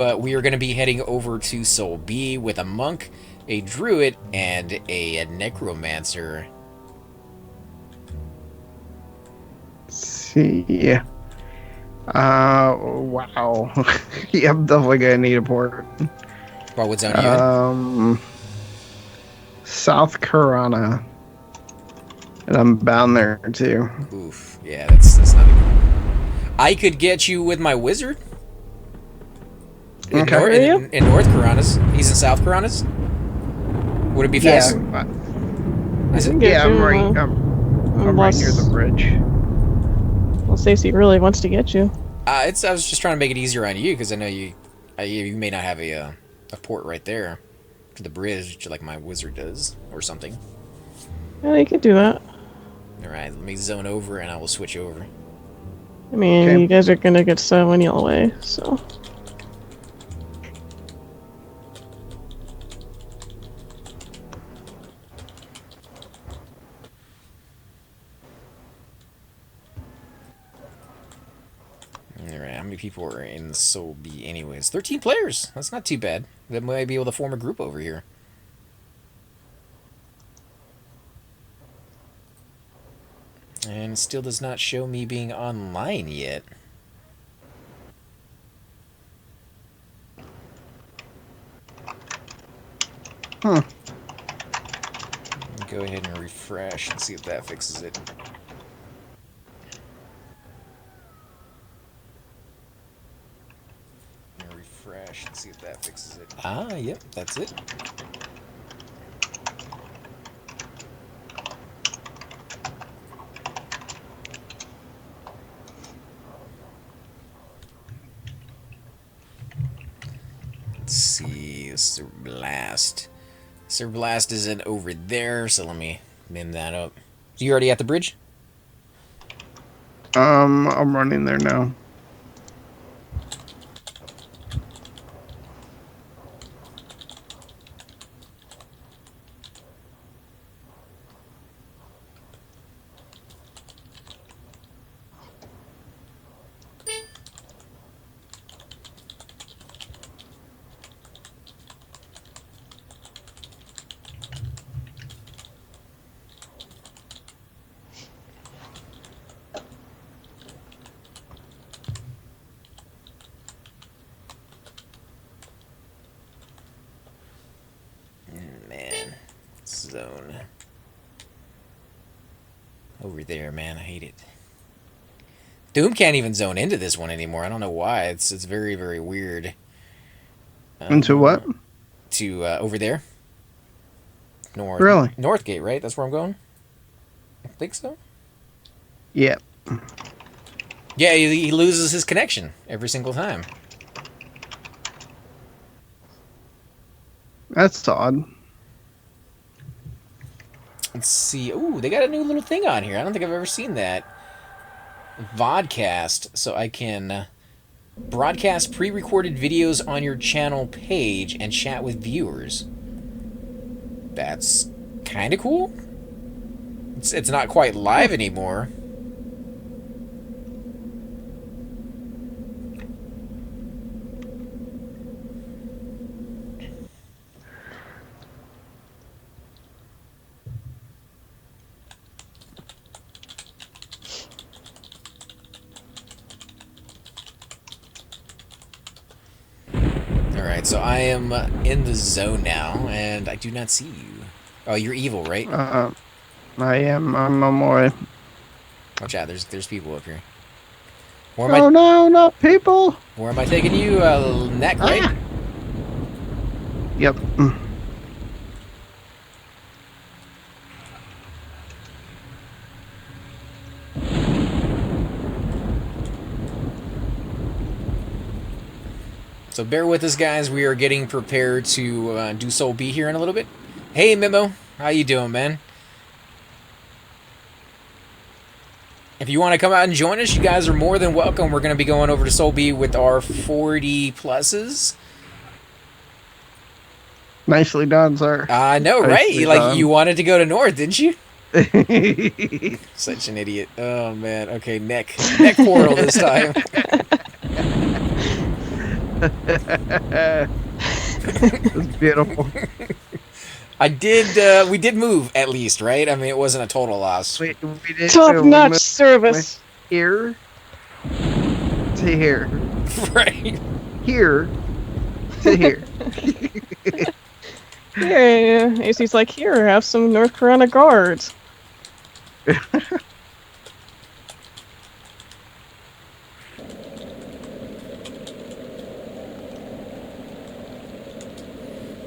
But we are going to be heading over to Soul B with a monk, a druid, and a necromancer. See. Wow. Yeah, I'm definitely gonna need a port. Well, what zone are you in? South Carolina. And I'm bound there too. Oof. Yeah, that's not good. I could get you with my wizard. In, Okay. in North Coronas. He's in South Coronas. Would it be fast? Yeah. Yeah, I'm right. I'm right near the bridge. Well, Stacy really wants to get you. I was just trying to make it easier on you because I know you may not have a port right there to the bridge like my wizard does or something. Yeah, you could do that. All right, let me zone over and I will switch over. I mean, Okay. you guys are gonna get so anyway, so. Alright, how many people are in Soul B anyways? 13 players! That's not too bad. They might be able to form a group over here. And it still does not show me being online yet. Huh. Go ahead and refresh and see if that fixes it. Refresh and see if that fixes it. Ah, yep, that's it. Let's see, Sir Blast. Sir Blast isn't over there, so let me mim that up. So you already at the bridge? I'm running there now. Man, zone. Over there, man, I hate it. Doom can't even zone into this one anymore. I don't know why. It's very, very weird. Into what? To over there. North. Really? Northgate, right? That's where I'm going? I think so. Yeah. Yeah, he loses his connection every single time. That's odd. Let's see. Ooh, they got a new little thing on here. I don't think I've ever seen that. Vodcast, so I can broadcast pre-recorded videos on your channel page and chat with viewers. That's kind of cool. It's not quite live anymore. Alright, so I am in the zone now, and I do not see you. Oh, you're evil, right? I am. I'm on my way. Watch out, there's people up here. Oh no, not people! Where am I taking you? Neck, right? Ah. Yep. So bear with us, guys. We are getting prepared to do Soul B here in a little bit. Hey, Mimo. How you doing, man? If you want to come out and join us, you guys are more than welcome. We're going to be going over to Soul B with our 40 pluses. Nicely done, sir. I know, right? You wanted to go to North, didn't you? Such an idiot. Oh, man. Okay, neck portal this time. It's beautiful. We did move at least, right? I mean, it wasn't a total loss. We did. Top-notch moved service. here to here. Right. Here to here. Yeah, AC's like, here, have some North Carolina guards.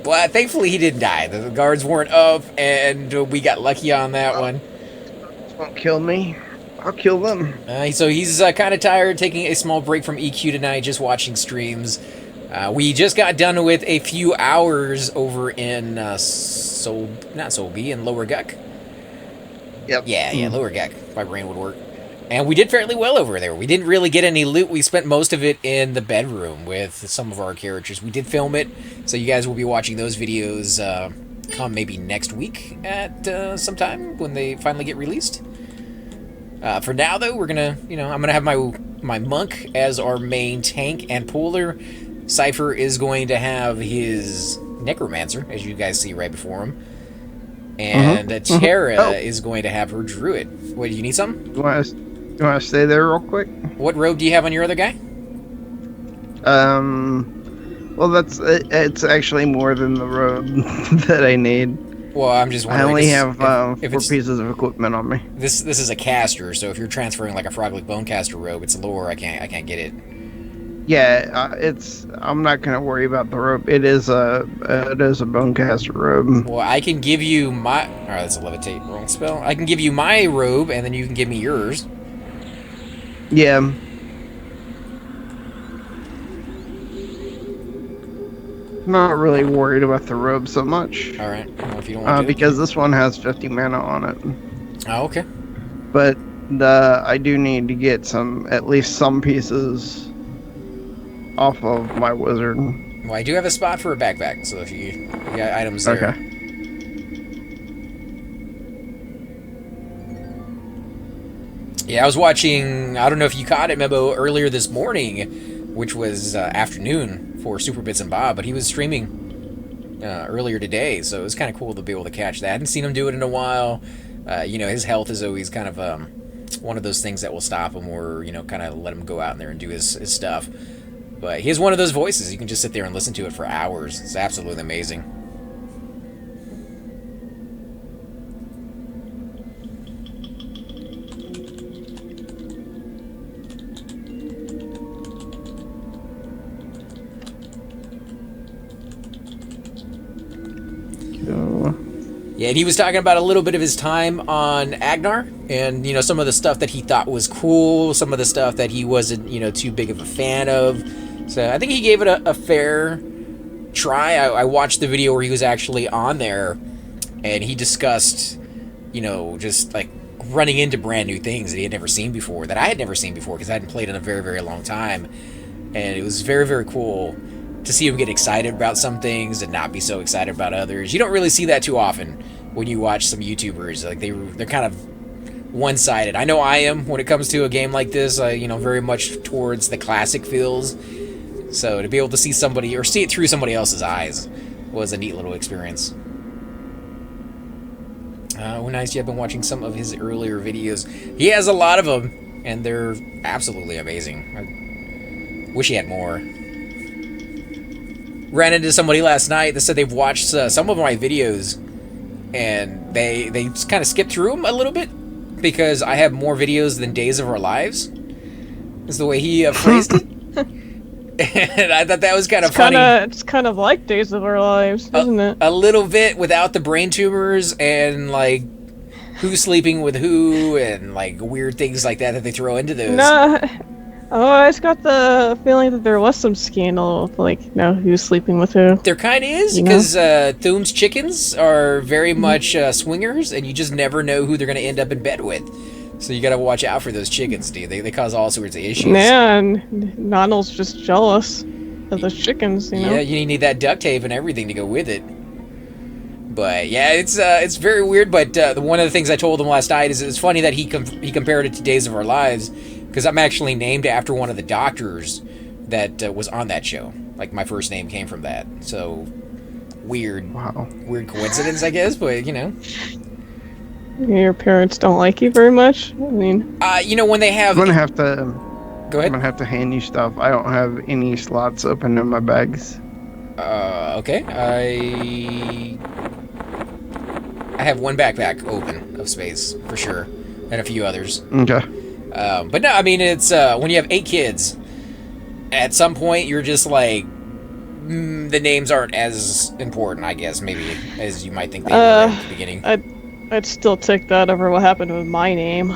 Well, thankfully he didn't die. The guards weren't up, and we got lucky on that one. This won't kill me. I'll kill them. So he's kind of tired, taking a small break from EQ tonight, just watching streams. We just got done with a few hours over in not Solby, in Lower Guck. Yep. Yeah, Lower Guck. My brain would work. And we did fairly well over there. We didn't really get any loot. We spent most of it in the bedroom with some of our characters. We did film it, so you guys will be watching those videos come maybe next week at sometime when they finally get released. For now, though, we're gonna, I'm gonna have my monk as our main tank and pooler. Cypher is going to have his necromancer, as you guys see right before him. And Tara is going to have her druid. What, do you need something? You want to stay there real quick? What robe do you have on your other guy? Well, it's actually more than the robe that I need. Well, I'm just wondering. I only have if 4 pieces of equipment on me. This is a caster, so if you're transferring like a Froglet Bonecaster robe, it's lower. I can't get it. Yeah, I'm not gonna worry about the robe. It is a Bonecaster robe. Well, I can give you my. All right, that's a levitate wrong spell. I can give you my robe, and then you can give me yours. Yeah. Not really worried about the robe so much. All right. Well, if you don't want to because this one has 50 mana on it. Oh, okay. But I do need to get at least some pieces off of my wizard. Well, I do have a spot for a backpack, so if you got items there. Okay. Yeah, I was watching, I don't know if you caught it, Mebo, earlier this morning, which was afternoon for Super Bits and Bob, but he was streaming earlier today, so it was kind of cool to be able to catch that. I hadn't seen him do it in a while. His health is always kind of one of those things that will stop him or, kind of let him go out in there and do his stuff. But he has one of those voices. You can just sit there and listen to it for hours. It's absolutely amazing. Yeah, and he was talking about a little bit of his time on Agnar, and some of the stuff that he thought was cool, some of the stuff that he wasn't too big of a fan of. So I think he gave it a fair try. I watched the video where he was actually on there, and he discussed just like running into brand new things that he had never seen before, that I had never seen before because I hadn't played in a very, very long time, and it was very, very cool to see him get excited about some things and not be so excited about others. You don't really see that too often when you watch some YouTubers. Like they're kind of one-sided. I know I am when it comes to a game like this. Very much towards the classic feels. So to be able to see somebody or see it through somebody else's eyes was a neat little experience. Nice. I've been watching some of his earlier videos. He has a lot of them, and they're absolutely amazing. I wish he had more. Ran into somebody last night that said they've watched some of my videos, and they kind of skipped through them a little bit because I have more videos than Days of Our Lives, is the way he phrased it. And I thought that was kind of funny. It's kind of like Days of Our Lives, isn't it? A little bit, without the brain tumors and like who's sleeping with who and like weird things like that they throw into those. Nah. Oh, I just got the feeling that there was some scandal with, who's sleeping with who. There kind of is, because Thune's chickens are very much swingers, and you just never know who they're going to end up in bed with. So you got to watch out for those chickens, dude. They cause all sorts of issues. Man, Nonald's just jealous of those chickens, Yeah, you need that duct tape and everything to go with it. But yeah, it's very weird. But one of the things I told him last night is it's funny that he compared it to Days of Our Lives, because I'm actually named after one of the doctors that was on that show. Like, my first name came from that. So, weird coincidence, I guess, but, you know. Your parents don't like you very much? I mean... You know, when they have... I'm gonna have to... Go ahead. I'm gonna have to hand you stuff. I don't have any slots open in my bags. Okay. I have one backpack open of space, for sure. And a few others. Okay. But no, I mean, it's, when you have 8 kids, at some point, you're just like, the names aren't as important, I guess, maybe, as you might think they were at the beginning. I'd still take that over what happened with my name.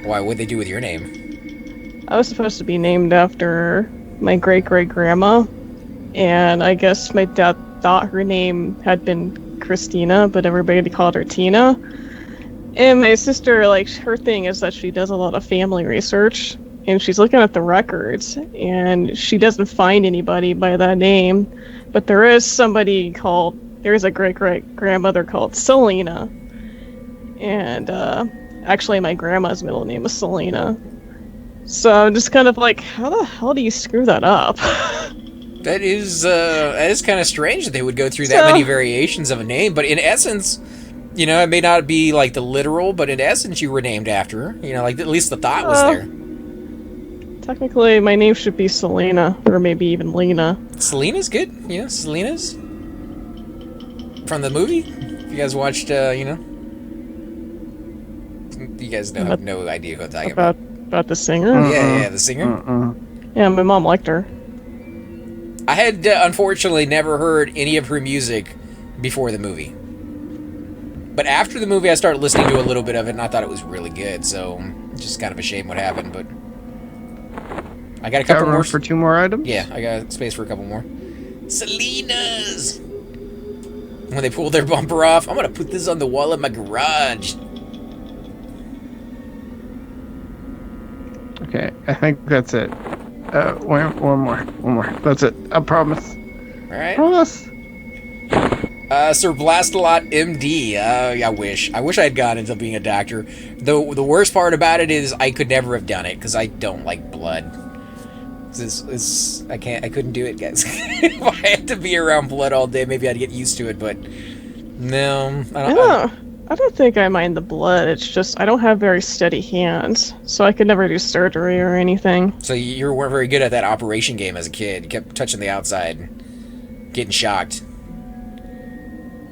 Why? What'd they do with your name? I was supposed to be named after my great-great-grandma, and I guess my dad thought her name had been Christina, but everybody called her Tina. And my sister, like, her thing is that she does a lot of family research, and she's looking at the records, and she doesn't find anybody by that name, but there is a great-great-grandmother called Selena. And, actually my grandma's middle name is Selena. So I'm just kind of like, how the hell do you screw that up? That is kind of strange that they would go through that many variations of a name, but in essence, you know, it may not be like the literal, but in essence you were named after her. You know, like at least the thought was there. Technically, my name should be Selena, or maybe even Lena. Selena's good, you know, Selena's. From the movie? If you guys watched, you know. You guys have no idea who I'm talking about. About the singer? Yeah, the singer. Yeah, my mom liked her. I had, unfortunately, never heard any of her music before the movie. But after the movie, I started listening to a little bit of it, and I thought it was really good, so it's just kind of a shame what happened, but... I got a couple more... for 2 more items? Yeah, I got space for a couple more. Selena's! When they pull their bumper off, I'm gonna put this on the wall of my garage. Okay, I think that's it. One more. That's it. I promise. Alright. Promise. Sir Blastalot MD. I wish I had gone into being a doctor. The worst part about it is I could never have done it because I don't like blood. I couldn't do it, guys. If I had to be around blood all day, maybe I'd get used to it, but no, I don't think I mind the blood. It's just I don't have very steady hands, so I could never do surgery or anything. So you weren't very good at that operation game as a kid. You kept touching the outside, getting shocked.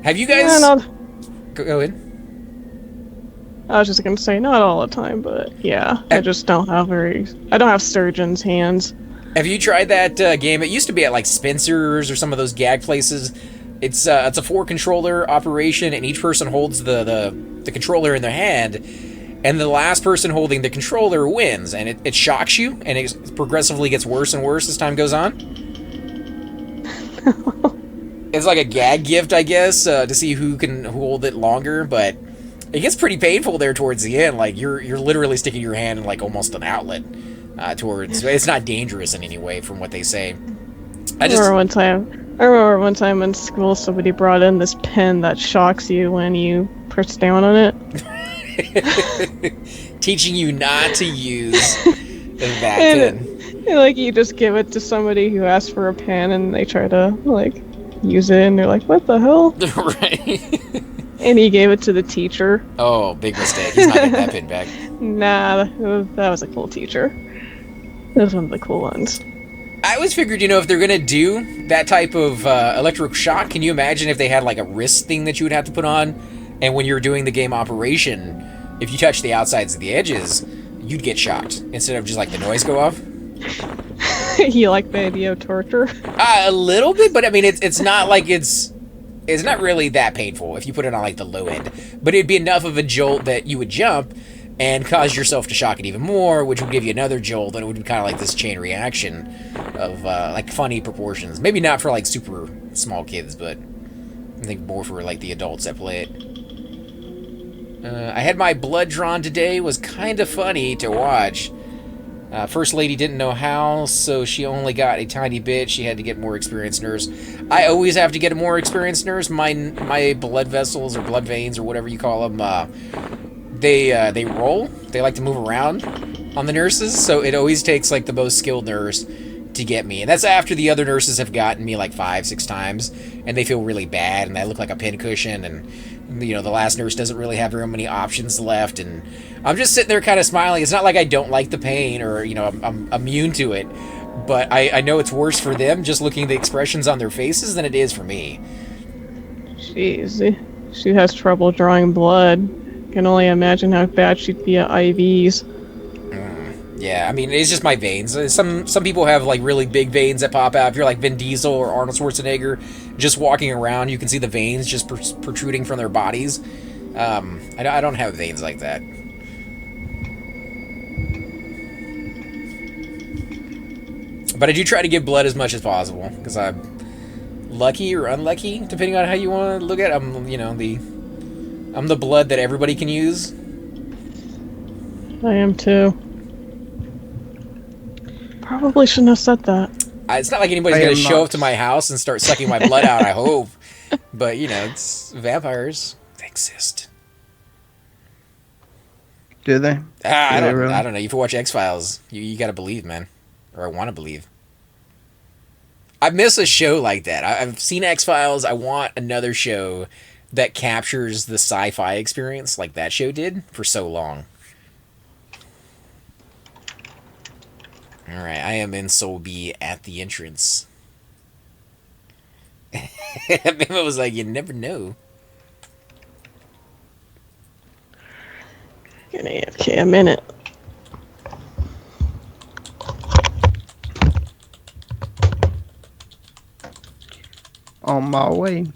Have you guys... Yeah, Go ahead. I was just gonna say not all the time, but yeah, I just don't have I don't have surgeon's hands. Have you tried that game? It used to be at like Spencer's or some of those gag places. It's a 4-controller operation, and each person holds the controller in their hand, and the last person holding the controller wins, and it shocks you, and it progressively gets worse and worse as time goes on. It's like a gag gift, I guess, to see who can hold it longer, but it gets pretty painful there towards the end. Like you're literally sticking your hand in like almost an outlet towards. It's not dangerous in any way, from what they say. I remember one time in school, somebody brought in this pen that shocks you when you press down on it. Teaching you not to use that pen. And, like, you just give it to somebody who asks for a pen, and they try to, like, use it, and they're like, what the hell? Right. And he gave it to the teacher. Oh, big mistake. He's not getting that pen back. Nah, that was a cool teacher. That was one of the cool ones. I always figured, you know, if they're going to do that type of electric shock, can you imagine if they had, like, a wrist thing that you would have to put on? And when you're doing the game operation, if you touch the outsides of the edges, you'd get shocked instead of just, like, the noise go off. You like the idea of torture? A little bit, but, I mean, it's not like it's not really that painful if you put it on, like, the low end. But it'd be enough of a jolt that you would jump and cause yourself to shock it even more, which would give you another jolt, and it would be kind of like this chain reaction of, like, funny proportions. Maybe not for, like, super small kids, but I think more for, like, the adults that play it. I had my blood drawn today. It was kind of funny to watch. First Lady didn't know how, so she only got a tiny bit. She had to get more experienced nurse. I always have to get a more experienced nurse. My blood vessels or blood veins or whatever you call them, they roll. They like to move around on the nurses, so it always takes like the most skilled nurse to get me. And that's after the other nurses have gotten me like 5-6 times, and they feel really bad, and I look like a pincushion, and the last nurse doesn't really have very many options left, and I'm just sitting there kind of smiling. It's not like I don't like the pain or, I'm immune to it, but I know it's worse for them just looking at the expressions on their faces than it is for me. Jeez, she has trouble drawing blood. Can only imagine how bad she'd be at IVs. Yeah, I mean, it's just my veins. Some people have, like, really big veins that pop out. If you're like Vin Diesel or Arnold Schwarzenegger, just walking around, you can see the veins just protruding from their bodies. I don't have veins like that. But I do try to give blood as much as possible, because I'm lucky or unlucky, depending on how you want to look at it. I'm the blood that everybody can use. I am too. Probably shouldn't have said that. It's not like anybody's going to show up to my house and start sucking my blood out, I hope. But, it's vampires. They exist. Do they? I don't know. If you watch X-Files, you got to believe, man. Or I want to believe. I miss a show like that. I've seen X-Files. I want another show that captures the sci-fi experience like that show did for so long. Alright, I am in Soul B at the entrance. Mimo was like, you never know. Gonna AFK a minute. On my way.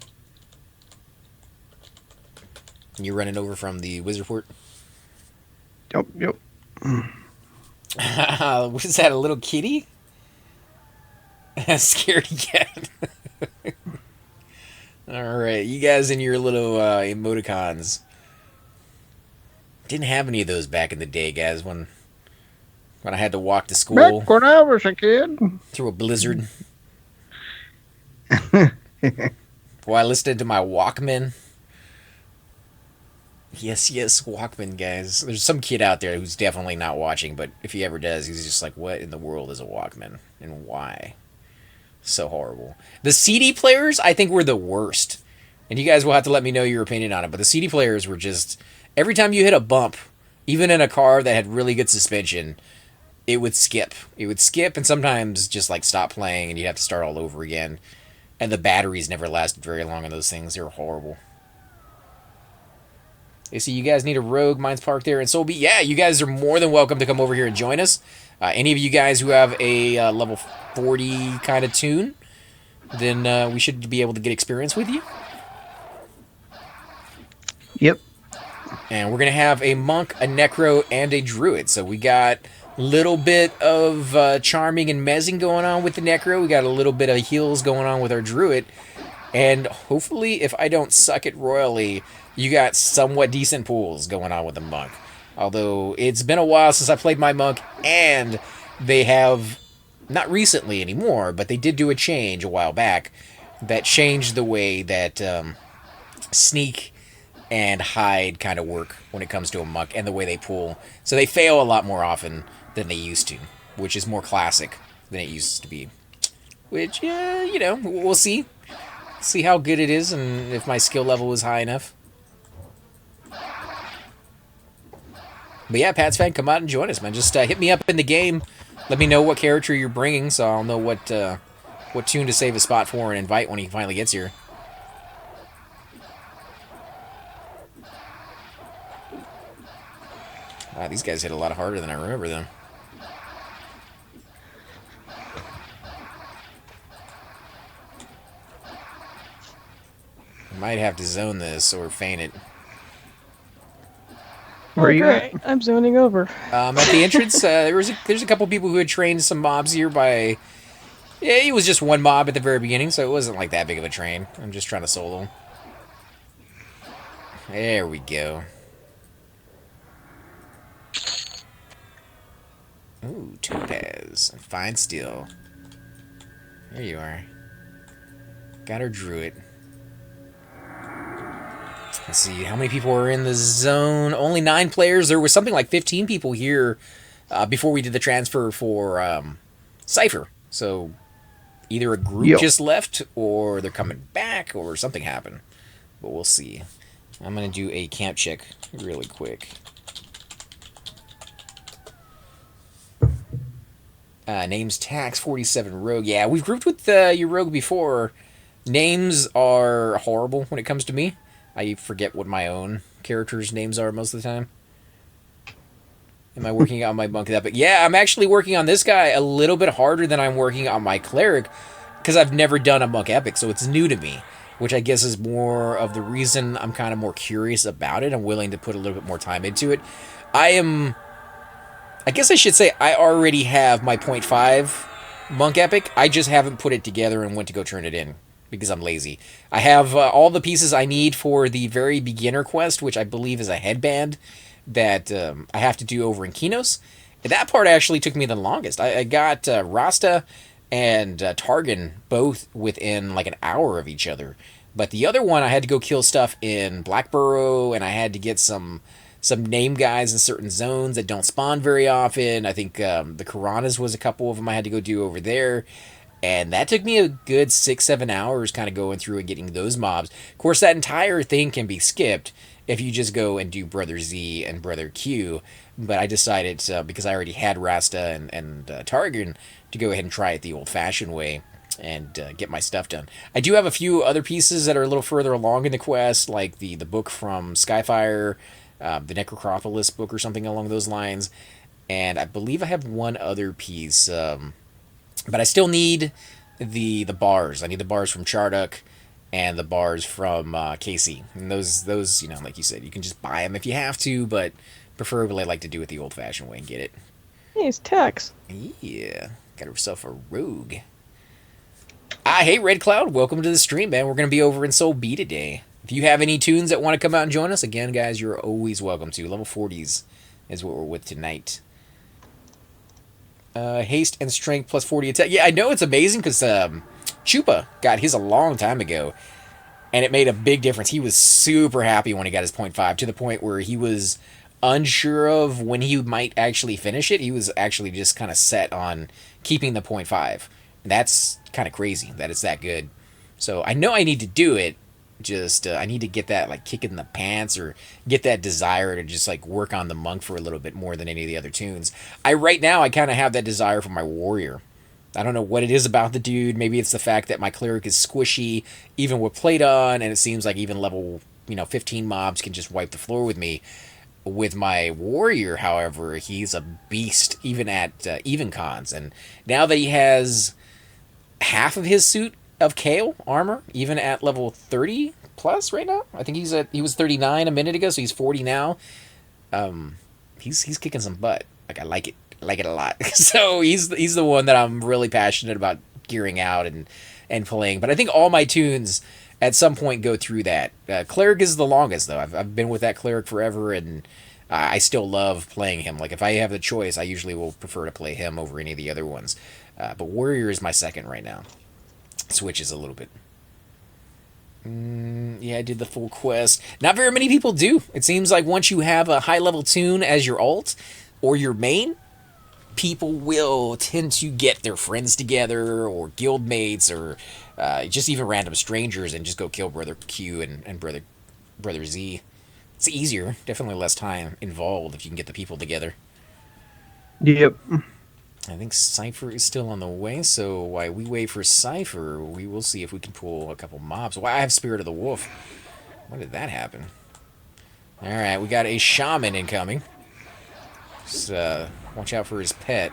You're running over from the Wizard Port? Yep. What is that, a little kitty? A scaredy cat. Alright, you guys in your little emoticons. Didn't have any of those back in the day, guys, when I had to walk to school. Back when I was a kid. Through a blizzard. Boy, I listened to my Walkman. Yes, Walkman, guys. There's some kid out there who's definitely not watching, but if he ever does, he's just like, what in the world is a Walkman? And why? So horrible. The CD players, I think, were the worst. And you guys will have to let me know your opinion on it, but the CD players were just... Every time you hit a bump, even in a car that had really good suspension, it would skip. It would skip and sometimes just, like, stop playing, and you'd have to start all over again. And the batteries never lasted very long on those things. They were horrible. They see you guys need a rogue. Mine's parked there in Soulby. Yeah, you guys are more than welcome to come over here and join us. Any of you guys who have a level 40 kind of tune, then we should be able to get experience with you. Yep. And we're going to have a monk, a necro, and a druid. So we got a little bit of charming and mezzing going on with the necro. We got a little bit of heals going on with our druid. And hopefully, if I don't suck it royally, you got somewhat decent pools going on with the monk. Although, it's been a while since I played my monk, and they have, not recently anymore, but they did do a change a while back that changed the way that sneak and hide kind of work when it comes to a monk, and the way they pool. So they fail a lot more often than they used to, which is more classic than it used to be. Which, we'll see. See how good it is, and if my skill level is high enough. But yeah, Pats fan, come out and join us, man. Just hit me up in the game. Let me know what character you're bringing, so I'll know what tune to save a spot for and invite when he finally gets here. Wow, these guys hit a lot harder than I remember them. I might have to zone this or feign it. Where are you at? I'm zoning over. At the entrance, there's a couple people who had trained some mobs here by... Yeah, it was just one mob at the very beginning, so it wasn't like that big of a train. I'm just trying to solo. There we go. Ooh, topaz. Fine steel. There you are. Got our druid. Let's see, how many people are in the zone? Only 9 players. There was something like 15 people here before we did the transfer for Cypher. So either a group Yep. just left, or they're coming back, or something happened. But we'll see. I'm gonna do a camp check really quick. Names Tax 47 Rogue. Yeah, we've grouped with your Rogue before. Names are horrible when it comes to me. I forget what my own characters' names are most of the time. Am I working on my monk epic? Yeah, I'm actually working on this guy a little bit harder than I'm working on my cleric, because I've never done a monk epic, so it's new to me, which I guess is more of the reason I'm kind of more curious about it. I'm willing to put a little bit more time into it. I guess I should say I already have my 0.5 monk epic. I just haven't put it together and went to go turn it in because I'm lazy. I have all the pieces I need for the very beginner quest, which I believe is a headband that I have to do over in Kinos. And that part actually took me the longest. I got Rasta and Targan both within like an hour of each other. But the other one, I had to go kill stuff in Blackborough, and I had to get some name guys in certain zones that don't spawn very often. I think the Karanas was a couple of them I had to go do over there. And that took me a good 6-7 hours kind of going through and getting those mobs. Of course, that entire thing can be skipped if you just go and do Brother Z and Brother Q. But I decided, because I already had Rasta and Targan, to go ahead and try it the old-fashioned way and get my stuff done. I do have a few other pieces that are a little further along in the quest, like the book from Skyfire, the Necrochropolis book or something along those lines. And I believe I have one other piece, but I still need the bars. I need the bars from Charduk and the bars from Casey. And those, like you said, you can just buy them if you have to, but preferably I like to do it the old-fashioned way and get it. Hey, it's Tex. Yeah, got herself a rogue. Hey, Red Cloud, welcome to the stream, man. We're going to be over in Soul B today. If you have any tunes that want to come out and join us, again, guys, you're always welcome to. Level 40s is what we're with tonight. Haste and strength plus 40 attack. Yeah, I know it's amazing because Chupa got his a long time ago, and it made a big difference. He was super happy when he got his 0.5, to the point where he was unsure of when he might actually finish it. He was actually just kind of set on keeping the 0.5. And that's kind of crazy that it's that good. So I know I need to do it. Just I need to get that like kick in the pants, or get that desire to just like work on the monk for a little bit more than any of the other tunes. Right now I kind of have that desire for my warrior. I don't know what it is about the dude. Maybe it's the fact that my cleric is squishy even with plate on, and it seems like even level 15 mobs can just wipe the floor with me. With my warrior, however, he's a beast even at even cons, and now that he has half of his suit of Kale armor, even at level 30 plus right now. I think he was 39 a minute ago, so he's 40 now. He's kicking some butt. Like I like it a lot. So he's the one that I'm really passionate about gearing out and playing. But I think all my tunes at some point go through that. Cleric is the longest though. I've been with that cleric forever, and I still love playing him. Like if I have the choice, I usually will prefer to play him over any of the other ones. But warrior is my second right now. Switches a little bit. Yeah, I did the full quest. Not very many people do. It seems like once you have a high level tune as your ult or your main, people will tend to get their friends together or guild mates or just even random strangers and just go kill Brother Q and Brother Z. It's easier. Definitely less time involved if you can get the people together. Yep. I think Cypher is still on the way, so while we wait for Cypher, we will see if we can pull a couple mobs. Well, I have Spirit of the Wolf. When did that happen? Alright, we got a Shaman incoming. Just, watch out for his pet.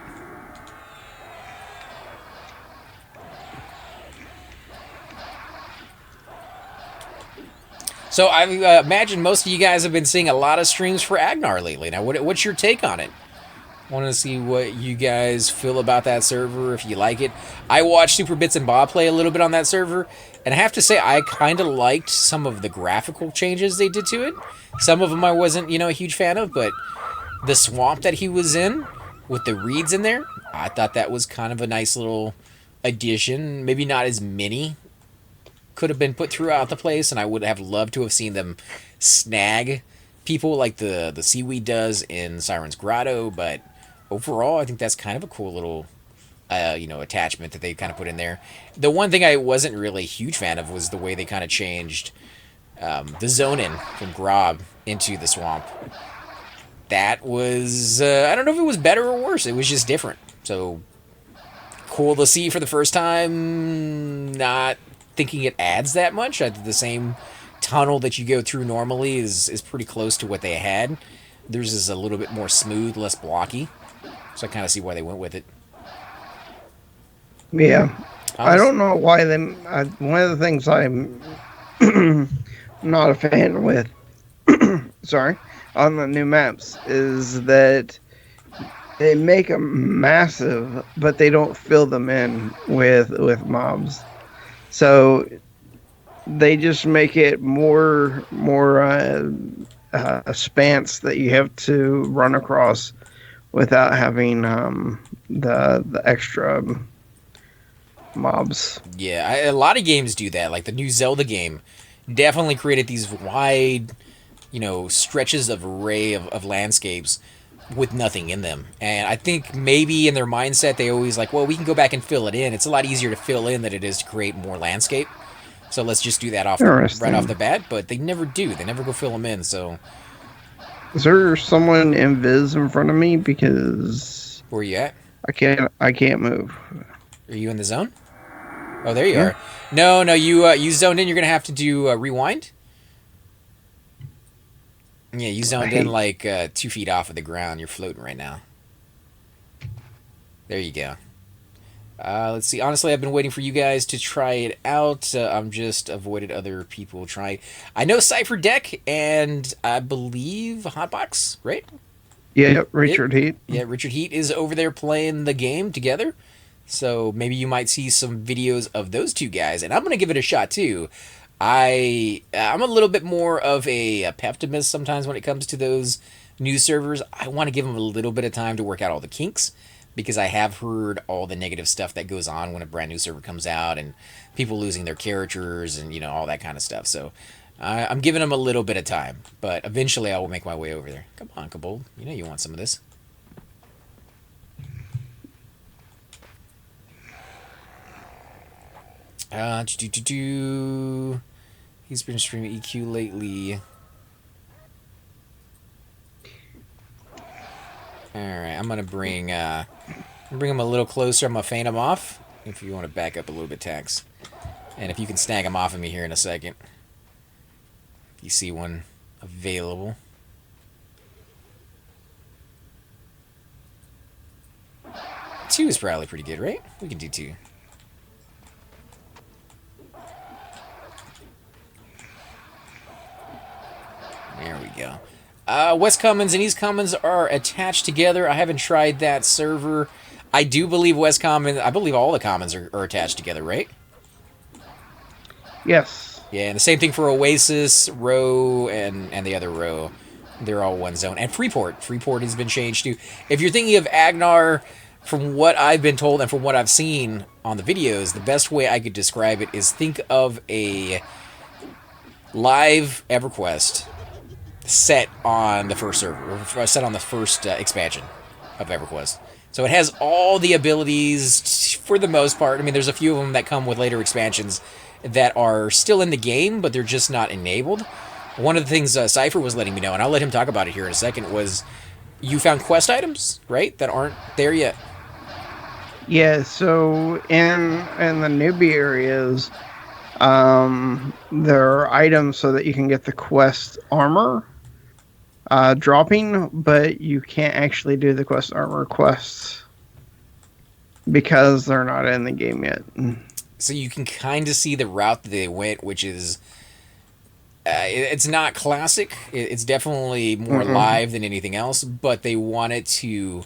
So I imagine most of you guys have been seeing a lot of streams for Agnar lately. Now, what's your take on it? Want to see what you guys feel about that server, if you like it. I watched Super Bits and Bob play a little bit on that server, and I have to say I kind of liked some of the graphical changes they did to it. Some of them I wasn't, a huge fan of, but the swamp that he was in, with the reeds in there, I thought that was kind of a nice little addition. Maybe not as many could have been put throughout the place, and I would have loved to have seen them snag people like the seaweed does in Siren's Grotto, but overall, I think that's kind of a cool attachment that they kind of put in there. The one thing I wasn't really a huge fan of was the way they kind of changed the zoning from Grob into the swamp. That was, I don't know if it was better or worse. It was just different. So, cool to see for the first time. Not thinking it adds that much. The same tunnel that you go through normally is pretty close to what they had. Theirs is a little bit more smooth, less blocky. So I kind of see why they went with it. Yeah. I don't know why them. One of the things I'm not a fan with, sorry, on the new maps is that they make them massive, but they don't fill them in with mobs. So they just make it more a spanse that you have to run across without having the extra mobs. Yeah, a lot of games do that. Like the new Zelda game definitely created these wide, stretches of array of landscapes with nothing in them. And I think maybe in their mindset they always like, well, we can go back and fill it in. It's a lot easier to fill in than it is to create more landscape. So let's just do that right off the bat. But they never do. They never go fill them in. So is there someone invis in front of me? Because where are you at? I can't move. Are you in the zone? Oh, there you are. No, you zoned in. You're gonna have to do rewind. Yeah, you zoned in like 2 feet off of the ground. You're floating right now. There you go. Let's see. Honestly, I've been waiting for you guys to try it out. I'm just avoided other people trying. I know Cypher Deck and I believe Hotbox, right? Yeah, Richard Heat. Yeah, Richard Heat is over there playing the game together. So maybe you might see some videos of those two guys, and I'm gonna give it a shot too. I'm a little bit more of a pessimist sometimes when it comes to those new servers. I want to give them a little bit of time to work out all the kinks, because I have heard all the negative stuff that goes on when a brand new server comes out and people losing their characters and all that kind of stuff. So I'm giving them a little bit of time, but eventually I will make my way over there. Come on, Kabold. You want some of this. He's been streaming EQ lately. Alright, I'm gonna bring him a little closer. I'm gonna feint him off. If you want to back up a little bit, Tax. And if you can snag him off of me here in a second. If you see one available. Two is probably pretty good, right? We can do 2. There we go. West Commons and East Commons are attached together. I haven't tried that server. I do believe West Commons, I believe all the Commons are attached together, right? Yes. Yeah, and the same thing for Oasis, Row, and the other Row. They're all one zone. And Freeport. Freeport has been changed too. If you're thinking of Agnar, from what I've been told and from what I've seen on the videos, the best way I could describe it is think of a live Everquest set on the first server, or set on the first expansion of Everquest. So it has all the abilities for the most part. I mean, there's a few of them that come with later expansions that are still in the game, but they're just not enabled. One of the things Cypher was letting me know, and I'll let him talk about it here in a second, was you found quest items, right, that aren't there yet? Yeah, so in the newbie areas, there are items so that you can get the quest armor dropping, but you can't actually do the quest armor quests because they're not in the game yet. So you can kind of see the route that they went, which is it's not classic. It's definitely more live than anything else, but they wanted to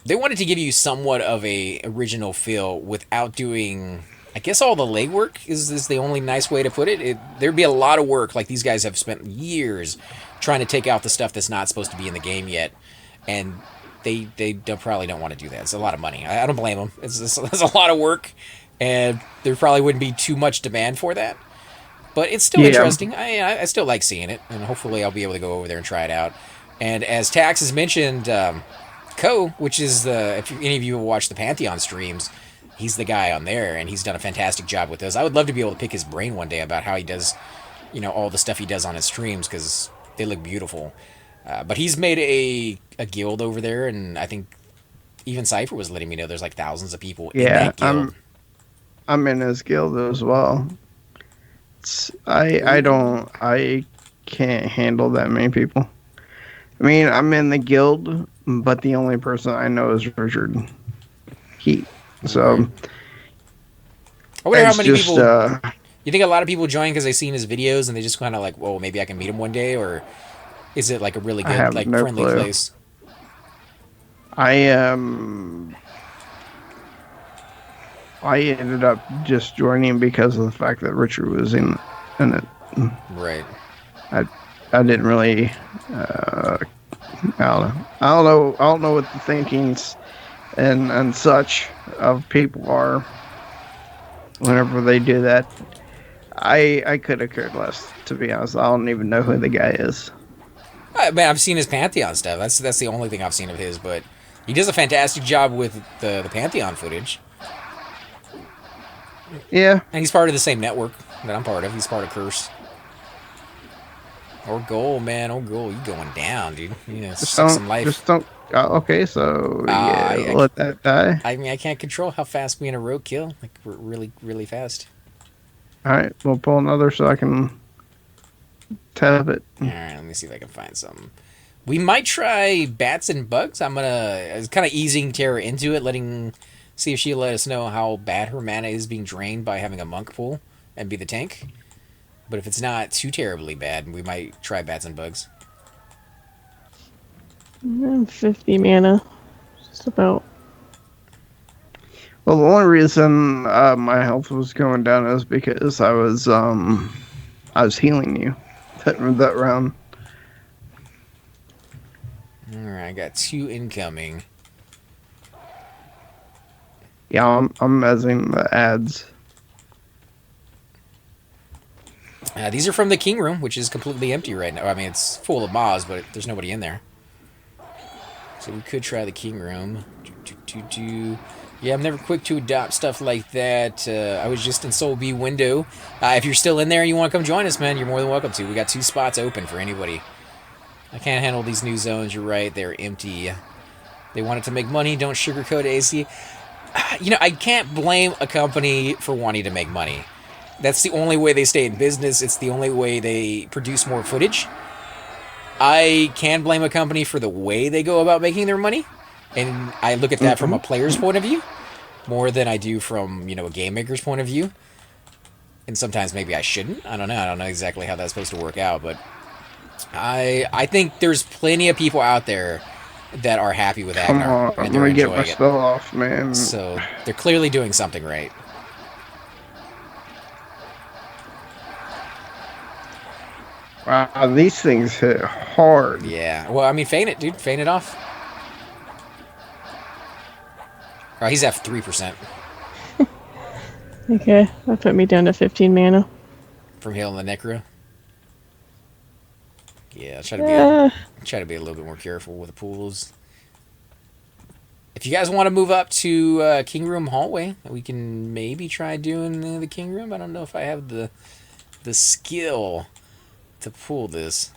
give you somewhat of a original feel without doing, I guess, all the legwork is the only nice way to put it. There'd be a lot of work. Like, these guys have spent years trying to take out the stuff that's not supposed to be in the game yet, and they probably don't want to do that. It's a lot of money. I don't blame them. It's a lot of work, and there probably wouldn't be too much demand for that. But it's still interesting. I still like seeing it, and hopefully I'll be able to go over there and try it out. And as Tax has mentioned, Co, which is if any of you have watched the Pantheon streams, he's the guy on there, and he's done a fantastic job with those. I would love to be able to pick his brain one day about how he does, all the stuff he does on his streams, because they look beautiful. But he's made a guild over there, and I think even Cypher was letting me know there's like thousands of people in that guild. I'm in his guild as well. I can't handle that many people. I mean, I'm in the guild, but the only person I know is Richard Heat. So I wonder how many people. You think a lot of people join because they've seen his videos and they just kind of like, well, maybe I can meet him one day, or is it like a really good, like friendly place? I ended up just joining because of the fact that Richard was in it. Right. I didn't really. I don't know what the thinkings and such of people are whenever they do that. I could have cared less, to be honest. I don't even know who the guy is. Man, I've seen his Pantheon stuff. That's the only thing I've seen of his, but he does a fantastic job with the Pantheon footage. Yeah. And he's part of the same network that I'm part of. He's part of Curse. Or Goal, man. Oh, Goal. You going down, dude. Suck some life. Just don't. Okay, so let that die. I mean, I can't control how fast me and a rogue kill. Like, we're really, really fast. Alright, we'll pull another so I can tab it. Alright, let me see if I can find some. We might try bats and bugs. I was kind of easing Tara into it, see if she'll let us know how bad her mana is being drained by having a monk pull and be the tank. But if it's not too terribly bad, we might try bats and bugs. 50 mana. Just about. Well, the only reason my health was going down is because I was healing you that round. Alright, I got 2 incoming. Yeah, I'm mezzing the ads. These are from the King Room, which is completely empty right now. I mean, it's full of mobs, but there's nobody in there. So we could try the King Room. Yeah, I'm never quick to adopt stuff like that. I was just in Soul B window. If you're still in there and you want to come join us, man, you're more than welcome to. We got 2 spots open for anybody. I can't handle these new zones. You're right. They're empty. They wanted to make money. Don't sugarcoat AC. I can't blame a company for wanting to make money. That's the only way they stay in business. It's the only way they produce more footage. I can blame a company for the way they go about making their money. And I look at that from a player's point of view more than I do from, a game maker's point of view. And sometimes maybe I shouldn't. I don't know. I don't know exactly how that's supposed to work out. But I think there's plenty of people out there that are happy with Agnar. And they're enjoying it. Spell off, man. So they're clearly doing something right. Wow, these things hit hard. Yeah. Well, I mean, feign it, dude. Feign it off. Oh, he's at 3%. Okay, that put me down to 15 mana. From healing the Necro. Yeah, try to be a little bit more careful with the pools. If you guys want to move up to King Room Hallway, we can maybe try doing the King Room. I don't know if I have the skill to pull this.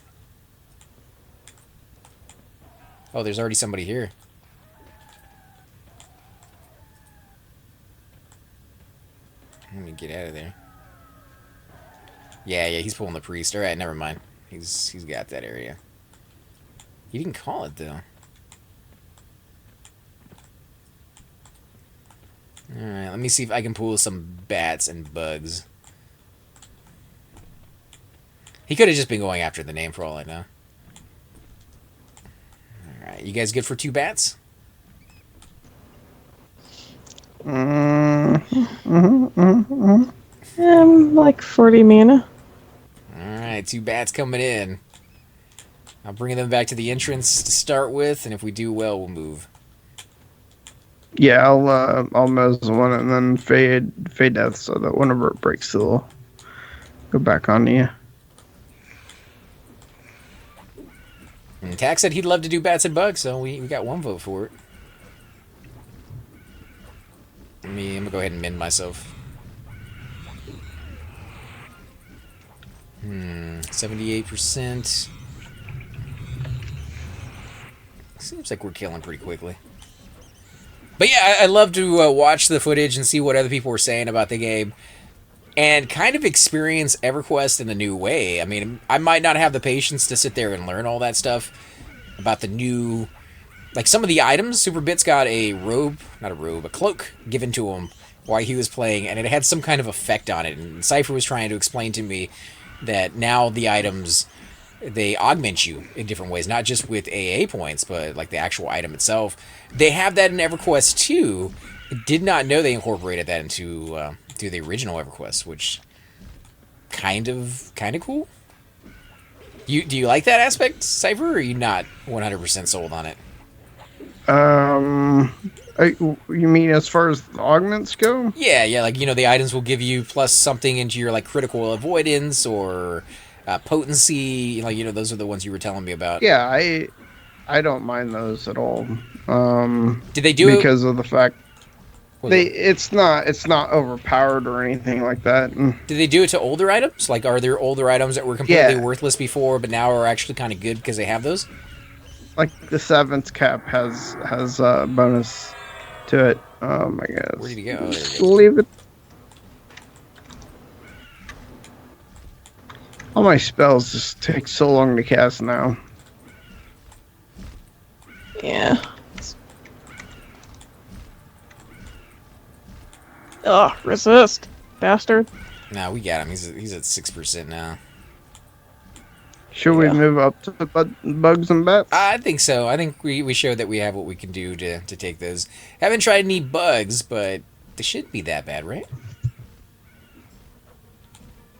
Oh, there's already somebody here. Let me get out of there. Yeah, he's pulling the priest. Alright, never mind. He's got that area. He didn't call it, though. Alright, let me see if I can pull some bats and bugs. He could have just been going after the name for all I know. Alright, you guys good for 2 bats? Like 40 mana. Alright, 2 bats coming in. I'll bring them back to the entrance to start with, and if we do well, we'll move. Yeah, I'll mess one and then fade death so that whenever it breaks, it'll go back on you. And Tax said he'd love to do bats and bugs, so we got one vote for it. I'm gonna go ahead and min myself. 78%. Seems like we're killing pretty quickly. But yeah, I love to watch the footage and see what other people were saying about the game. And kind of experience EverQuest in a new way. I mean, I might not have the patience to sit there and learn all that stuff about the new... Like, some of the items, Superbit's got a robe, not a robe, a cloak given to him while he was playing, and it had some kind of effect on it. And Cypher was trying to explain to me that now the items, they augment you in different ways, not just with AA points, but like the actual item itself. They have that in EverQuest too. Did not know they incorporated that into to the original EverQuest, which kind of cool. Do you like that aspect, Cypher, or are you not 100% sold on it? You mean as far as the augments go? Yeah, like, you know, the items will give you plus something into your, like, critical avoidance or potency. Like, you know, those are the ones you were telling me about. Yeah, I don't mind those at all. Did they do it? Because of the fact it's not overpowered or anything like that. Did they do it to older items? Like, are there older items that were completely worthless before, but now are actually kind of good because they have those? Like the 7th cap has a bonus to it. Oh my god. Where did he go? Oh, there he goes. Leave it. All my spells just take so long to cast now. Yeah. Ugh, resist, bastard. Nah, we got him. He's at 6% now. Should we move up to bugs and bats? I think so. I think we showed that we have what we can do to take those. Haven't tried any bugs, but they shouldn't be that bad, right?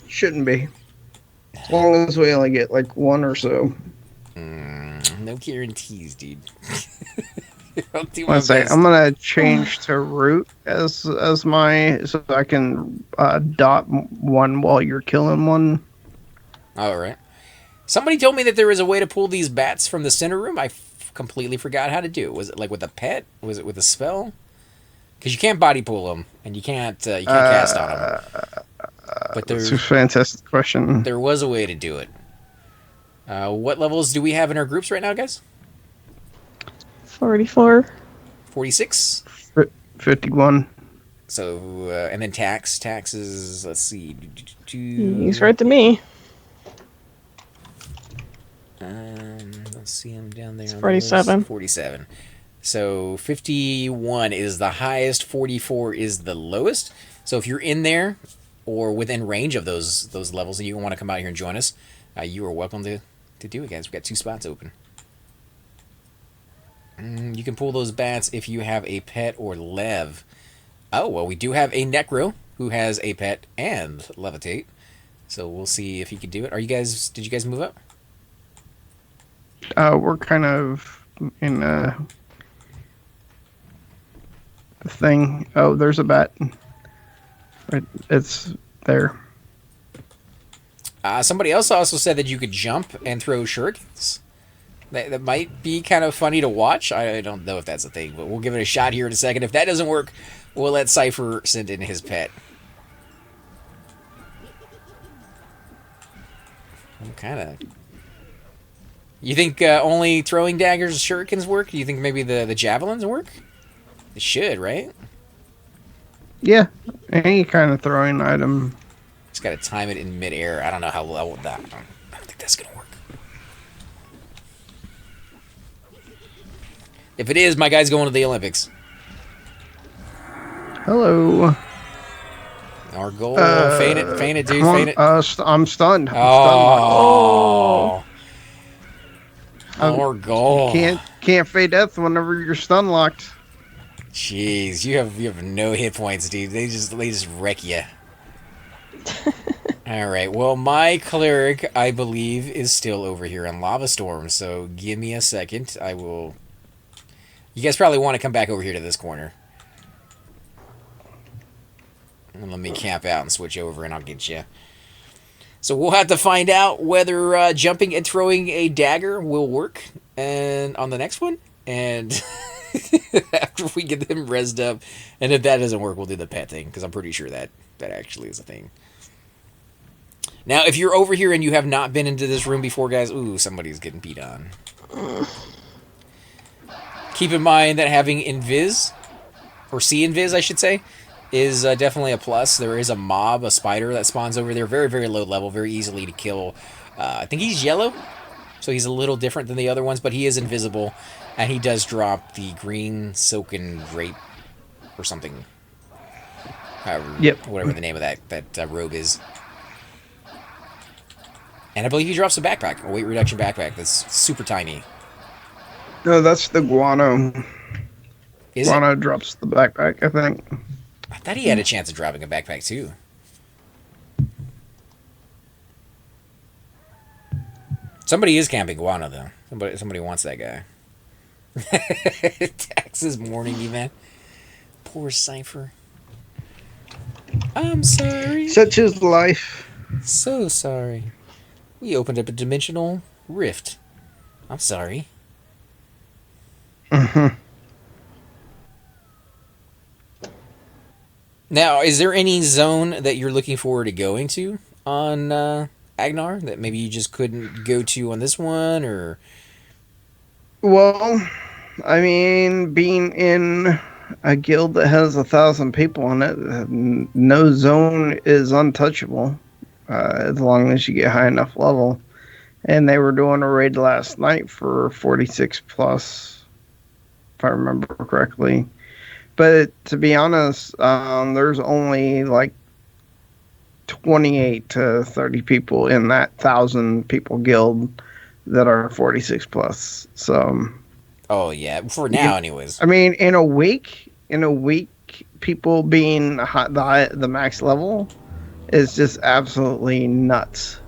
Shouldn't be. As long as we only get like one or so. No guarantees, dude. I'm gonna change to root as my, so I can dot one while you're killing one. All right. Somebody told me that there was a way to pull these bats from the center room. I completely forgot how to do it. Was it like with a pet? Was it with a spell? Because you can't body pull them, and you can't cast on them. But that's a fantastic question. There was a way to do it. What levels do we have in our groups right now, guys? 44. 46? 51. So, and then tax. Tax is, let's see. He's right to me. Let's see him down there. It's 47. 47. So 51 is the highest, 44 is the lowest. So if you're in there or within range of those levels and you want to come out here and join us, you are welcome to do it, guys. We've got 2 spots open. You can pull those bats if you have a pet or lev. Oh, well, we do have a Necro who has a pet and levitate. So we'll see if he can do it. Did you guys move up? We're kind of in the thing. Oh, there's a bat. It's there. Somebody else also said that you could jump and throw shurikens. That might be kind of funny to watch. I don't know if that's a thing, but we'll give it a shot here in a second. If that doesn't work, we'll let Cypher send in his pet. I'm kind of... You think only throwing daggers and shurikens work? Do you think maybe the javelins work? It should, right? Yeah, any kind of throwing item. Just got to time it in midair. I don't know how well that... I don't think that's going to work. If it is, my guy's going to the Olympics. Hello. Our goal. Feign it, dude. Feign it. I'm stunned. Oh. Our goal. Can't fade death whenever you're stun locked. Jeez, you have no hit points, dude. They just wreck you. All right. Well, my cleric, I believe, is still over here on Lava Storm. So give me a second. I will. You guys probably want to come back over here to this corner. And let me camp out and switch over, and I'll get you. So we'll have to find out whether jumping and throwing a dagger will work and on the next one. And after we get them rezzed up, and if that doesn't work, we'll do the pet thing, because I'm pretty sure that actually is a thing. Now, if you're over here and you have not been into this room before, guys, ooh, somebody's getting beat on. Keep in mind that having invis, or see invis, I should say, is definitely a plus. There is a mob, a spider that spawns over there, very, very low level, very easily to kill. I think he's yellow, so he's a little different than the other ones, but he is invisible, and he does drop the green silken drape or something. However, yep. Whatever the name of that robe is. And I believe he drops a backpack, a weight reduction backpack that's super tiny. No, that's the guano. Is guano it? Drops the backpack, I think. I thought he had a chance of dropping a backpack, too. Somebody is camping guano, though. Somebody wants that guy. Taxes morning, you man. Poor Cypher. I'm sorry. Such is life. So sorry. We opened up a dimensional rift. I'm sorry. Mm-hmm. Now, is there any zone that you're looking forward to going to on Agnar that maybe you just couldn't go to on this one, or? Well, I mean, being in a guild that has 1,000 people in it, no zone is untouchable as long as you get high enough level. And they were doing a raid last night for 46 plus, if I remember correctly. But to be honest, there's only like 28 to 30 people in that 1,000 people guild that are 46 plus. So. Oh yeah, for now, anyways. I mean, in a week, people being the max level is just absolutely nuts.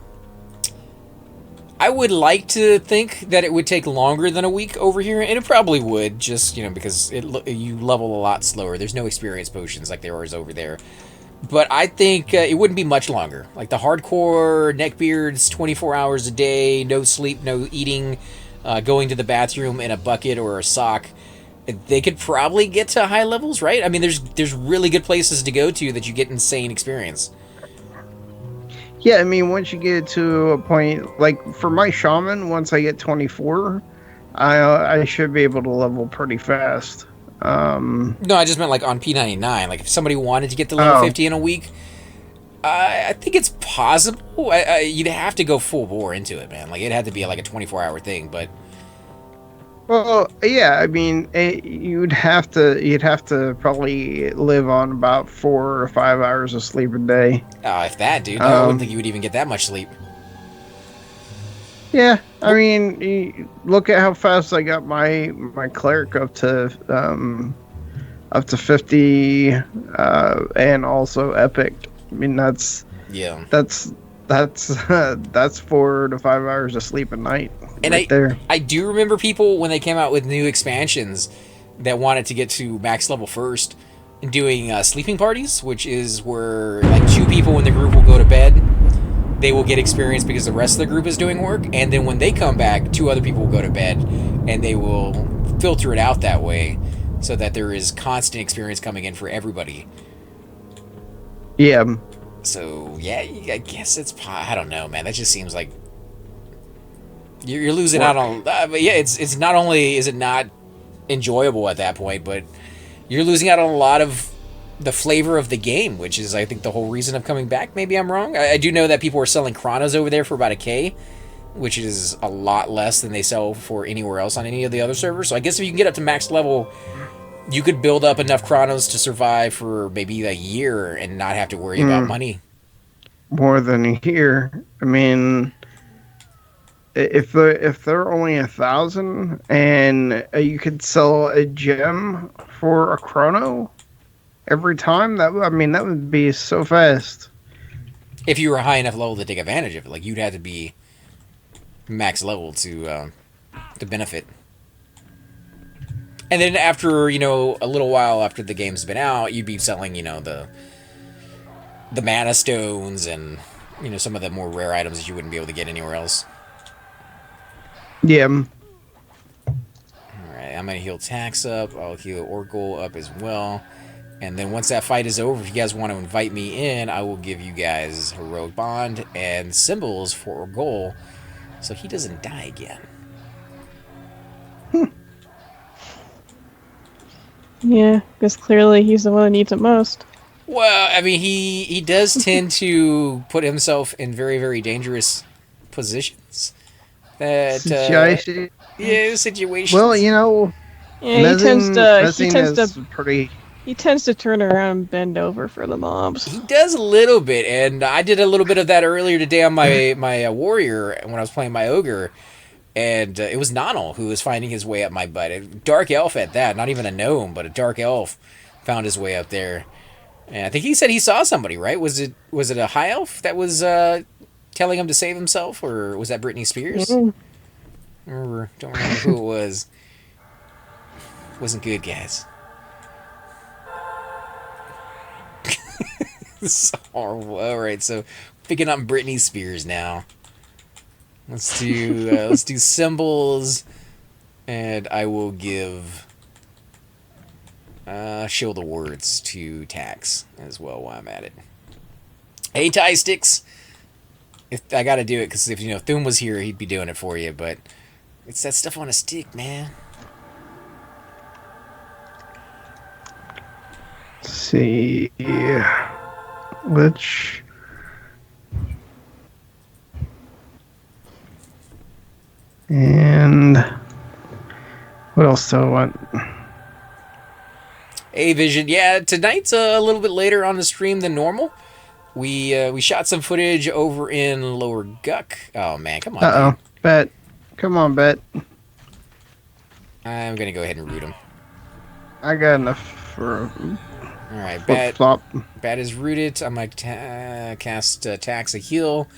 I would like to think that it would take longer than a week over here, and it probably would, just, because you level a lot slower. There's no experience potions like there is over there. But I think it wouldn't be much longer. Like the hardcore neckbeards, 24 hours a day, no sleep, no eating, going to the bathroom in a bucket or a sock, they could probably get to high levels, right? I mean, there's really good places to go to that you get insane experience. Yeah, I mean, once you get to a point, like for my shaman, once I get 24, I should be able to level pretty fast. No, I just meant like on p99. Like if somebody wanted to get to level 50 in a week, I think it's possible. You'd have to go full bore into it, man. Like it had to be like a 24-hour thing, but. Well, yeah, I mean, you'd have to probably live on about 4 or 5 hours of sleep a day. If that, dude, I wouldn't think you would even get that much sleep. Yeah, I mean, look at how fast I got my cleric up to 50, and also epic. I mean, that's 4 to 5 hours of sleep a night. And I do remember people when they came out with new expansions that wanted to get to max level first, doing sleeping parties, which is where like 2 people in the group will go to bed. They will get experience because the rest of the group is doing work, and then when they come back, 2 other people will go to bed, and they will filter it out that way so that there is constant experience coming in for everybody. Yeah. So, yeah, I guess I don't know, man. That just seems like you're losing out on. But yeah, it's not only is it not enjoyable at that point, but you're losing out on a lot of the flavor of the game, which is, I think, the whole reason of coming back. Maybe I'm wrong. I do know that people are selling chronos over there for about $1,000, which is a lot less than they sell for anywhere else on any of the other servers. So I guess if you can get up to max level, you could build up enough chronos to survive for maybe a year and not have to worry about money. More than a year. I mean, if they're only 1,000 and you could sell a gem for a chrono every time, that would be so fast. If you were high enough level to take advantage of it, like you'd have to be max level to benefit. And then after, a little while after the game's been out, you'd be selling, the mana stones and You know, some of the more rare items that you wouldn't be able to get anywhere else. Yeah. Alright, I'm going to heal Tax up. I'll heal Orgul up as well. And then once that fight is over, if you guys want to invite me in, I will give you guys Heroic Bond and symbols for Orgul so he doesn't die again. Yeah, because clearly he's the one that needs it most. Well, I mean, he does tend to put himself in very, very dangerous positions. That Situation. yeah, situations. Well, you know, Yeah, pretty. he tends to turn around and bend over for the mobs. He does a little bit, and I did a little bit of that earlier today on my warrior when I was playing my ogre, and it was Nonal who was finding his way up my butt. A dark elf at that, not even a gnome, but a dark elf found his way up there. And I think he said he saw somebody, right? Was it a high elf that was telling him to save himself, or was that Britney Spears? Mm. Don't remember who it was. Wasn't good, guys. This is horrible. All right, so picking up Britney Spears now. Let's do symbols, and I will give Shield of Words to Tax as well while I'm at it. Hey, Tie Sticks. If I got to do it, because if Thum was here, he'd be doing it for you. But it's that stuff on a stick, man. Let's see, which. And what else do I want? Hey, Vision. Yeah, tonight's a little bit later on the stream than normal. We shot some footage over in Lower Guck. Oh man, come on. Uh-oh. Bet. Come on, Bet. I'm gonna go ahead and root him. I got enough for Alright, flip-flop. Bat is rooted. I'm gonna cast Tax a heal,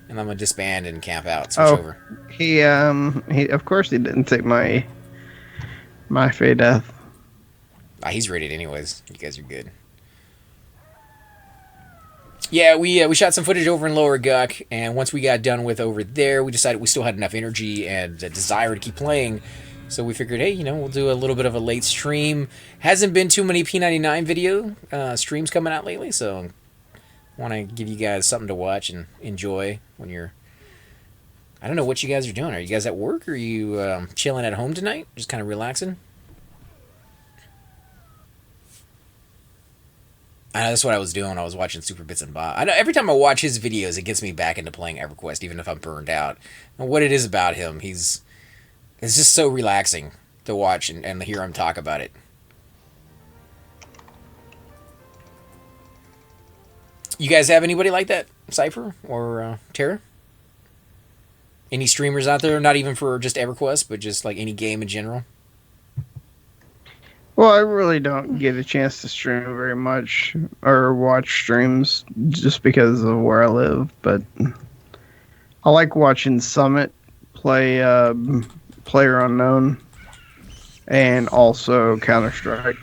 and I'm gonna disband and camp out. Switch over. He of course he didn't take my Fey Death. He's rated anyways. You guys are good. Yeah, we shot some footage over in Lower Guck, and once we got done with over there, we decided we still had enough energy and desire to keep playing. So we figured, hey, we'll do a little bit of a late stream. Hasn't been too many P99 video streams coming out lately, so want to give you guys something to watch and enjoy when you're... I don't know what you guys are doing. Are you guys at work, or are you chilling at home tonight? Just kind of relaxing? I know that's what I was doing when I was watching Super Bits and Bob. I know every time I watch his videos, it gets me back into playing EverQuest, even if I'm burned out. And what it is about him, it's just so relaxing to watch and hear him talk about it. You guys have anybody like that, Cypher or Terra? Any streamers out there, not even for just EverQuest, but just like any game in general? Well, I really don't get a chance to stream very much or watch streams just because of where I live, but I like watching Summit play Player Unknown and also Counter-Strike.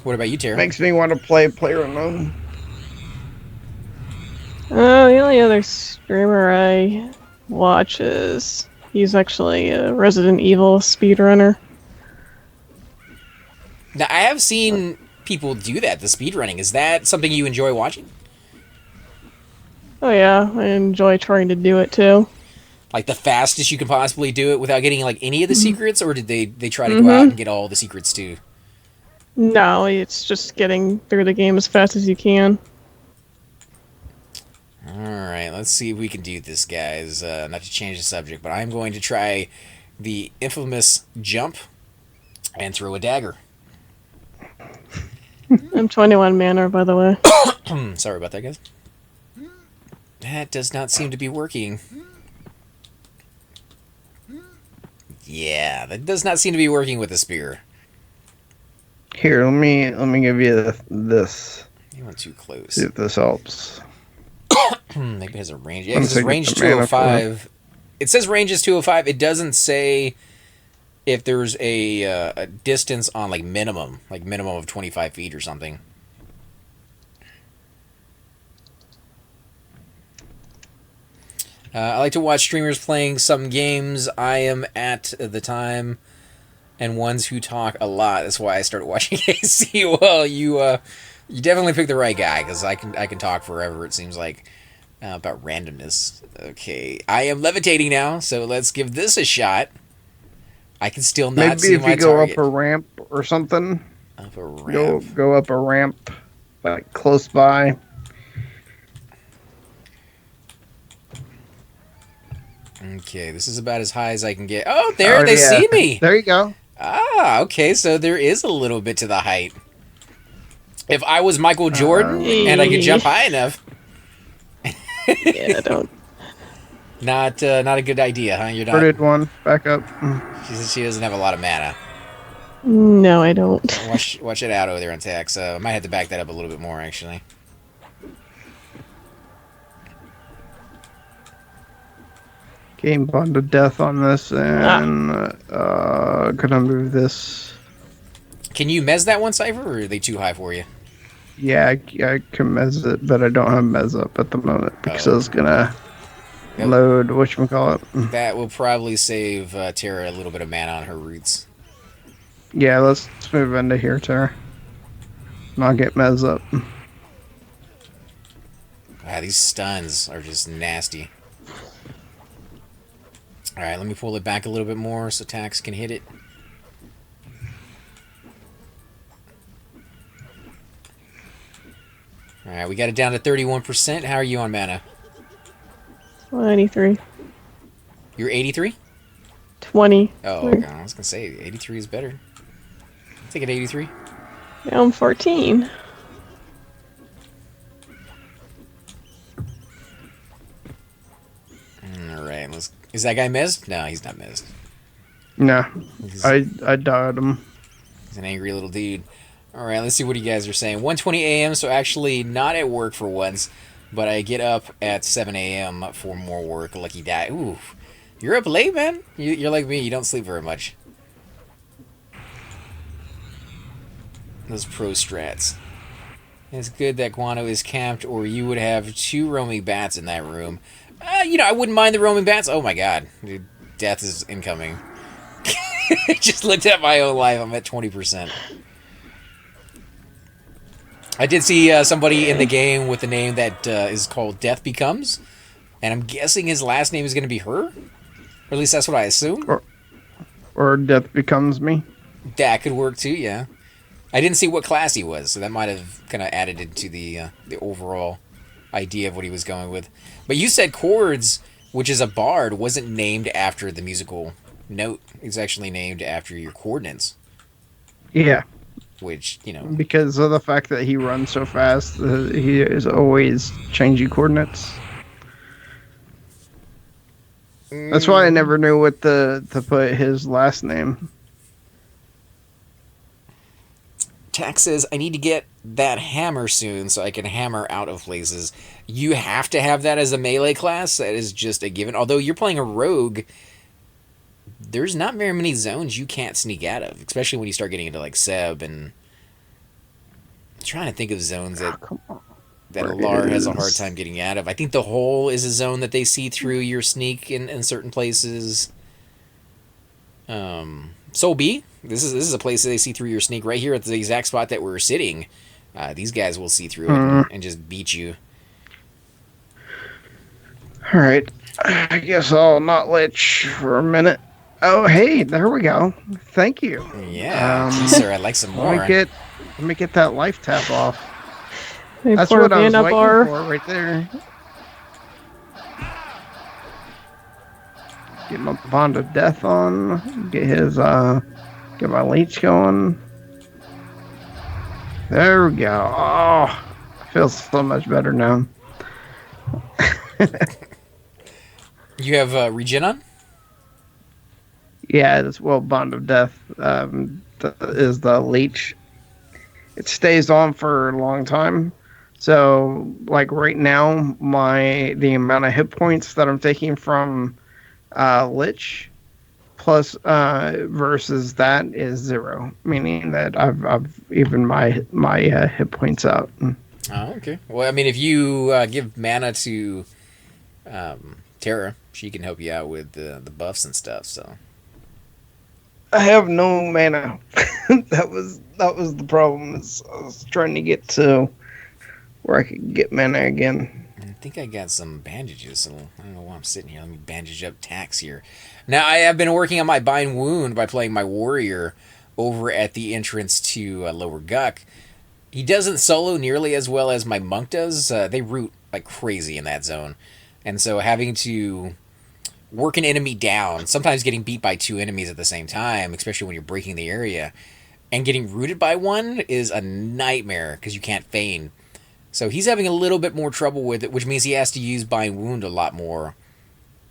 What about you, Terry? Makes me want to play Player Unknown. The only other streamer I watch is... He's actually a Resident Evil speedrunner. Now, I have seen people do that, the speedrunning. Is that something you enjoy watching? Oh yeah, I enjoy trying to do it too. Like the fastest you can possibly do it without getting like any of the secrets, or did they try to go out and get all the secrets too? No, it's just getting through the game as fast as you can. Alright, let's see if we can do this, guys. Not to change the subject, but I'm going to try the infamous jump and throw a dagger. I'm 21 mana, by the way. Sorry about that, guys. That does not seem to be working. Yeah, that does not seem to be working with the spear. Here, let me give you this. You went too close. See if this helps. Maybe it has a range. Yeah, it says range 205. It says range is 205. It doesn't say if there's a distance on like minimum of 25 feet or something. I like to watch streamers playing some games I am at the time, and ones who talk a lot. That's why I started watching AC. Well, you definitely picked the right guy, because I can talk forever. It seems like about randomness. Okay, I am levitating now, so let's give this a shot. I can still not Maybe see if my you go target. up a ramp or something. Up a ramp. Go up a ramp, like close by. Okay, this is about as high as I can get. Oh, there, they yeah. see me. There you go. Ah, okay, so there is a little bit to the height. If I was Michael Jordan and I could jump high enough. Yeah, don't. Not a good idea, huh? You're not. Birded one. Back up. She doesn't have a lot of mana. No, I don't. Watch it out over there on Tax. I might have to back that up a little bit more, actually. Game bond of death on this, and could I move this? Can you mez that one, Cypher, or are they too high for you? Yeah, I can mez it, but I don't have mez up at the moment because I was gonna load whatchamacallit. That will probably save Tara a little bit of mana on her roots. Yeah, let's move into here, Tara. And I'll get mez up. Wow, these stuns are just nasty. Alright, let me pull it back a little bit more so Tax can hit it. Alright, we got it down to 31%. How are you on mana? 23. You're 83? 20. Oh, okay. I was going to say, 83 is better. I'll take it 83. Now I'm 14. Alright, let's... Is that guy mezzed? No, he's not mezzed. No, I died him. He's an angry little dude. Alright, let's see what you guys are saying. 1:20 a.m., so actually not at work for once, but I get up at 7 a.m. for more work. Lucky die. Ooh, you're up late, man. You're like me. You don't sleep very much. Those pro strats. It's good that Guano is camped, or you would have 2 roaming bats in that room. I wouldn't mind the roaming bats. Oh my god. Dude, death is incoming. Just looked at my own life. I'm at 20%. I did see somebody in the game with the name that is called Death Becomes, and I'm guessing his last name is going to be her? Or at least that's what I assume. Or Death Becomes Me. That could work too, yeah. I didn't see what class he was, so that might have kind of added into the overall idea of what he was going with. But you said Chords, which is a bard, wasn't named after the musical note. It's actually named after your coordinates. Yeah. Which, because of the fact that he runs so fast, he is always changing coordinates. That's why I never knew what to put his last name. Tax says, I need to get that hammer soon so I can hammer out of places. You have to have that as a melee class. That is just a given. Although you're playing a rogue, there's not very many zones you can't sneak out of, especially when you start getting into like Seb and... I'm trying to think of zones that Alar has a hard time getting out of. I think the hole is a zone that they see through your sneak in certain places. Soul B, this is a place that they see through your sneak right here at the exact spot that we're sitting. These guys will see through it and just beat you. All right, I guess I'll not lich for a minute. Oh, hey, there we go. Thank you. Yeah, sir, I'd like some more. Let me get that life tap off. That's what I was waiting for right there. Get my bond of death on. Get my leech going. There we go. Oh, I feel so much better now. You have Regen on? Yeah, it's bond of death is the leech. It stays on for a long time. So, like right now, the amount of hit points that I'm taking from Lich plus versus that is 0, meaning that I've evened my hit points out. Oh, okay. Well, I mean, if you give mana to Tara. She can help you out with the buffs and stuff. So I have no mana. that was the problem. Is I was trying to get to where I could get mana again. I think I got some bandages, so I don't know why I'm sitting here. Let me bandage up Tax here. Now, I have been working on my Bind Wound by playing my warrior over at the entrance to Lower Guck. He doesn't solo nearly as well as my monk does. They root like crazy in that zone. And so having to work an enemy down, sometimes getting beat by 2 enemies at the same time, especially when you're breaking the area, and getting rooted by one is a nightmare because you can't feign. So he's having a little bit more trouble with it, which means he has to use Bind Wound a lot more.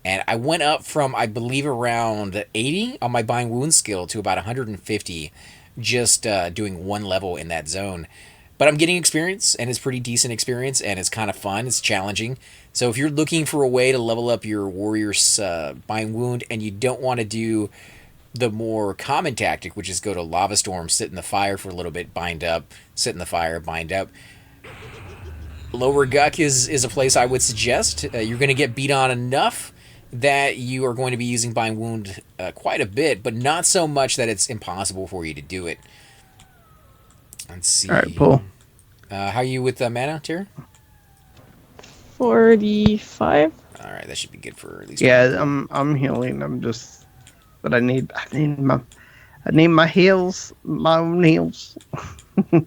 And I went up from, I believe, around 80 on my Bind Wound skill to about 150 just doing 1 level in that zone. But I'm getting experience, and it's pretty decent experience, and it's kind of fun. It's challenging. So if you're looking for a way to level up your warrior's Bind Wound and you don't want to do the more common tactic, which is go to Lava Storm, sit in the fire for a little bit, bind up, sit in the fire, bind up, Lower Guck is a place I would suggest. You're going to get beat on enough that you are going to be using Bind Wound quite a bit, but not so much that it's impossible for you to do it. Let's see. All right, Paul. How are you with mana, Tara? 45. All right, that should be good for at least. Yeah, I'm healing. But I need my heals, my own heals. Let's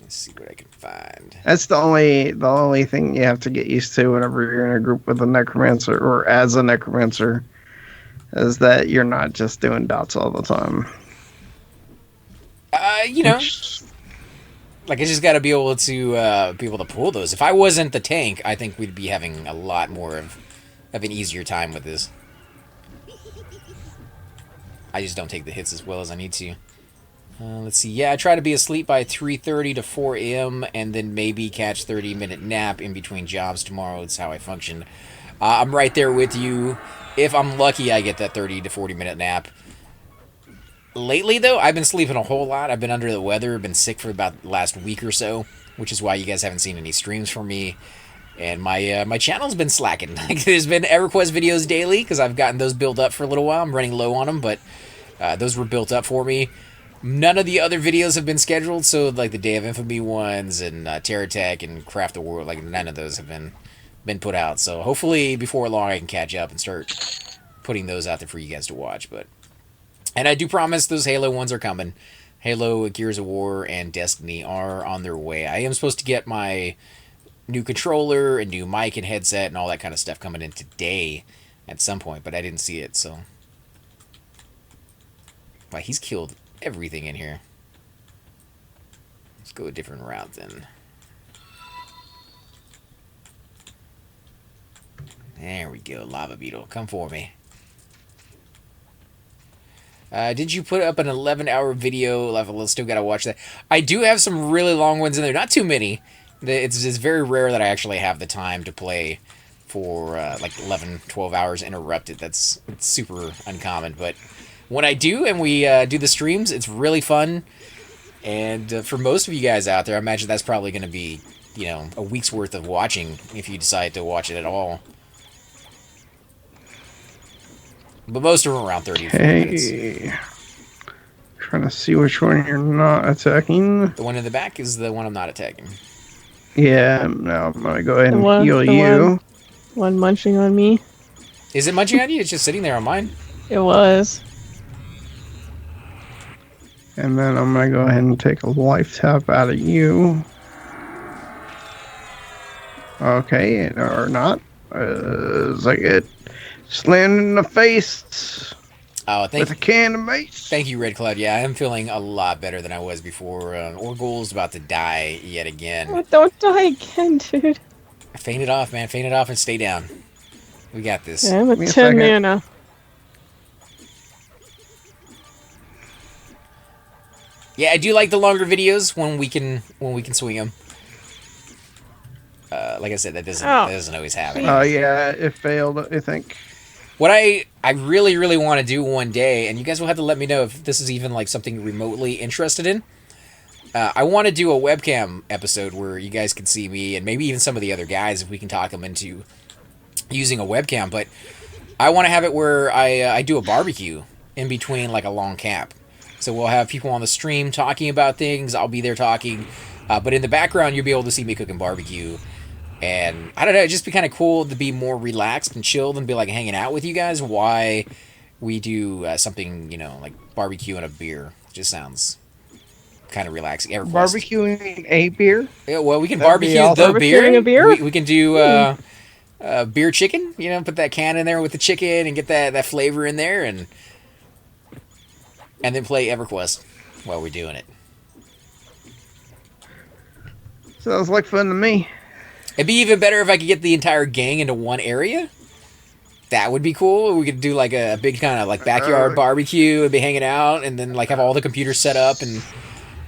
see what I can find. That's the only thing you have to get used to whenever you're in a group with a necromancer or as a necromancer, is that you're not just doing dots all the time. Like I just got to be able to pull those. If I wasn't the tank, I think we'd be having a lot more of an easier time with this. I just don't take the hits as well as I need to. Let's see. Yeah, I try to be asleep by 3:30 to 4 a.m. and then maybe catch 30-minute nap in between jobs tomorrow. It's how I function. I'm right there with you. If I'm lucky, I get that 30 to 40-minute nap. Lately, though, I've been sleeping a whole lot. I've been under the weather. I've been sick for about the last week or so, which is why you guys haven't seen any streams from me. And my channel's been slacking. There's been Everquest videos daily because I've gotten those built up for a little while. I'm running low on them, but those were built up for me. None of the other videos have been scheduled, so like the Day of Infamy ones and Terror Tech and Craft the World, like none of those have been put out. So hopefully before long I can catch up and start putting those out there for you guys to watch. And I do promise those Halo ones are coming. Halo, Gears of War, and Destiny are on their way. I am supposed to get my new controller and new mic and headset and all that kind of stuff coming in today at some point, but I didn't see it, so. Wow, he's killed everything in here. Let's go a different route then. There we go, Lava Beetle. Come for me. Did you put up an 11-hour video? I've still got to watch that. I do have some really long ones in there. Not too many. It's very rare that I actually have the time to play for like 11, 12 hours uninterrupted. It's super uncommon. But when I do and we do the streams, it's really fun. And for most of you guys out there, I imagine that's probably going to be, a week's worth of watching if you decide to watch it at all. But most of them around 30 to 40 minutes. Trying to see which one you're not attacking. The one in the back is the one I'm not attacking. Yeah, no, I'm going to go ahead and heal you. One munching on me. Is it munching on you? It's just sitting there on mine. It was. And then I'm going to go ahead and take a life tap out of you. Okay, or not. It's like it slammed in the face. Oh, with a can of mace. Thank you, Red Cloud. Yeah, I am feeling a lot better than I was before. Orgul's about to die yet again. Oh, don't die again, dude. Faint it off, man. Faint it off and stay down. We got this. Yeah, I'm at 10 mana. Yeah, I do like the longer videos when we can swing them. Like I said, that doesn't always happen. Oh yeah, it failed. I think. What I really, really want to do one day, and you guys will have to let me know if this is even like something you're remotely interested in. I want to do a webcam episode where you guys can see me and maybe even some of the other guys if we can talk them into using a webcam, but I want to have it where I do a barbecue in between like a long cap. So we'll have people on the stream talking about things. I'll be there talking, but in the background you'll be able to see me cooking barbecue. And I don't know, it'd just be kind of cool to be more relaxed and chilled and be like hanging out with you guys. Why we do something, you know, like barbecue and a beer. Just sounds kind of relaxing. Everquest. Barbecuing a beer? Yeah, well, we can That'd be barbecue awesome. the beer. Barbecuing a beer? We can do beer chicken. You know, put that can in there with the chicken and get that flavor in there, and then play Everquest while we're doing it. Sounds like fun to me. It'd be even better if I could get the entire gang into one area. That would be cool. We could do like a big kind of like backyard barbecue and be hanging out, and then like have all the computers set up and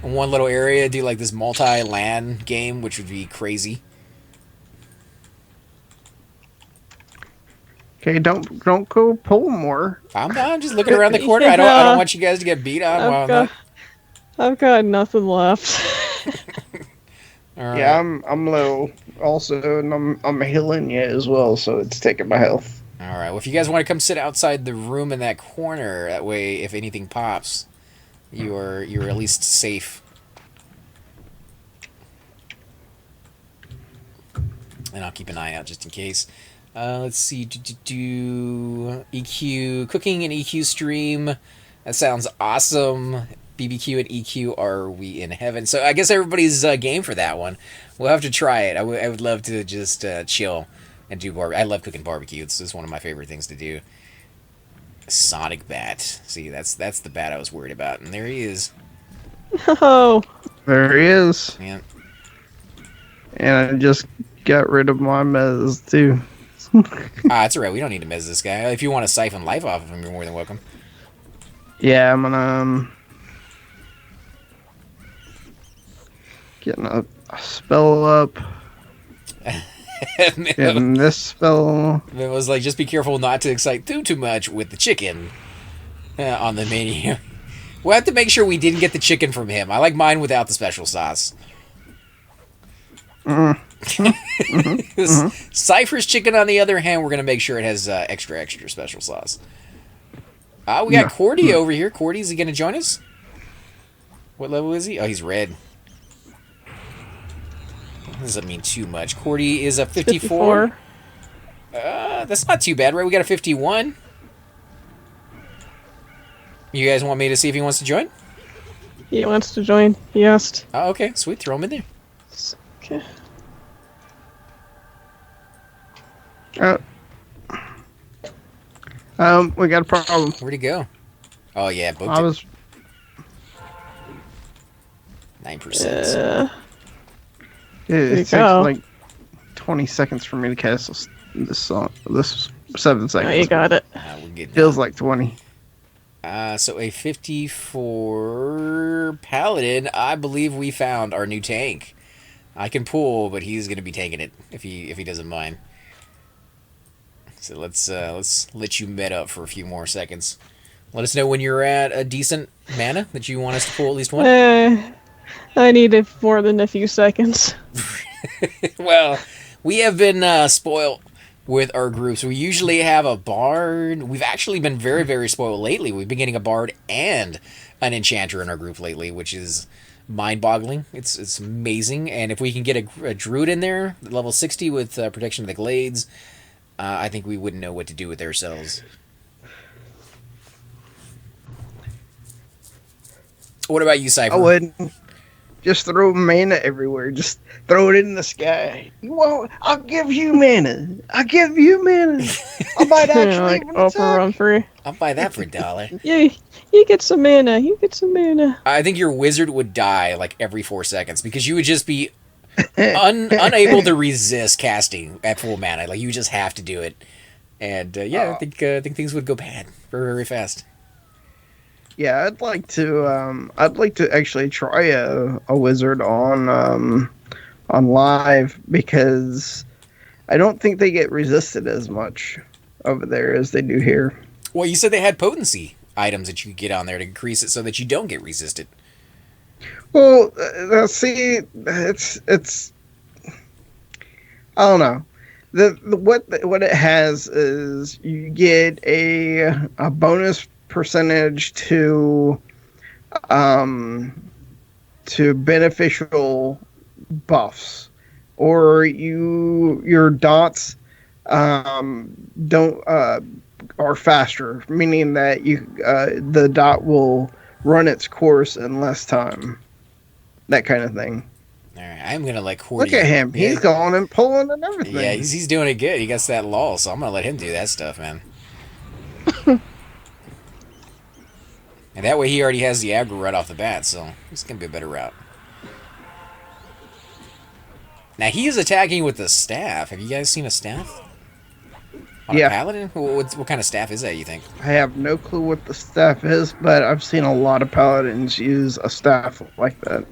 in one little area, do like this multi-LAN game, which would be crazy. Okay, don't go pull more. I'm just looking around the corner. I don't want you guys to get beat on. I've got nothing left. All right. Yeah, I'm low also, and I'm healing you as well, so it's taking my health. All right. Well, if you guys want to come sit outside the room in that corner, that way, if anything pops, you're at least safe. And I'll keep an eye out just in case. Let's see. Do EQ cooking and EQ stream. That sounds awesome. BBQ and EQ, are we in heaven? So I guess everybody's game for that one. We'll have to try it. I would love to just chill and do I love cooking barbecue. It's just one of my favorite things to do. Sonic bat. See, that's the bat I was worried about, and there he is. Oh, There he is. Yeah. And I just got rid of my mez too. It's alright. We don't need to mez this guy. If you want to siphon life off of him, you're more than welcome. Yeah, I'm gonna getting a spell up. Getting this spell. It was like, just be careful not to excite too much with the chicken on the menu. We'll have to make sure we didn't get the chicken from him. I like mine without the special sauce. Cypher's chicken, on the other hand, we're going to make sure it has extra special sauce. We got Cordy over here. Cordy, is he going to join us? What level is he? Oh, he's red. That doesn't mean too much. Cordy is a 54. That's not too bad, right? We got a 51. You guys want me to see if he wants to join? he wants to join. He asked. Oh, okay. Sweet. Throw him in there. Okay. We got a problem. Where'd he go? Oh, yeah. Booked I was 9%. It takes go. like 20 seconds for me to cast this song. This 7 seconds. Oh, you got it. We're getting Feels like 20. So a 54 Paladin. I believe we found our new tank. I can pull, but he's going to be taking it if he doesn't mind. So let's let you med up for a few more seconds. Let us know when you're at a decent mana that you want us to pull at least one. I needed more than a few seconds. Well, we have been spoiled with our groups. We usually have a bard. We've actually been very, very spoiled lately. We've been getting a bard and an enchanter in our group lately, which is mind-boggling. It's amazing. And if we can get a druid in there, level 60 with protection of the glades, I think we wouldn't know what to do with ourselves. What about you, Cypher? I wouldn't. Just throw mana everywhere. Just throw it in the sky. You want? I'll give you mana. I'll give you mana. I might actually like even Oprah attack. Winfrey. I'll buy that for $1. Yeah, you get some mana. You get some mana. I think your wizard would die like every 4 seconds because you would just be unable to resist casting at full mana. Like, you just have to do it. And I think things would go bad very, very fast. Yeah, I'd like to actually try a wizard on live because I don't think they get resisted as much over there as they do here. Well, you said they had potency items that you could get on there to increase it so that you don't get resisted. Well, see, it's I don't know. What it has is you get a bonus percentage to beneficial buffs, or your dots don't are faster, meaning that the dot will run its course in less time. That kind of thing. All right, I'm gonna let Cordy. Look at him. Yeah, He's going and pulling and everything. yeah, he's doing it good. He gets that lull, so I'm gonna let him do that stuff, man. And that way he already has the aggro right off the bat, so it's gonna be a better route. Now he is attacking with the staff. Have you guys seen a staff? On a paladin? What kind of staff is that, you think? I have no clue what the staff is, but I've seen a lot of paladins use a staff like that.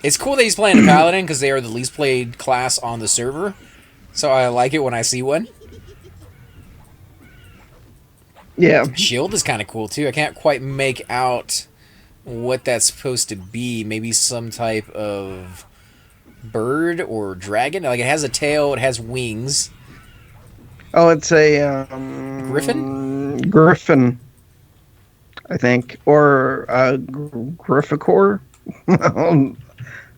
It's cool that he's playing a paladin because they are the least played class on the server. So I like it when I see one. Yeah. Shield is kind of cool too. I can't quite make out what that's supposed to be. Maybe some type of bird or dragon. Like it has a tail, it has wings. Oh, it's a Griffin? Griffin, I think, or a Grifficore.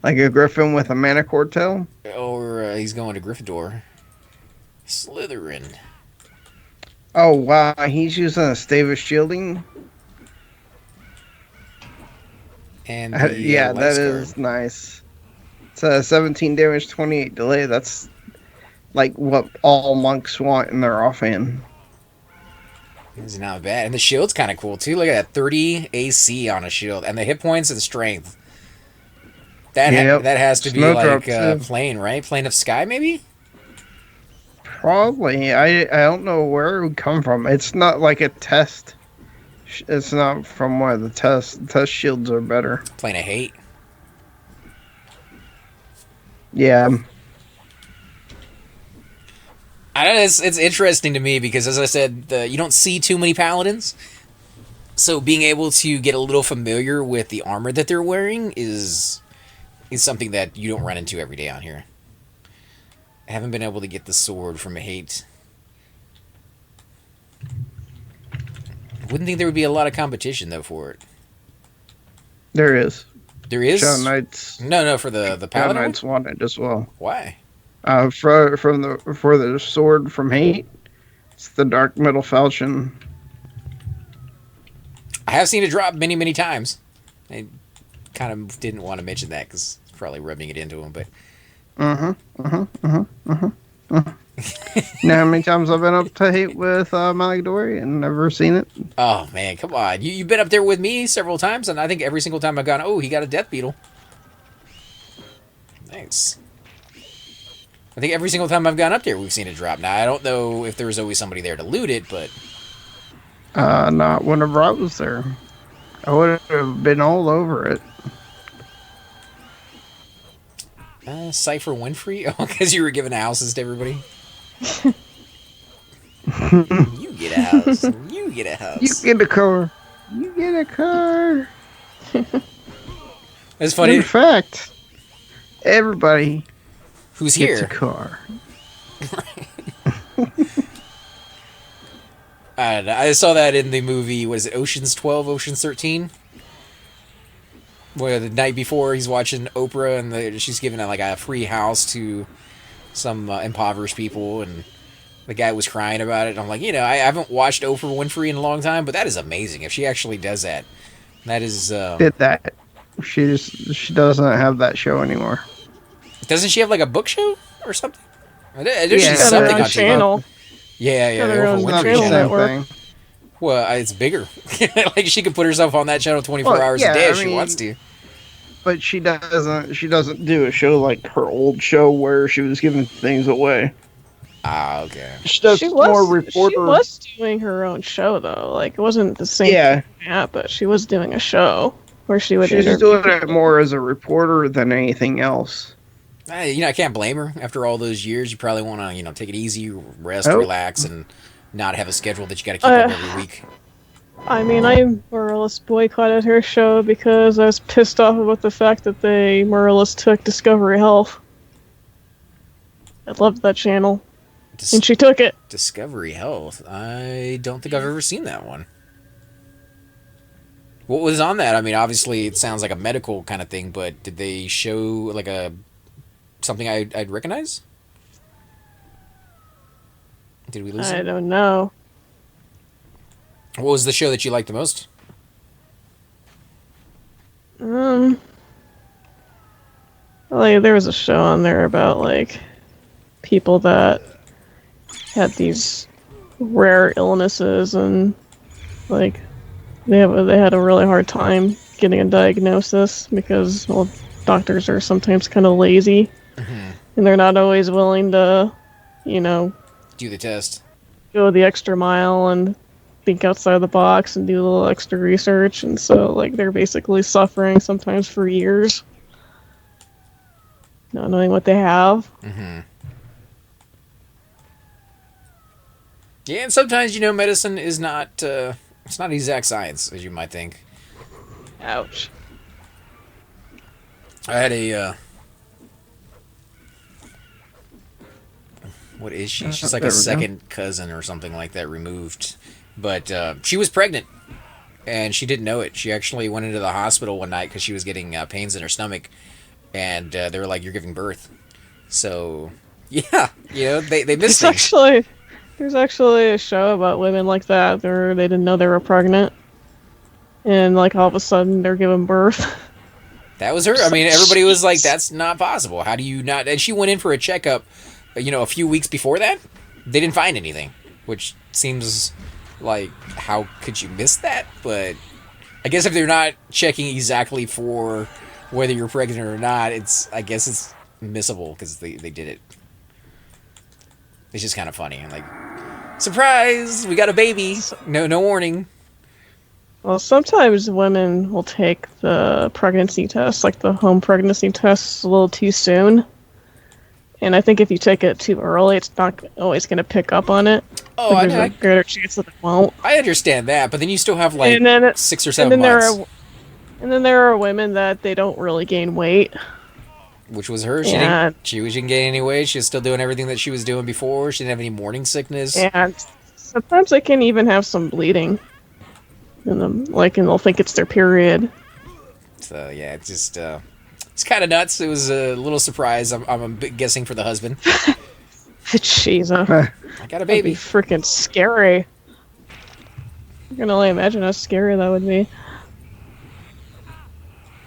Like a griffin with a manicore tail? Or he's going to Gryffindor. Slytherin. Oh, wow. He's using a Stavis shielding? And yeah, that is nice. It's a 17 damage, 28 delay. That's like what all monks want in their offhand. It's not bad. And the shield's kind of cool, too. Look at that. 30 AC on a shield. And the hit points and strength. That has to be like plane, right? Plane of sky, maybe? Probably. I don't know where it would come from. It's not like a test. It's not from one of the tests. Test shields are better. Plane of hate. Yeah. I don't know, it's interesting to me because, as I said, you don't see too many paladins. So being able to get a little familiar with the armor that they're wearing is something that you don't run into every day on here. I haven't been able to get the sword from a hate. I wouldn't think there would be a lot of competition, though, for it. There is. There is? Shadow Knights. No, for the paladin. Shadow Knights want it as well. Why? For the sword from hate, it's the Dark Metal Falchion. I have seen it drop many, many times. I kind of didn't want to mention that because it's probably rubbing it into him, but... Know how many times I've been up to hate with Malagdori and never seen it? Oh, man, come on. You've been up there with me several times, and I think every single time I've gone, oh, he got a Death Beetle. Nice. I think every single time I've gone up there, we've seen it drop. Now, I don't know if there was always somebody there to loot it, but... Not whenever I was there. I would have been all over it. Cypher Winfrey? Oh, because you were giving houses to everybody? You get a house. You get a house. You get a car. You get a car. It's funny. In fact, everybody who's gets here a car. I saw that in the movie, was it Ocean's 12, Ocean's 13? Where the night before he's watching Oprah and she's giving like a free house to some impoverished people, and the guy was crying about it. And I'm like, I haven't watched Oprah Winfrey in a long time, but that is amazing. If she actually does that, that is... Did that. She doesn't have that show anymore. Doesn't she have like a book show or something? Yeah, she's something on channel. Yeah, Oprah Winfrey channel. Well, it's bigger. Like she could put herself on that channel 24 hours a day if she wants to. But she doesn't do a show like her old show where she was giving things away. Ah, okay. She does more reporter. She was doing her own show though. Like it wasn't the same format, but she was doing a show where she would She's doing it more as a reporter than anything else. I can't blame her. After all those years, you probably want to, take it easy, rest, relax, and not have a schedule that you got to keep up every week. I mean, I more or less boycotted her show because I was pissed off about the fact that they more or less took Discovery Health. I loved that channel. And she took it. Discovery Health. I don't think I've ever seen that one. What was on that? I mean, obviously it sounds like a medical kind of thing, but did they show like something I'd recognize? Did we lose it? I don't know. What was the show that you liked the most? Like there was a show on there about like people that had these rare illnesses and like they had a really hard time getting a diagnosis because well doctors are sometimes kind of lazy and they're not always willing to Do the test. go the extra mile and think outside the box and do a little extra research, and so like they're basically suffering sometimes for years not knowing what they have. Yeah, and sometimes medicine is not it's not exact science as you might think. Ouch. I had a what is she? She's like a second cousin or something like that removed. But she was pregnant, and she didn't know it. She actually went into the hospital one night because she was getting pains in her stomach, and they were like, "You're giving birth." So, yeah, they missed things. There's actually a show about women like that. They didn't know they were pregnant, and like all of a sudden they're giving birth. That was her. I mean, everybody was like, "That's not possible. How do you not?" And she went in for a checkup, a few weeks before that. They didn't find anything, which seems like, how could you miss that? But I guess if they're not checking exactly for whether you're pregnant or not, I guess it's missable because they did it. It's just kind of funny. Like, surprise, we got a baby. No warning. Well, sometimes women will take the pregnancy test, like the home pregnancy test, a little too soon. And I think if you take it too early, it's not always going to pick up on it. Oh, there's a greater chance that it won't. I understand that, but then you still have like 6 or 7 and then months. And then there are women that they don't really gain weight. Which was her. She didn't gain any weight. She was still doing everything that she was doing before. She didn't have any morning sickness. And sometimes they can even have some bleeding. And they'll think it's their period. So yeah, it's just it's kind of nuts. It was a little surprise. I'm guessing for the husband. Jeez, I got a baby. Freaking scary. I can only imagine how scary that would be.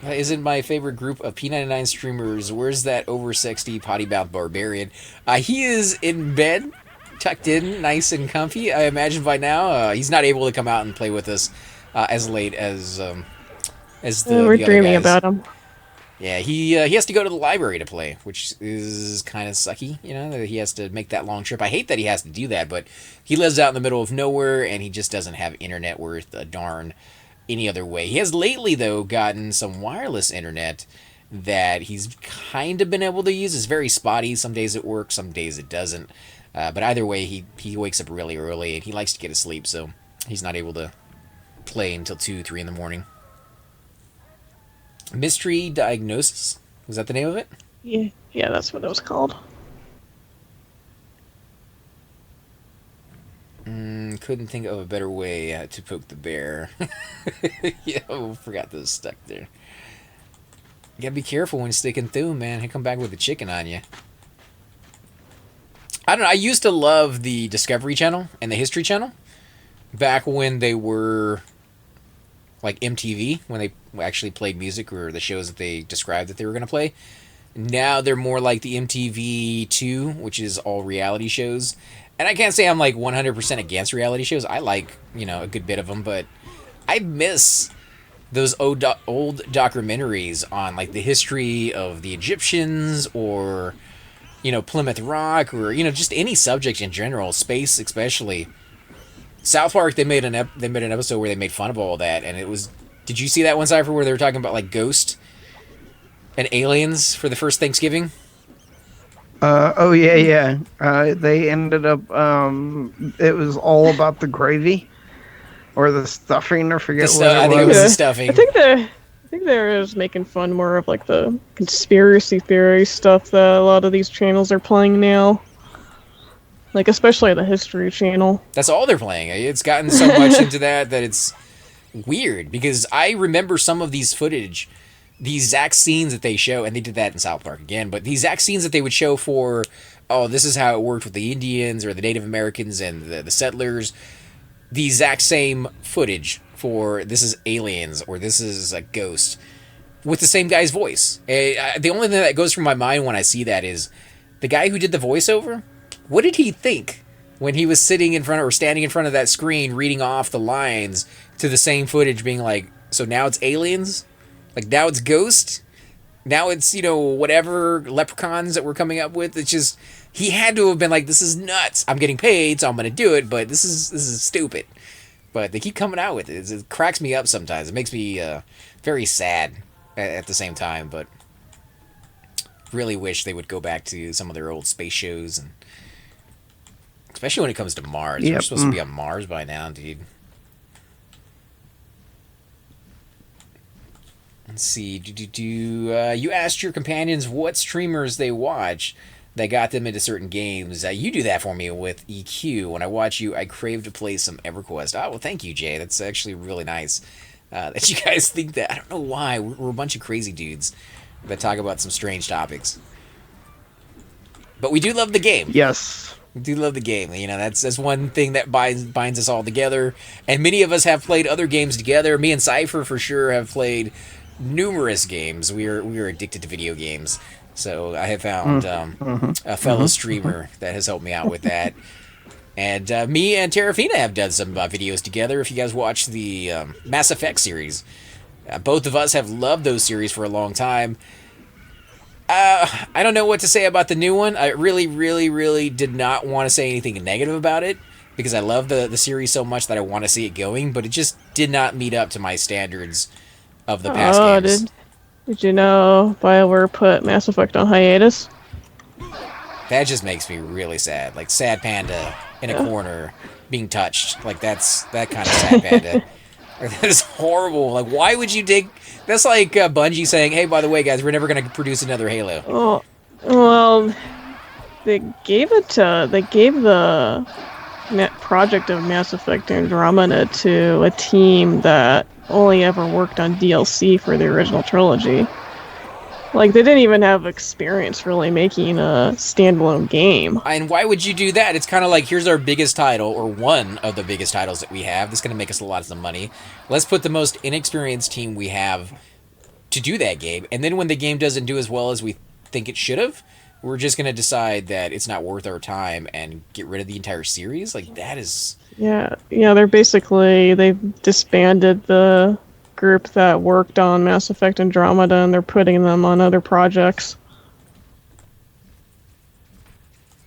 Isn't my favorite group of p99 streamers? Where's that over 60 potty mouth barbarian? He is in bed, tucked in, nice and comfy. I imagine by now he's not able to come out and play with us as late as the we're the dreaming other guys. About him. Yeah, he has to go to the library to play, which is kind of sucky. That he has to make that long trip. I hate that he has to do that, but he lives out in the middle of nowhere, and he just doesn't have internet worth a darn any other way. He has lately, though, gotten some wireless internet that he's kind of been able to use. It's very spotty. Some days it works, some days it doesn't. But either way, he wakes up really early, and he likes to get to sleep, so he's not able to play until 2, 3 in the morning. Mystery Diagnosis? Was that the name of it? Yeah, that's what it was called. Couldn't think of a better way to poke the bear. Forgot those stuck there. You gotta be careful when sticking through, man. He'll come back with a chicken on you. I don't know. I used to love the Discovery Channel and the History Channel back when they were like MTV, when they actually played music or the shows that they described that they were going to play. Now they're more like the MTV2, which is all reality shows. And I can't say I'm like 100% against reality shows. I like, a good bit of them, but I miss those old documentaries on like the history of the Egyptians or, Plymouth Rock or, just any subject in general, space especially. South Park, they made an episode where they made fun of all that, and it was. Did you see that one, Cypher, where they were talking about like ghosts and aliens for the first Thanksgiving? Oh yeah. They ended up. It was all about the gravy or the stuffing. I forget what it was. I think it was the stuffing. I think they was making fun more of like the conspiracy theory stuff that a lot of these channels are playing now. Like, especially the History Channel. That's all they're playing. It's gotten so much into that it's weird, because I remember some of these footage, these exact scenes that they show, and they did that in South Park again, but these exact scenes that they would show for, oh, this is how it worked with the Indians or the Native Americans and the settlers, the exact same footage for this is aliens or this is a ghost with the same guy's voice. The only thing that goes through my mind when I see that is the guy who did the voiceover, what did he think when he was sitting in front or standing in front of that screen reading off the lines to the same footage, being like, so now it's aliens? Like, now it's ghosts? Now it's, whatever leprechauns that we're coming up with? It's just, he had to have been like, this is nuts. I'm getting paid, so I'm going to do it, but this is stupid. But they keep coming out with it. It cracks me up sometimes. It makes me very sad at the same time, but really wish they would go back to some of their old space shows, and especially when it comes to Mars. Yep. We're supposed to be on Mars by now, dude. Let's see. You asked your companions what streamers they watch that got them into certain games. You do that for me with EQ. When I watch you, I crave to play some Everquest. Oh, well, thank you, Jay. That's actually really nice that you guys think that. I don't know why. We're a bunch of crazy dudes that talk about some strange topics. But we do love the game. Yes. We do love the game. That's one thing that binds us all together. And many of us have played other games together. Me and Cypher, for sure, have played numerous games. We are addicted to video games. So I have found a fellow streamer that has helped me out with that. And me and Terrafina have done some videos together. If you guys watch the Mass Effect series, both of us have loved those series for a long time. I don't know what to say about the new one. I really, really, really did not want to say anything negative about it, because I love the series so much that I want to see it going, but it just did not meet up to my standards of the past games. Did you know BioWare put Mass Effect on hiatus? That just makes me really sad. Like, sad panda in a corner being touched. Like, that kind of sad panda. That is horrible. Like, why would you dig... That's like Bungie saying, hey, by the way, guys, we're never going to produce another Halo. Oh, well, they gave the project of Mass Effect Andromeda to a team that only ever worked on DLC for the original trilogy. Like, they didn't even have experience really making a standalone game. And why would you do that? It's kind of like, here's our biggest title, or one of the biggest titles that we have. This is going to make us lots of money. Let's put the most inexperienced team we have to do that game. And then when the game doesn't do as well as we think it should have, we're just going to decide that it's not worth our time and get rid of the entire series? Like, that is... Yeah, they've disbanded the group that worked on Mass Effect Andromeda, and they're putting them on other projects.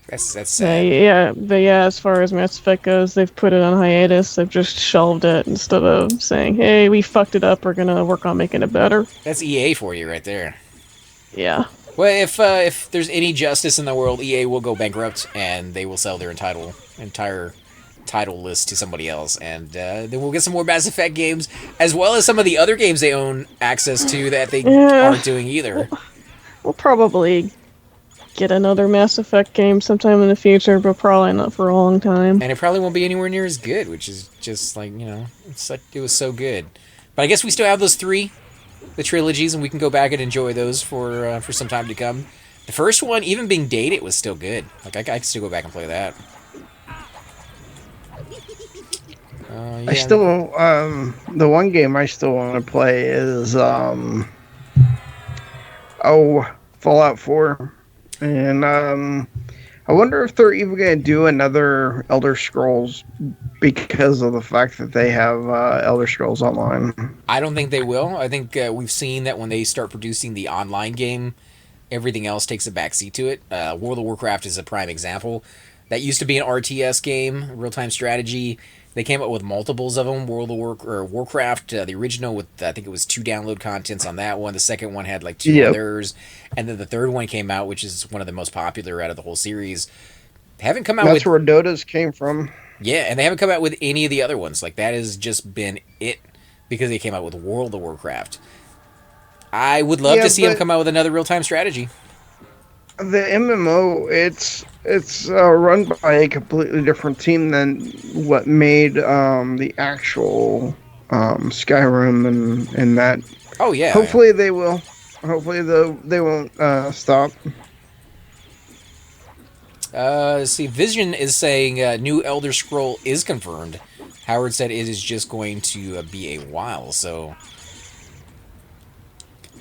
That's sad. But as far as Mass Effect goes, they've put it on hiatus. They've just shelved it instead of saying, hey, we fucked it up, we're gonna work on making it better. That's EA for you right there. Yeah. Well, if there's any justice in the world, EA will go bankrupt, and they will sell their entire title list to somebody else, and then we'll get some more Mass Effect games, as well as some of the other games they own access to that they aren't doing either. We'll probably get another Mass Effect game sometime in the future, but probably not for a long time. And it probably won't be anywhere near as good, which is just like, it's like it was so good. But I guess we still have those three, the trilogies, and we can go back and enjoy those for some time to come. The first one, even being dated, was still good. Like, I can still go back and play that. Yeah. I still, the one game I still want to play is, Fallout 4. And, I wonder if they're even going to do another Elder Scrolls because of the fact that they have, Elder Scrolls Online. I don't think they will. I think we've seen that when they start producing the online game, everything else takes a backseat to it. World of Warcraft is a prime example. That used to be an RTS game, real-time strategy. They came up with multiples of them. Warcraft, the original with, I think it was 2 download contents on that one. The second one had like 2 others. And then the third one came out, which is one of the most popular out of the whole series. They haven't come out That's where Dota's came from. Yeah, and they haven't come out with any of the other ones. Like, that has just been it, because they came out with World of Warcraft. I would love to see them come out with another real-time strategy. The MMO, it's run by a completely different team than what made the actual Skyrim and that. Oh yeah. Hopefully they will. Hopefully they won't stop. See, Vision is saying new Elder Scroll is confirmed. Howard said it is just going to be a while, so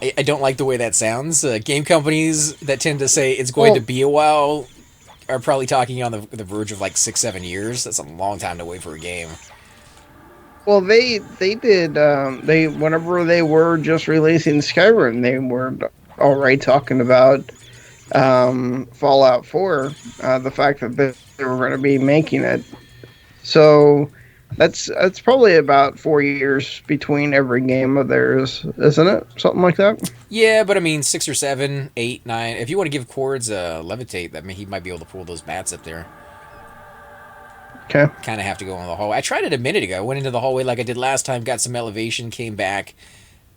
I don't like the way that sounds. Game companies that tend to say it's going to be a while are probably talking on the verge of like 6-7 years. That's a long time to wait for a game. Well, they did they whenever they were just releasing Skyrim, they were already talking about Fallout 4, the fact that they were going to be making it. So that's probably about 4 years between every game of theirs, isn't it? Something like that. Yeah, but I mean 6 or 7, 8, 9. If you want to give Cords a levitate, I mean he might be able to pull those bats up there. Okay. Kind of have to go in the hallway. I tried it a minute ago. I went into the hallway like I did last time, got some elevation, came back,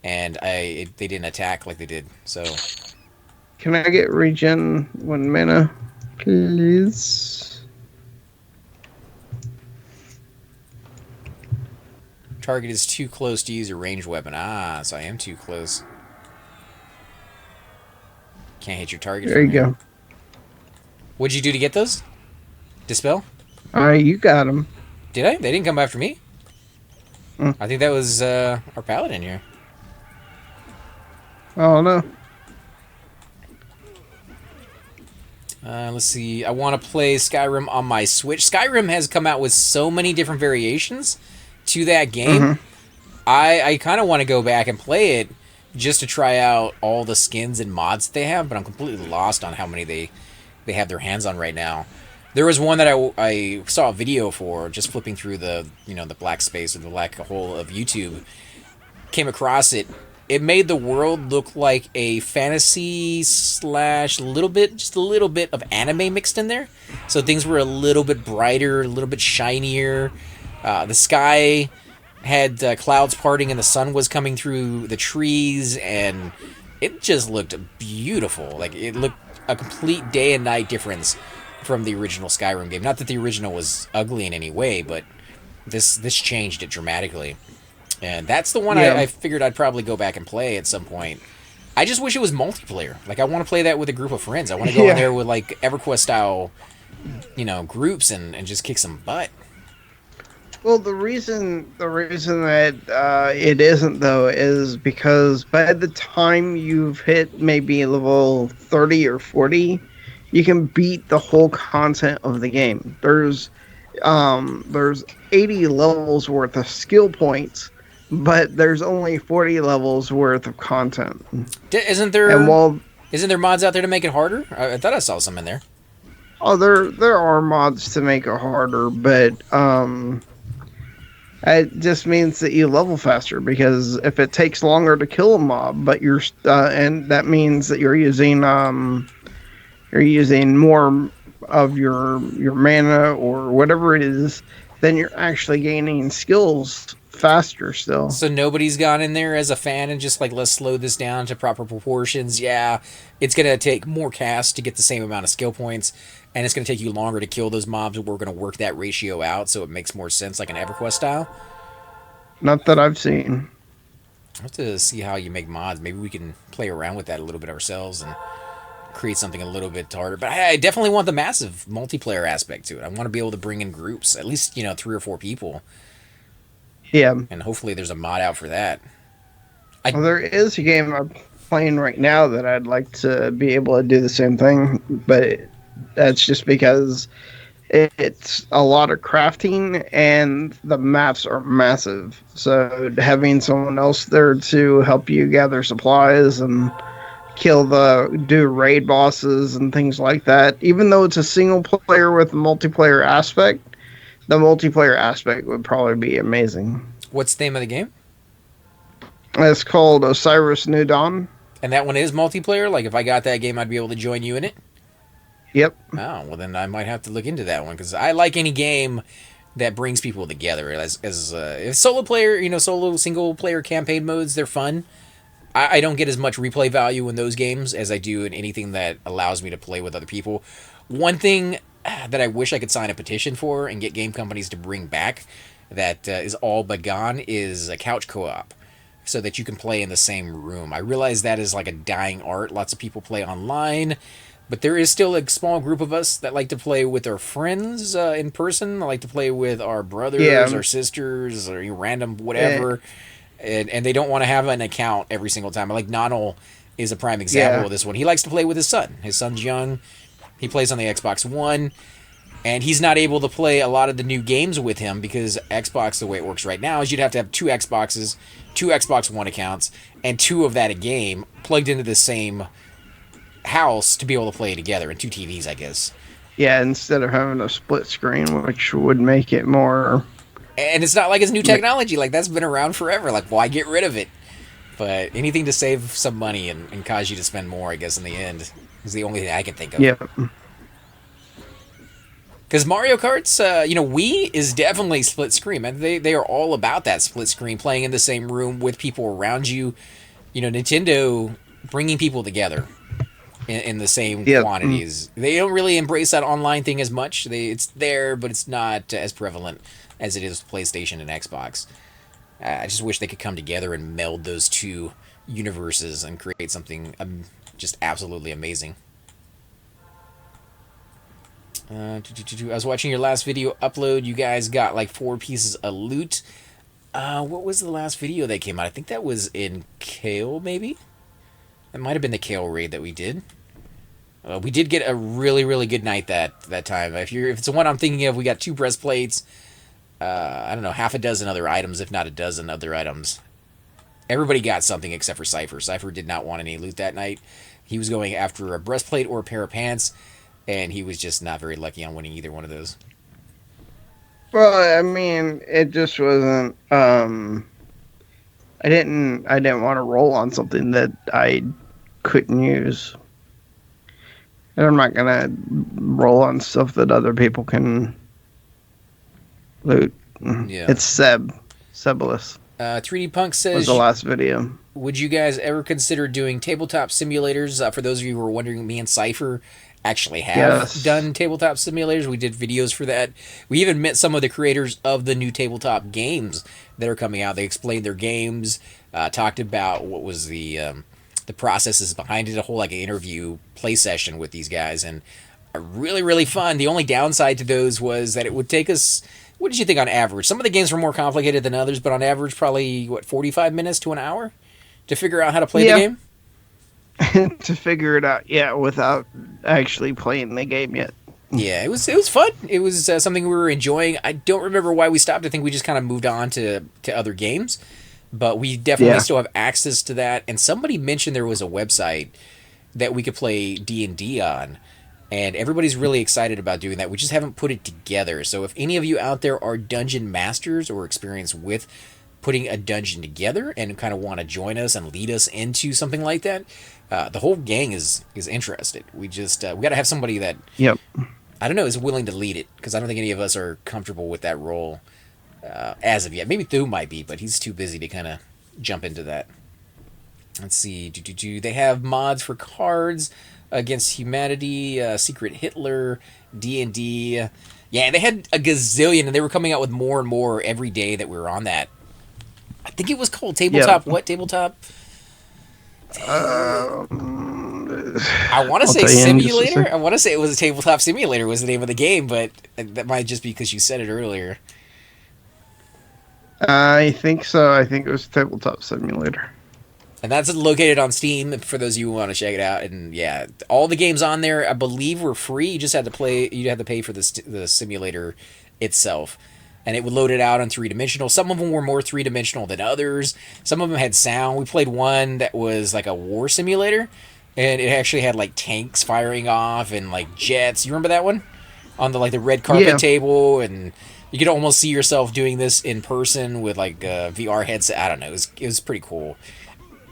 and they didn't attack like they did. So, Can I get regen 1 mana, please? target is too close to use a ranged weapon. Ah, so I am too close. Can't hit your target. There you go. What'd you do to get those? Dispel? You got him. Did I? They didn't come after me. Mm. I think that was our paladin here. Oh no. Let's see. I want to play Skyrim on my Switch. Skyrim has come out with so many different variations to that game. Mm-hmm. I kind of want to go back and play it just to try out all the skins and mods that they have, but I'm completely lost on how many they have their hands on right now. There was one that I saw a video for, just flipping through the the black space or the black hole of YouTube. Came across it. It made the world look like a fantasy / just a little bit of anime mixed in there. So things were a little bit brighter, a little bit shinier. The sky had clouds parting and the sun was coming through the trees, and it just looked beautiful. Like it looked a complete day and night difference from the original Skyrim game. Not that the original was ugly in any way, but this changed it dramatically. And that's the one I figured I'd probably go back and play at some point. I just wish it was multiplayer. Like, I want to play that with a group of friends. I want to go in there with, like, Everquest style, groups and just kick some butt. Well, the reason that it isn't, though, is because by the time you've hit maybe level 30 or 40, you can beat the whole content of the game. There's 80 levels worth of skill points, but there's only 40 levels worth of content. Isn't there mods out there to make it harder? I thought I saw some in there. Oh, there are mods to make it harder, but it just means that you level faster, because if it takes longer to kill a mob, but and that means that you're using more of your mana or whatever it is, then you're actually gaining skills faster still. So nobody's gone in there as a fan and just like, let's slow this down to proper proportions. Yeah, it's going to take more casts to get the same amount of skill points, and it's going to take you longer to kill those mobs, but we're going to work that ratio out so it makes more sense, like an Everquest style. Not that I've seen. I'll have to see how you make mods. Maybe we can play around with that a little bit ourselves and create something a little bit harder. But I definitely want the massive multiplayer aspect to it. I want to be able to bring in groups, at least 3 or 4 people. Yeah. And hopefully there's a mod out for that. Well, there is a game I'm playing right now that I'd like to be able to do the same thing, but that's just because it's a lot of crafting and the maps are massive. So having someone else there to help you gather supplies and do raid bosses and things like that, even though it's a single player with a multiplayer aspect, the multiplayer aspect would probably be amazing. What's the name of the game? It's called Osiris New Dawn. And that one is multiplayer? Like, if I got that game, I'd be able to join you in it? Yep. Oh, well, then I might have to look into that one, because I like any game that brings people together. As solo player, solo single player campaign modes, they're fun. I don't get as much replay value in those games as I do in anything that allows me to play with other people. One thing that I wish I could sign a petition for and get game companies to bring back that is all but gone is a couch co-op, so that you can play in the same room. I realize that is like a dying art. Lots of people play online, but there is still a small group of us that like to play with our friends in person. I like to play with our brothers, our sisters, or random whatever. And they don't want to have an account every single time. Like Nonal is a prime example of this one. He likes to play with his son. His son's young. He plays on the Xbox One. And he's not able to play a lot of the new games with him because Xbox, the way it works right now, is you'd have to have 2 Xboxes, 2 Xbox One accounts, and 2 of that a game plugged into the same house to be able to play together, and 2 TVs, I guess. Yeah, instead of having a split screen, which would make it more... And it's not like it's new technology. Like, that's been around forever. Like, why get rid of it? But anything to save some money and cause you to spend more, I guess, in the end, is the only thing I can think of. Yeah. Because Mario Kart's, Wii is definitely split screen. And they are all about that split screen, playing in the same room with people around you. Nintendo bringing people together in the same quantities. They don't really embrace that online thing as much. It's there, but it's not as prevalent as it is with PlayStation and Xbox. I just wish they could come together and meld those 2 universes and create something just absolutely amazing. I was watching your last video upload. You guys got like 4 pieces of loot. What was the last video that came out? I think that was in Kale, maybe? That might have been the Kale raid that we did. We did get a really, really good night that time. If it's the one I'm thinking of, we got 2 breastplates. I don't know, half a dozen other items, if not a dozen other items. Everybody got something except for Cypher. Cypher did not want any loot that night. He was going after a breastplate or a pair of pants, and he was just not very lucky on winning either one of those. Well, I mean, it just wasn't. I didn't want to roll on something that I couldn't use. And I'm not gonna roll on stuff that other people can loot. Yeah. It's Sebulous. 3D Punk says, was the last video. Would you guys ever consider doing tabletop simulators? For those of you who are wondering, me and Cypher actually have done tabletop simulators. We did videos for that. We even met some of the creators of the new tabletop games that are coming out. They explained their games, talked about what was the processes behind it, a whole interview play session with these guys, and really, really fun. The only downside to those was that it would take us, what did you think on average? Some of the games were more complicated than others, but on average, probably, 45 minutes to an hour to figure out how to play the game? To figure it out, without actually playing the game yet. Yeah, it was fun. It was something we were enjoying. I don't remember why we stopped. I think we just kind of moved on to other games. But we definitely still have access to that. And somebody mentioned there was a website that we could play D&D on. And everybody's really excited about doing that. We just haven't put it together. So if any of you out there are dungeon masters or experienced with putting a dungeon together and kind of want to join us and lead us into something like that, the whole gang is interested. We just we got to have somebody that I don't know is willing to lead it, because I don't think any of us are comfortable with that role as of yet. Maybe Thu might be, but he's too busy to kind of jump into that. Let's see. They have mods for Cards Against Humanity, Secret Hitler, D&D. Yeah, they had a gazillion, and they were coming out with more and more every day that we were on that. I think it was called Tabletop. What Tabletop? I want to say Simulator. I want to say it was a Tabletop Simulator was the name of the game, but that might just be because you said it earlier. I think so. I think it was Tabletop Simulator. And that's located on Steam for those of you who want to check it out. And yeah, all the games on there, I believe, were free. You just had to play. You had to pay for the simulator itself, and it would load it out on 3-dimensional. Some of them were more 3-dimensional than others. Some of them had sound. We played one that was like a war simulator, and it actually had tanks firing off and jets. You remember that one? On the red carpet table, and you could almost see yourself doing this in person with a VR headset. I don't know. It was pretty cool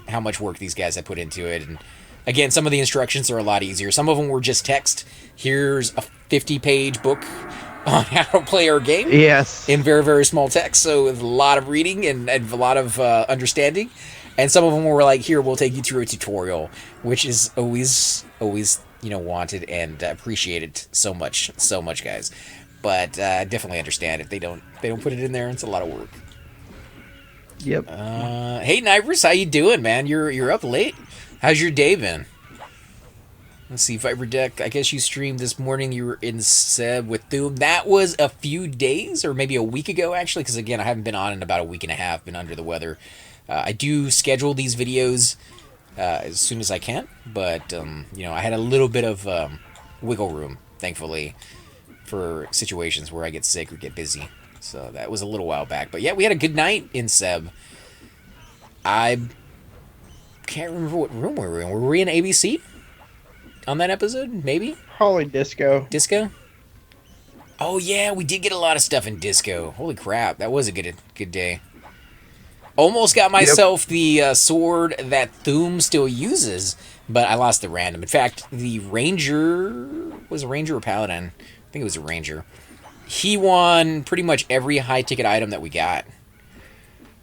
how much work these guys had put into it. And again, some of the instructions are a lot easier. Some of them were just text. Here's a 50-page book on how to play our game. Yes. In very, very small text. So with a lot of reading and a lot of understanding. And some of them were like, here, we'll take you through a tutorial, which is always wanted and appreciated so much, guys. But definitely understand if they don't put it in there. It's a lot of work. Yep. Hey, Nivers, how you doing, man? You're up late. How's your day been? Let's see, Viper Deck. I guess you streamed this morning. You were in Seb with Doom. That was a few days, or maybe a week ago, actually. Because again, I haven't been on in about a week and a half. Been under the weather. I do schedule these videos as soon as I can, but I had a little bit of wiggle room, thankfully, for situations where I get sick or get busy. So that was a little while back. But yeah, we had a good night in Seb. I can't remember what room we were in. Were we in ABC on that episode? Maybe? Probably Disco. Disco? Oh yeah, we did get a lot of stuff in Disco. Holy crap, that was a good day. Almost got myself the sword that Thum still uses, but I lost the random. In fact, the Ranger... Was a Ranger or Paladin? I think it was a Ranger. He won pretty much every high-ticket item that we got,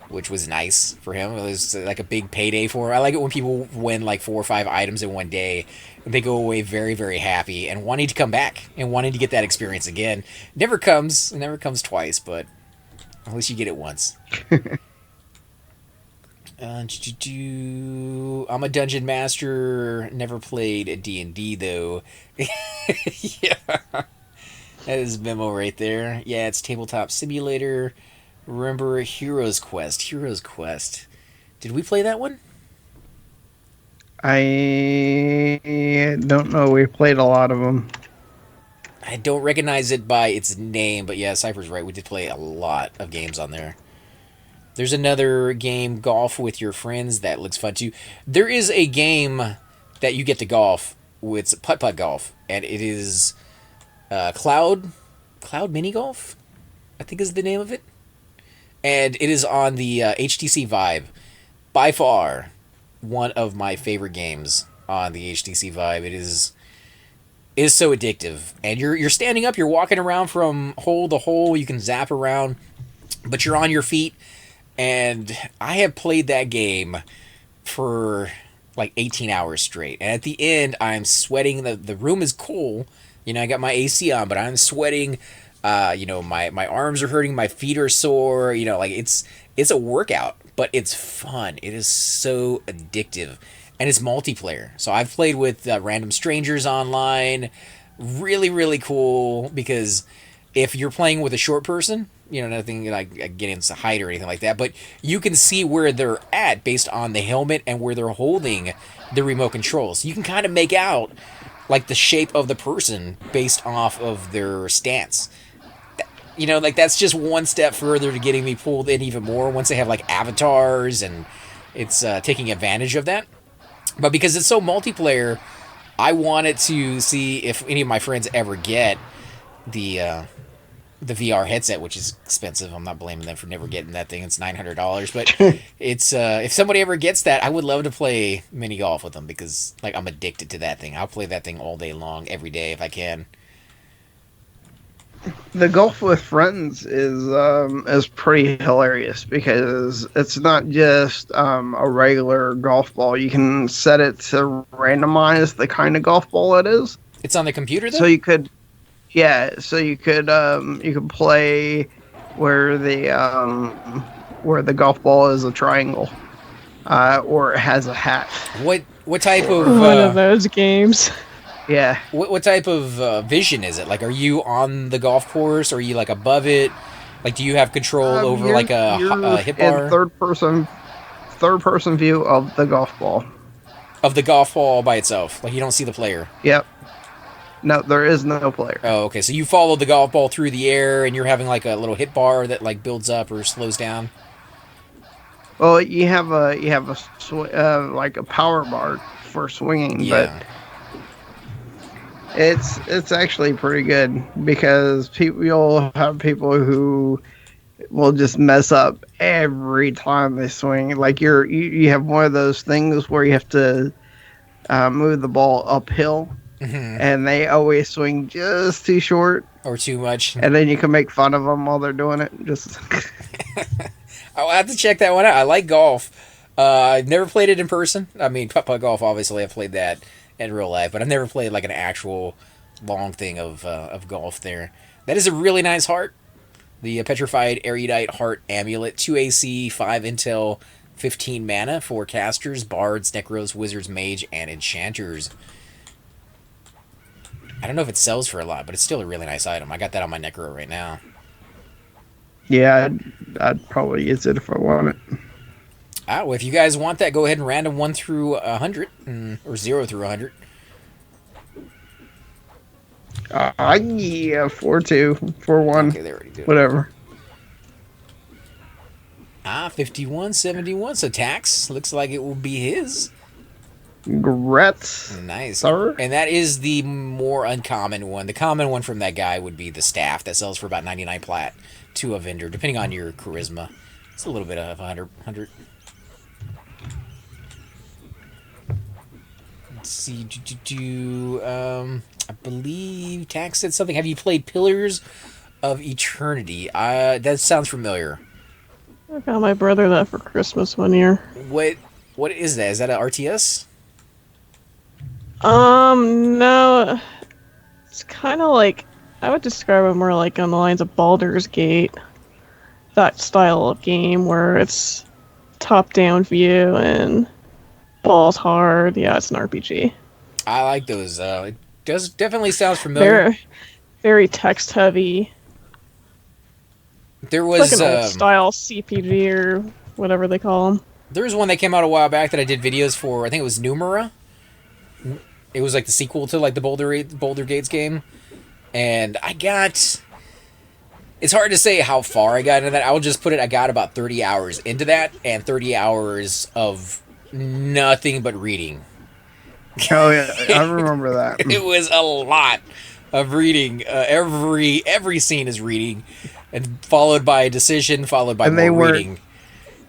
which was nice for him. It was like a big payday for him. I like it when people win like 4 or 5 items in one day. They go away very, very happy and wanting to come back and wanting to get that experience again. It never comes twice, but at least you get it once. I'm a dungeon master. Never played a D&D though. Yeah, that is Memo right there. Yeah, it's Tabletop Simulator. Remember Heroes Quest. Heroes Quest. Did we play that one? I don't know. We played a lot of them. I don't recognize it by its name, but yeah, Cypher's right. We did play a lot of games on there. There's another game, Golf with Your Friends, that looks fun too. There is a game that you get to golf with putt-putt golf, and it is Cloud Mini Golf, I think is the name of it. And it is on the HTC Vive. By far, one of my favorite games on the HTC Vive. It is so addictive. And you're standing up, you're walking around from hole to hole, you can zap around, but you're on your feet. And I have played that game for like 18 hours straight. And at the end, I'm sweating. The room is cool. I got my AC on, but I'm sweating. My arms are hurting. My feet are sore. Like it's a workout, but it's fun. It is so addictive. And it's multiplayer. So I've played with random strangers online. Really, really cool because if you're playing with a short person, nothing like getting into height or anything like that, but you can see where they're at based on the helmet and where they're holding the remote controls. You can kind of make out like the shape of the person based off of their stance. That's just one step further to getting me pulled in even more once they have like avatars, and it's taking advantage of that. But because it's so multiplayer, I wanted to see if any of my friends ever get the VR headset, which is expensive. I'm not blaming them for never getting that thing. It's $900, but it's if somebody ever gets that, I would love to play mini golf with them because like I'm addicted to that thing. I'll play that thing all day long, every day if I can. The golf with friends is pretty hilarious because it's not just a regular golf ball. You can set it to randomize the kind of golf ball it is. It's on the computer, though? So you could, yeah. So you could play where the golf ball is a triangle, or it has a hat. What type of one of those games? Yeah. What type of vision is it? Like, are you on the golf course? Or are you like above it? Like, do you have control over like a hit bar? In third person view of the golf ball. Of the golf ball by itself. Like, you don't see the player. Yep. No, there is no player. Oh, okay. So you follow the golf ball through the air, and you're having like a little hit bar that like builds up or slows down. Well, you have like a power bar for swinging, yeah. But it's actually pretty good because you'll have people who will just mess up every time they swing. Like you have one of those things where you have to move the ball uphill, and they always swing just too short or too much, and then you can make fun of them while they're doing it. Just I'll have to check that one out. I like golf. I've never played it in person. I mean, putt-putt golf, obviously, I've played that in real life, but I've never played like an actual long thing of golf there. That is a really nice heart. The Petrified Erudite Heart Amulet, 2 AC, 5 Intel, 15 mana for casters, bards, necros, wizards, mage, and enchanters. I don't know if it sells for a lot, but it's still a really nice item. I got that on my necro right now. Yeah, I'd probably use it if I want it. Well, if you guys want that, go ahead and random 1 through 100, or 0 through 100. Yeah, 4-2, 4-1, Okay, they already do it. whatever. 51-71, so Tax, looks like it will be his. Congrats. Nice. Sir. And that is the more uncommon one. The common one from that guy would be the staff that sells for about 99 plat to a vendor, depending on your charisma. It's a little bit of 100. Let's see. I believe Tax said something. Have you played Pillars of Eternity? That sounds familiar. I got my brother that for Christmas one year. What is that? Is that an RTS? No. It's kind of like, I would describe it more like on the lines of Baldur's Gate. That style of game where it's top-down view and balls hard. Yeah, it's an RPG. I like those. It definitely sounds familiar. Very, very text-heavy. There was It's like an old style CPG or whatever they call them. There was one that came out a while back that I did videos for. I think it was Numera. It was like the sequel to like the Boulder Gates game, and I got. It's hard to say how far I got into that. I will just put it. I got about 30 hours into that, and 30 hours of nothing but reading. Oh yeah, I remember that. It was a lot of reading. Every scene is reading, and followed by a decision, followed by more reading.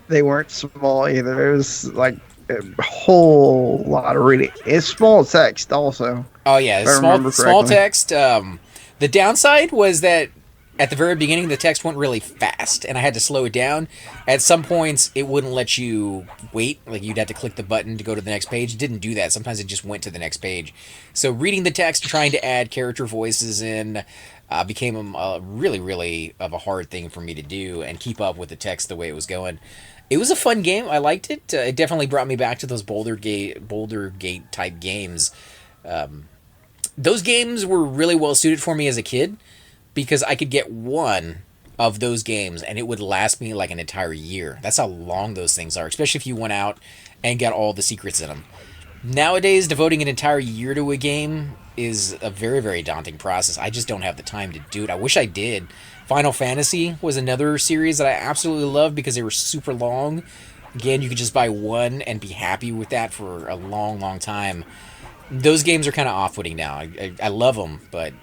They weren't small either. It was like a whole lot of reading. It's small text also. Oh yeah, small text. The downside was that at the very beginning the text went really fast, and I had to slow it down. At some points, it wouldn't let you wait. Like you'd have to click the button to go to the next page. It didn't do that. Sometimes it just went to the next page. So reading the text, trying to add character voices in, became really, really of a hard thing for me to do and keep up with the text the way it was going. It was a fun game. I liked it. It definitely brought me back to those Boulder Gate type games. Those games were really well suited for me as a kid because I could get one of those games and it would last me like an entire year. That's how long those things are, especially if you went out and got all the secrets in them. Nowadays, devoting an entire year to a game is a very, very daunting process. I just don't have the time to do it. I wish I did. Final Fantasy was another series that I absolutely loved because they were super long. Again, you could just buy one and be happy with that for a long, long time. Those games are kind of off-putting now. I love them, but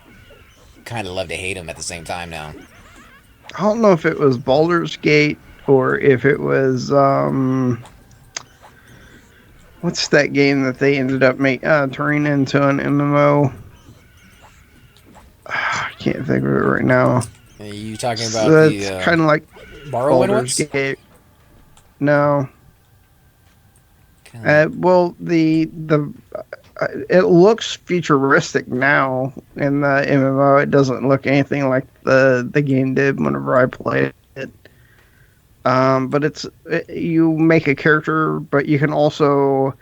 kind of love to hate them at the same time now. I don't know if it was Baldur's Gate or if it was what's that game that they ended up turning into an MMO? I can't think of it right now. Are you talking about so it's kind of like Baldur's Gate? No. Well, it looks futuristic now in the MMO. It doesn't look anything like the game did whenever I played it. But you make a character, but you can also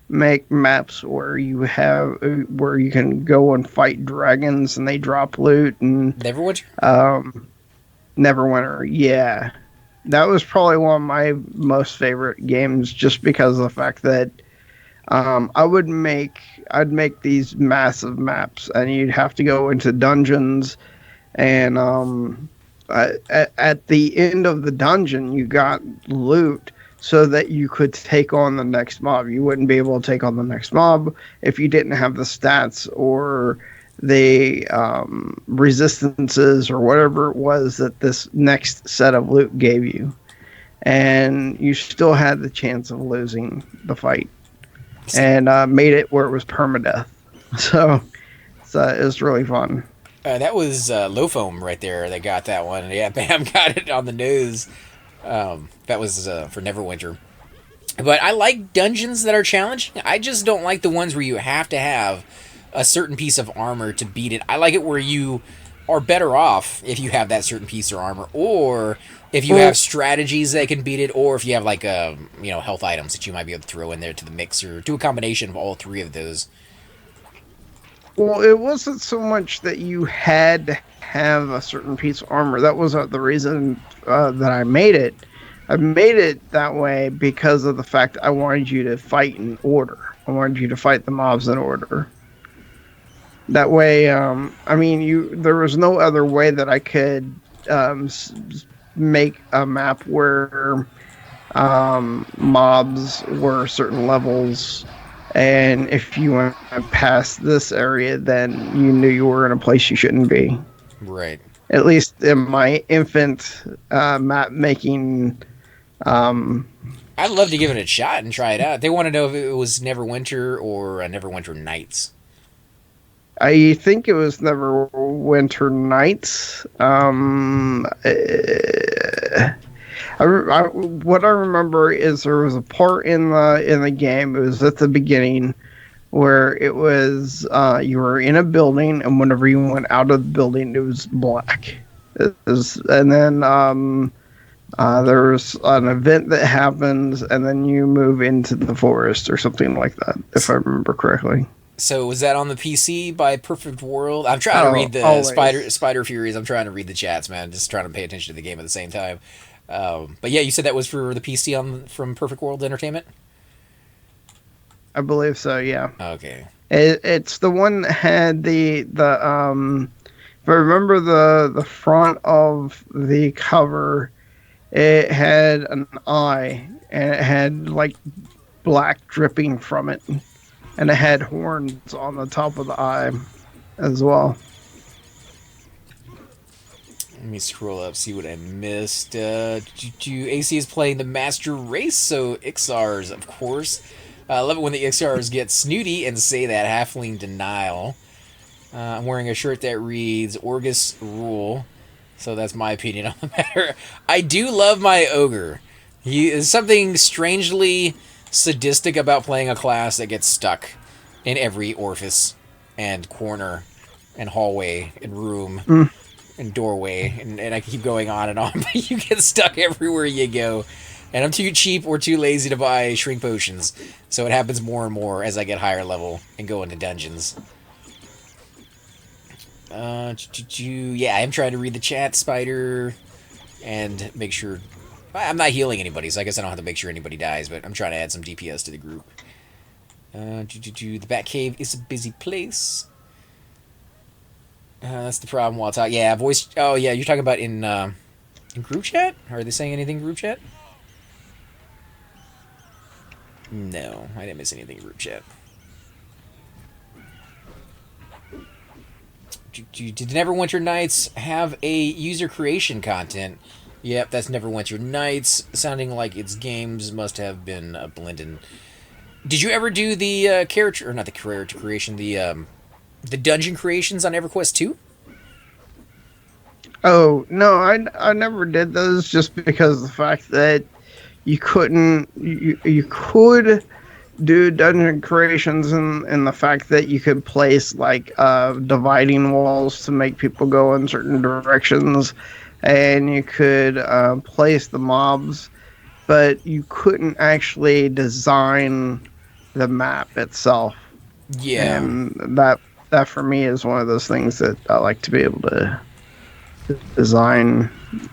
make maps where you can go and fight dragons and they drop loot and Neverwinter. Neverwinter, yeah. That was probably one of my most favorite games, just because of the fact that I'd make these massive maps, and you'd have to go into dungeons, and at the end of the dungeon, you got loot so that you could take on the next mob. You wouldn't be able to take on the next mob if you didn't have the stats or the resistances or whatever it was that this next set of loot gave you. And you still had the chance of losing the fight. And made it where it was permadeath. So it was really fun. That was Low Foam right there. They got that one. Yeah, Bam got it on the nose. That was for Neverwinter. But I like dungeons that are challenging. I just don't like the ones where you have to have a certain piece of armor to beat it. I like it where you are better off if you have that certain piece of armor, or if you have strategies that can beat it, or if you have like health items that you might be able to throw in there to the mix, or do a combination of all three of those. Well, it wasn't so much that you had to have a certain piece of armor. That wasn't the reason that I made it. I made it that way because of the fact I wanted you to fight in order. I wanted you to fight the mobs in order. That way, there was no other way that I could make a map where mobs were certain levels, and if you went past this area, then you knew you were in a place you shouldn't be. Right. At least in my infant map making. I'd love to give it a shot and try it out. They want to know if it was Neverwinter or Neverwinter Nights. I think it was Neverwinter Nights. What I remember is there was a part in the game. It was at the beginning where it was you were in a building, and whenever you went out of the building, it was black. And then there's an event that happens, and then you move into the forest or something like that, if I remember correctly. So was that on the PC by Perfect World? I'm trying to read the Spider Furies. I'm trying to read the chats, man. Just trying to pay attention to the game at the same time. But yeah, you said that was for the PC from Perfect World Entertainment? I believe so, yeah. Okay. It's the one that had the if I remember the front of the cover, it had an eye, and it had like black dripping from it, and it had horns on the top of the eye as well. Let me scroll up, see what I missed. AC is playing the Master Race, so Ixars, of course. I love it when the Ixars get snooty and say that halfling denial. I'm wearing a shirt that reads Orgus Rule, so that's my opinion on the matter. I do love my ogre. He is something strangely sadistic about playing a class that gets stuck in every orifice and corner and hallway and room and doorway, and I can keep going on, but you get stuck everywhere you go. And I'm too cheap or too lazy to buy shrink potions, so it happens more and more as I get higher level and go into dungeons. Yeah, I'm trying to read the chat, Spider, and make sure... I'm not healing anybody, so I guess I don't have to make sure anybody dies, but I'm trying to add some DPS to the group. The Batcave is a busy place. That's the problem while talking. Yeah, voice... Oh, yeah, you're talking about in group chat? Are they saying anything in group chat? No, I didn't miss anything in group chat. Did Neverwinter Nights have a user creation content? Yep, that's Neverwinter Nights. Sounding like its games must have been blended. Did you ever do the character, or not the character creation, the dungeon creations on Everquest 2? Oh, no, I never did those, just because of the fact that you couldn't, you could do dungeon creations in the fact that you could place like dividing walls to make people go in certain directions, and you could place the mobs, but you couldn't actually design the map itself. Yeah. And that for me is one of those things that I like to be able to design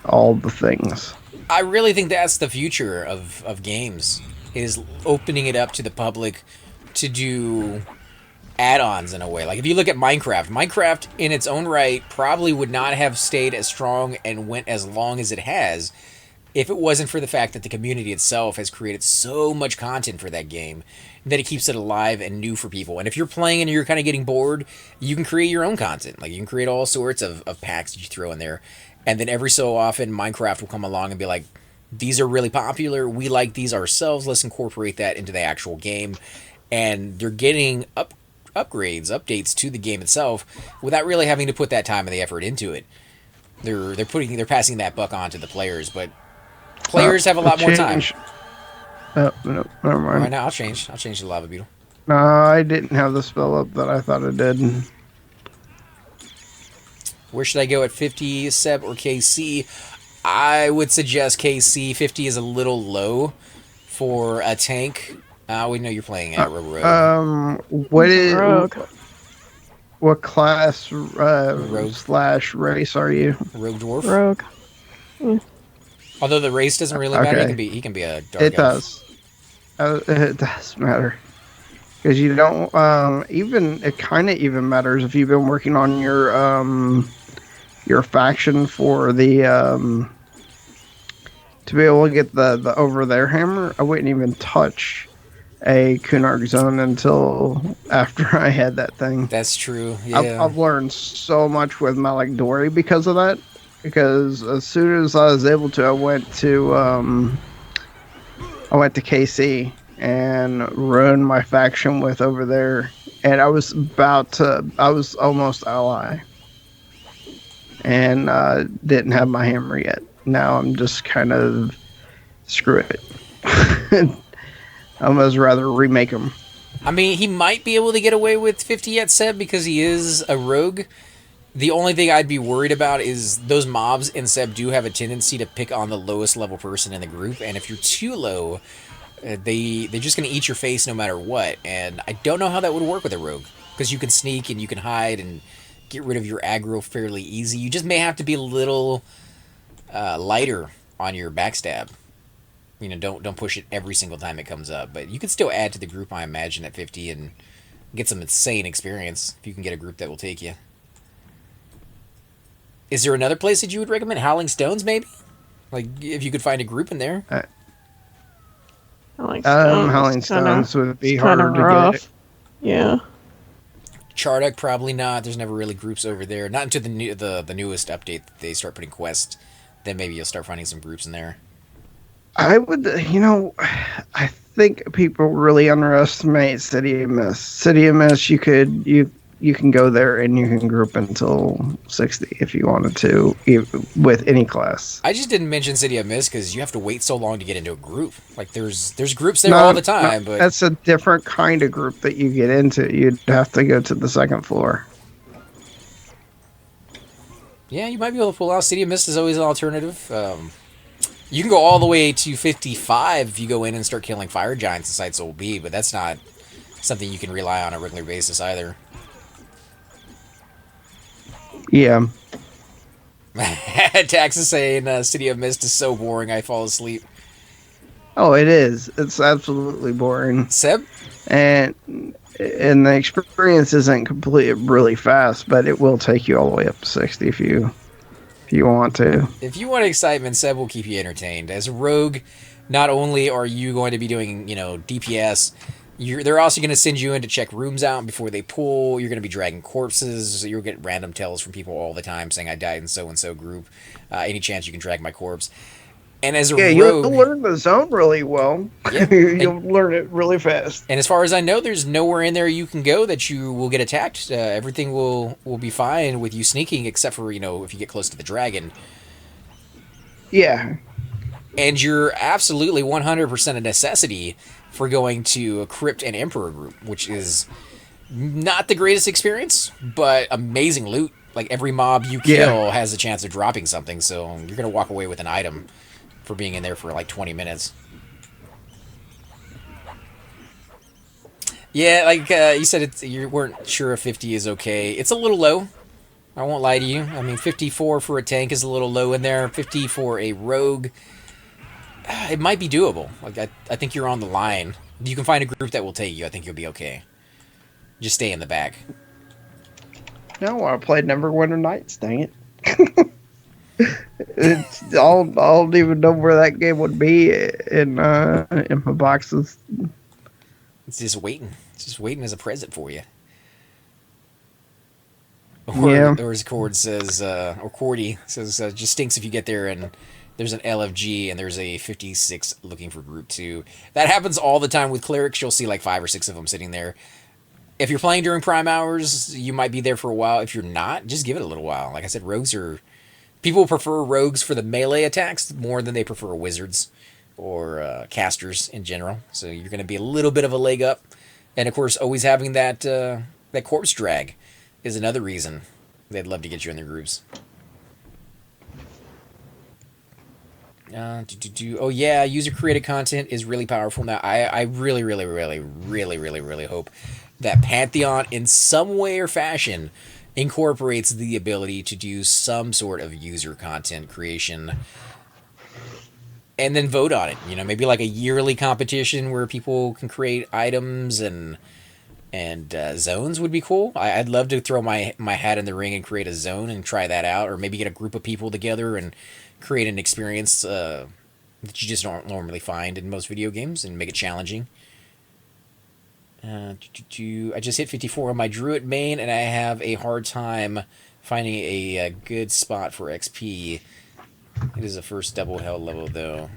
all the things. I really think that's the future of games, is opening it up to the public to do add-ons in a way. Like if you look at Minecraft in its own right probably would not have stayed as strong and went as long as it has if it wasn't for the fact that the community itself has created so much content for that game that it keeps it alive and new for people. And if you're playing and you're kind of getting bored, you can create your own content. Like you can create all sorts of packs that you throw in there. And then every so often, Minecraft will come along and be like, these are really popular. We like these ourselves. Let's incorporate that into the actual game. And they're getting upgrades, updates to the game itself without really having to put that time and the effort into it. They're passing that buck on to the players, but players have a lot more time. Oh, no, never All right, mind. now I'll change. I'll change the lava beetle. No, I didn't have the spell up that I thought I did. Where should I go at 50, Seb or KC? I would suggest KC. 50 is a little low for a tank. We know you're playing at Rogue. What is Rogue. what class Rogue. / race are you? Rogue dwarf. Rogue. Although the race doesn't really matter, Okay. he can be a dark It elf. does. It does matter because you don't even. It kind of even matters if you've been working on your faction for the to be able to get the over there hammer. I wouldn't even touch a Kunark zone until after I had that thing. That's true. Yeah. I've learned so much with Malik Dory because of that. Because as soon as I was able to, I went to KC and ruined my faction with over there, and I was almost ally, and didn't have my hammer yet. Now I'm just kind of screw it. I almost rather remake him. I mean, he might be able to get away with 50 yet, Seb, because he is a rogue. The only thing I'd be worried about is those mobs in Seb do have a tendency to pick on the lowest level person in the group, and if you're too low, they're just going to eat your face no matter what, and I don't know how that would work with a rogue, because you can sneak and you can hide and get rid of your aggro fairly easy. You just may have to be a little lighter on your backstab. You know, don't push it every single time it comes up, but you can still add to the group, I imagine, at 50 and get some insane experience if you can get a group that will take you. Is there another place that you would recommend? Howling Stones, maybe? Like, if you could find a group in there? Howling Stones would be harder to rough. get. Yeah. Charduk, probably not. There's never really groups over there. Not until the newest update that they start putting quests. Then maybe you'll start finding some groups in there. I would, I think people really underestimate City of Mist. City of Mist, you can go there and you can group until 60 if you wanted to, with any class. I just didn't mention City of Mist because you have to wait so long to get into a group. Like, there's groups there all the time, but that's a different kind of group that you get into. You'd have to go to the second floor. yeah, you might be able to pull out. City of Mist is always an alternative. You can go all the way to 55 if you go in and start killing fire giants inside Soul B, but that's not something you can rely on a regular basis either. Yeah. Tax is saying City of Mist is so boring I fall asleep. Oh, it is. It's absolutely boring. Seb? And the experience isn't complete really fast, but it will take you all the way up to 60 if you want to. If you want excitement, Seb will keep you entertained. As a rogue, not only are you going to be doing, DPS, they're also going to send you in to check rooms out before they pull. You're going to be dragging corpses. So you'll get random tells from people all the time saying, I died in so-and-so group. Any chance you can drag my corpse. And as a rogue... you'll learn the zone really well. Yeah, you'll learn it really fast. And as far as I know, there's nowhere in there you can go that you will get attacked. Everything will be fine with you sneaking, except for, if you get close to the dragon. Yeah. And you're absolutely 100% a necessity for going to a Crypt and Emperor group, which is not the greatest experience, but amazing loot. Like, every mob you kill has a chance of dropping something, so you're going to walk away with an item for being in there for like 20 minutes. Yeah, like you said, you weren't sure if 50 is okay. It's a little low. I won't lie to you. I mean, 54 for a tank is a little low in there. 50 for a rogue, it might be doable. Like, I think you're on the line. If you can find a group that will take you, I think you'll be okay. Just stay in the back. No, I played Neverwinter Nights, dang it. I don't even know where that game would be in my boxes. It's just waiting. It's just waiting as a present for you. Or as Cord says, or Cordy says, just stinks if you get there and there's an LFG and there's a 56 looking for group 2. That happens all the time with clerics. You'll see like 5 or 6 of them sitting there. If you're playing during prime hours, you might be there for a while. If you're not, just give it a little while. Like I said, people prefer rogues for the melee attacks more than they prefer wizards or casters in general. So you're going to be a little bit of a leg up. And of course, always having that corpse drag is another reason they'd love to get you in their groups. Oh yeah, user created content is really powerful now. I really hope that Pantheon in some way or fashion incorporates the ability to do some sort of user content creation and then vote on it. You know, maybe like a yearly competition where people can create items and zones would be cool. I'd love to throw my hat in the ring and create a zone and try that out, or maybe get a group of people together and create an experience that you just don't normally find in most video games and make it challenging. I just hit 54 on my Druid main, and I have a hard time finding a good spot for XP. It is the first double hell level, though.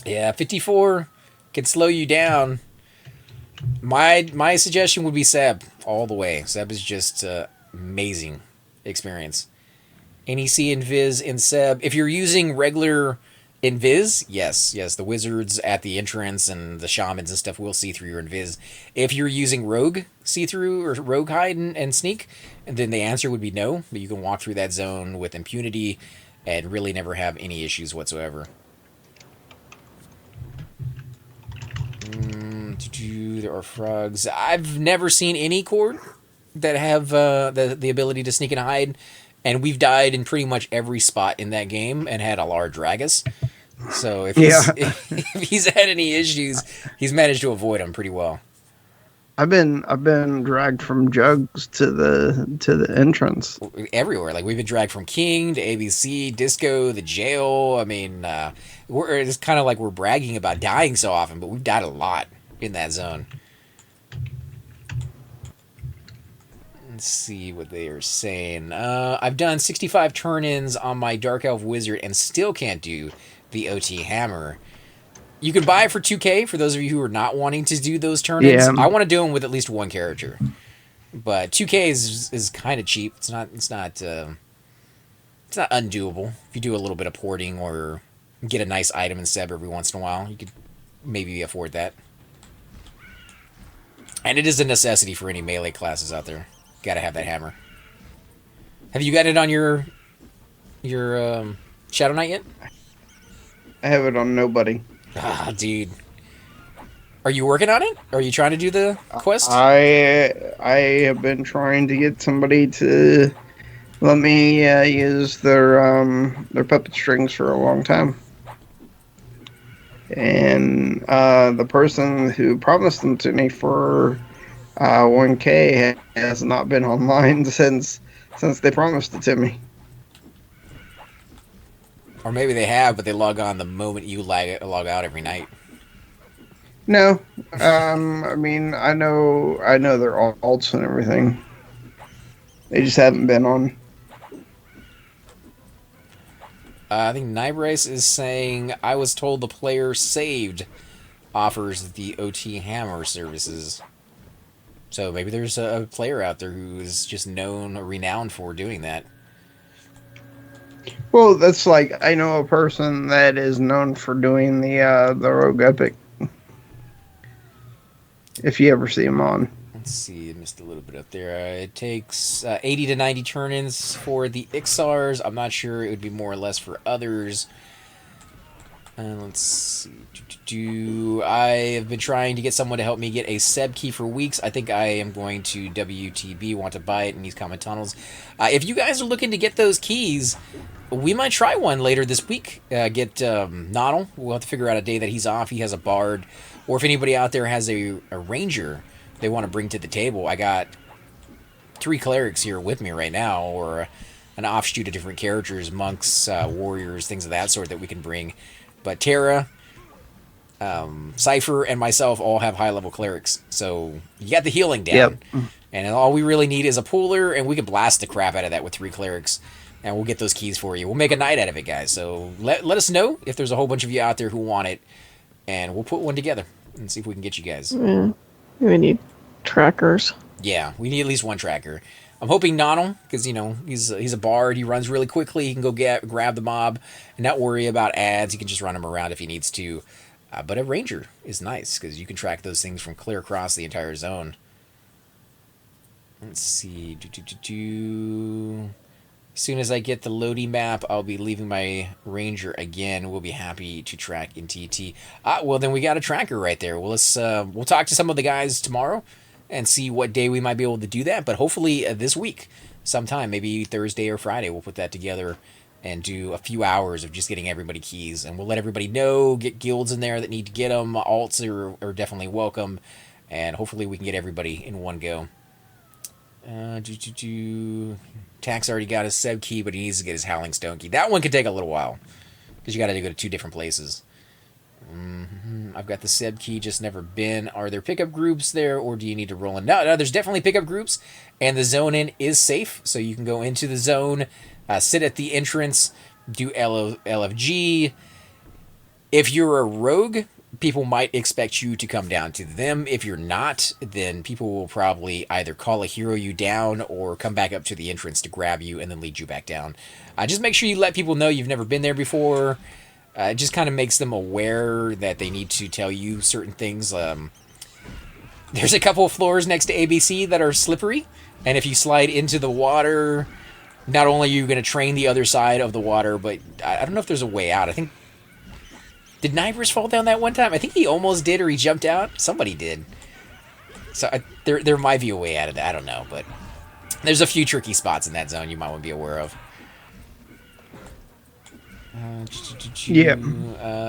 Yeah, 54 can slow you down. My suggestion would be Seb all the way. Seb is just amazing experience. NEC, Invis, and Seb. If you're using regular Invis, yes, the wizards at the entrance and the shamans and stuff will see through your Invis. If you're using Rogue see-through or Rogue hide and sneak, then the answer would be no, but you can walk through that zone with impunity and really never have any issues whatsoever. There are frogs. I've never seen any cord that have the ability to sneak and hide, and we've died in pretty much every spot in that game and had a large Dragus. So if he's had any issues, he's managed to avoid them pretty well. I've been dragged from jugs to the entrance everywhere. Like we've been dragged from King to ABC, Disco, the jail. I mean, it's kind of like we're bragging about dying so often, but we've died a lot in that zone. Let's see what they are saying. I've done 65 turn-ins on my Dark Elf Wizard and still can't do the OT Hammer. You can buy it for 2K for those of you who are not wanting to do those turn-ins. Yeah. I want to do them with at least one character. But 2K is kind of cheap. It's not undoable. If you do a little bit of porting or get a nice item in Seb every once in a while, you could maybe afford that. And it is a necessity for any melee classes out there. Gotta have that hammer. Have you got it on your Shadow Knight yet? I have it on nobody. Ah, dude. Are you working on it? Are you trying to do the quest? I have been trying to get somebody to let me use their puppet strings for a long time. And the person who promised them to me for 1K has not been online since they promised it to me. Or maybe they have, but they log on the moment you log out every night. No, I mean I know their alts and everything. They just haven't been on. I think Nybryce is saying, I was told the player saved offers the OT Hammer services. So maybe there's a player out there who is just renowned for doing that. Well, that's like, I know a person that is known for doing the Rogue Epic. If you ever see him on. Let's see, I missed a little bit up there. It takes 80 to 90 turn-ins for the Ixars. I'm not sure it would be more or less for others. Let's see. I have been trying to get someone to help me get a Seb key for weeks. I think I am going to WTB, want to buy it in these comment tunnels. If you guys are looking to get those keys, we might try one later this week. Get Noddle. We'll have to figure out a day that he's off. He has a bard. Or if anybody out there has a ranger they want to bring to the table. I got 3 clerics here with me right now, or an offshoot of different characters, monks, warriors, things of that sort that we can bring. But Terra, Cypher, and myself all have high-level clerics. So you got the healing down. Yep. And all we really need is a pooler, and we can blast the crap out of that with 3 clerics. And we'll get those keys for you. We'll make a night out of it, guys. So let us know if there's a whole bunch of you out there who want it. And we'll put one together and see if we can get you guys. Yeah. We need trackers. Yeah, we need at least one tracker. I'm hoping Nonal, because he's a bard. He runs really quickly. He can go grab the mob and not worry about ads. He can just run him around if he needs to. But a ranger is nice because you can track those things from clear across the entire zone. Let's see. As soon as I get the loading map, I'll be leaving my ranger again. We'll be happy to track in TT. Well, then we got a tracker right there. Well, we'll talk to some of the guys tomorrow and see what day we might be able to do that. But hopefully this week, sometime, maybe Thursday or Friday, we'll put that together and do a few hours of just getting everybody keys. And we'll let everybody know, get guilds in there that need to get them. Alts are definitely welcome. And hopefully we can get everybody in one go. Tax already got his Seb key, but he needs to get his Howling Stone key. That one could take a little while, because you got to go to 2 different places. I've got the Seb key, just never been. Are there pickup groups there, or do you need to roll in? No, there's definitely pickup groups, and the zone in is safe, so you can go into the zone, sit at the entrance, do LFG. If you're a rogue, people might expect you to come down to them. If you're not, then people will probably either call a hero you down or come back up to the entrance to grab you and then lead you back down. Just make sure you let people know you've never been there before. It just kind of makes them aware that they need to tell you certain things. There's a couple of floors next to ABC that are slippery, and if you slide into the water, not only are you going to train the other side of the water, but I don't know if there's a way out. I think... Did Nybris fall down that one time? I think he almost did, or he jumped out. Somebody did. So there might be a way out of that. I don't know, but there's a few tricky spots in that zone you might want to be aware of. Yeah.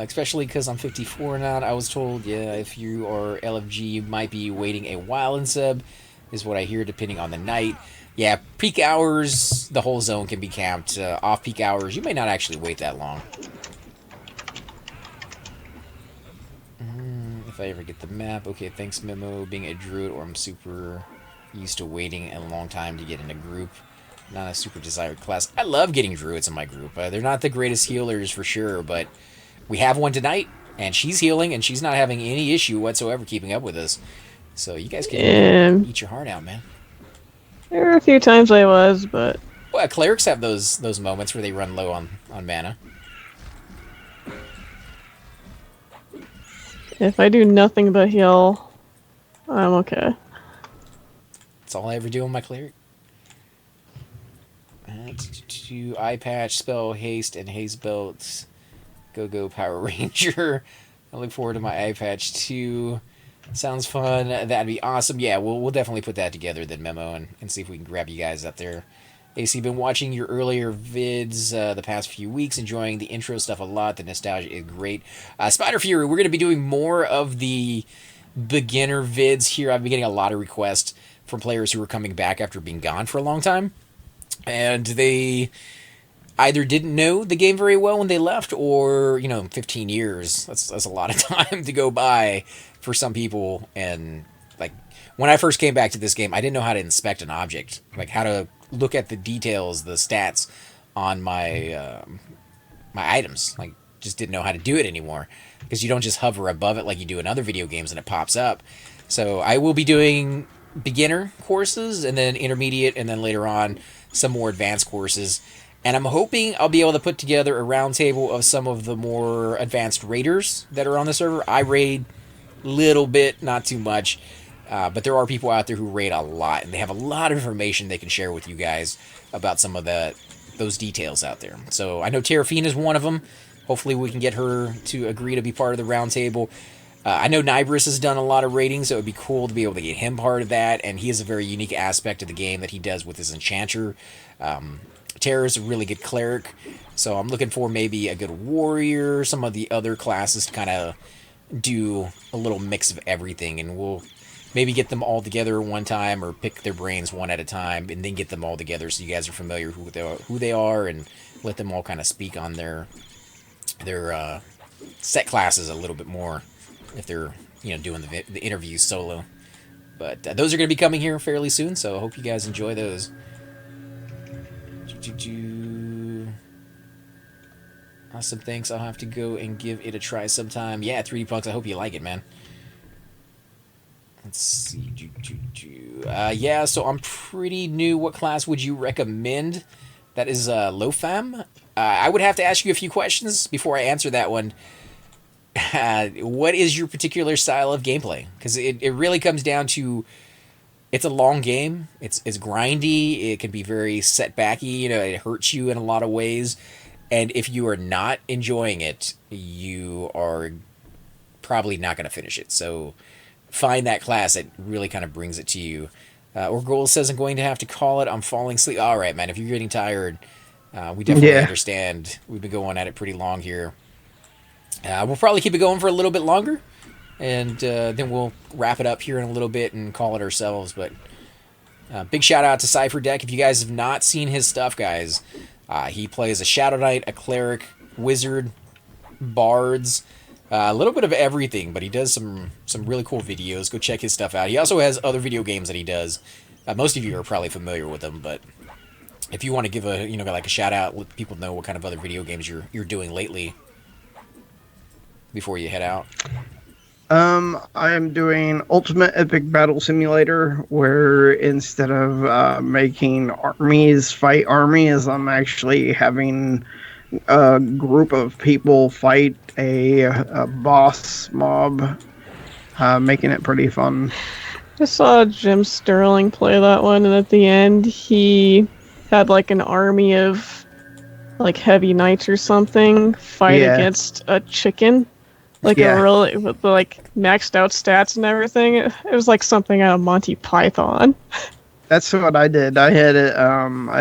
Especially because I'm 54 now. I was told, if you are LFG, you might be waiting a while in sub, is what I hear, depending on the night. Yeah, peak hours, the whole zone can be camped. Off-peak hours, you may not actually wait that long. If I ever get the map. Okay, thanks, Memo. Being a druid, or I'm super used to waiting a long time to get in a group. Not a super desired class. I love getting druids in my group. They're not the greatest healers for sure, but we have one tonight, and she's healing, and she's not having any issue whatsoever keeping up with us. So you guys can eat your heart out, man. There were a few times I was, but... Well, clerics have those moments where they run low on mana. If I do nothing but heal, I'm okay. That's all I ever do on my cleric. Eye patch, spell haste, and haste belts. Go Power Ranger. I look forward to my eye patch too. Sounds fun. That'd be awesome. Yeah, we'll definitely put that together then, Memo, and see if we can grab you guys up there. AC, been watching your earlier vids the past few weeks, enjoying the intro stuff a lot. The nostalgia is great. Spider Fury, we're going to be doing more of the beginner vids here. I've been getting a lot of requests from players who are coming back after being gone for a long time. And they either didn't know the game very well when they left, or, 15 years. That's a lot of time to go by for some people. And, when I first came back to this game, I didn't know how to inspect an object. How to look at the details, the stats on my my items. Just didn't know how to do it anymore, because you don't just hover above it like you do in other video games and it pops up. So I will be doing beginner courses, and then intermediate, and then later on some more advanced courses. And I'm hoping I'll be able to put together a roundtable of some of the more advanced raiders that are on the server. I raid little bit, not too much. But there are people out there who raid a lot, and they have a lot of information they can share with you guys about some of those details out there. So I know Terrafina is one of them. Hopefully we can get her to agree to be part of the roundtable. I know Nybris has done a lot of raiding, so it would be cool to be able to get him part of that, and he has a very unique aspect of the game that he does with his enchanter. Terra's a really good cleric, so I'm looking for maybe a good warrior, some of the other classes to kind of do a little mix of everything, and we'll maybe get them all together one time, or pick their brains one at a time, and then get them all together so you guys are familiar who they are, and let them all kind of speak on their set classes a little bit more if they're doing the interviews solo. But those are going to be coming here fairly soon, so I hope you guys enjoy those. Awesome, thanks. I'll have to go and give it a try sometime. Yeah, 3D Punks, I hope you like it, man. Let's see. Yeah, so I'm pretty new. What class would you recommend? That is low fem. I would have to ask you a few questions before I answer that one. What is your particular style of gameplay? Because it really comes down to, it's a long game. It's grindy. It can be very setbacky. You know, it hurts you in a lot of ways. And if you are not enjoying it, you are probably not going to finish it. So find that class that really kind of brings it to you. Orgol says, I'm going to have to call it. I'm falling asleep. All right, man. If you're getting tired, we definitely understand. We've been going at it pretty long here. We'll probably keep it going for a little bit longer, and then we'll wrap it up here in a little bit and call it ourselves. But big shout out to Cypher Deck. If you guys have not seen his stuff, guys, he plays a Shadow Knight, a Cleric, Wizard, Bards, a little bit of everything, but he does some really cool videos. Go check his stuff out. He also has other video games that he does. Most of you are probably familiar with them, but if you want to give a like a shout out, let people know what kind of other video games you're doing lately before you head out. I am doing Ultimate Epic Battle Simulator, where instead of making armies fight armies, I'm actually having a group of people fight a boss mob, making it pretty fun. I saw Jim Sterling play that one, and at the end he had like an army of like heavy knights or something fight against a chicken. Like a really, with like maxed out stats and everything. It was like something out of Monty Python. That's what I did. I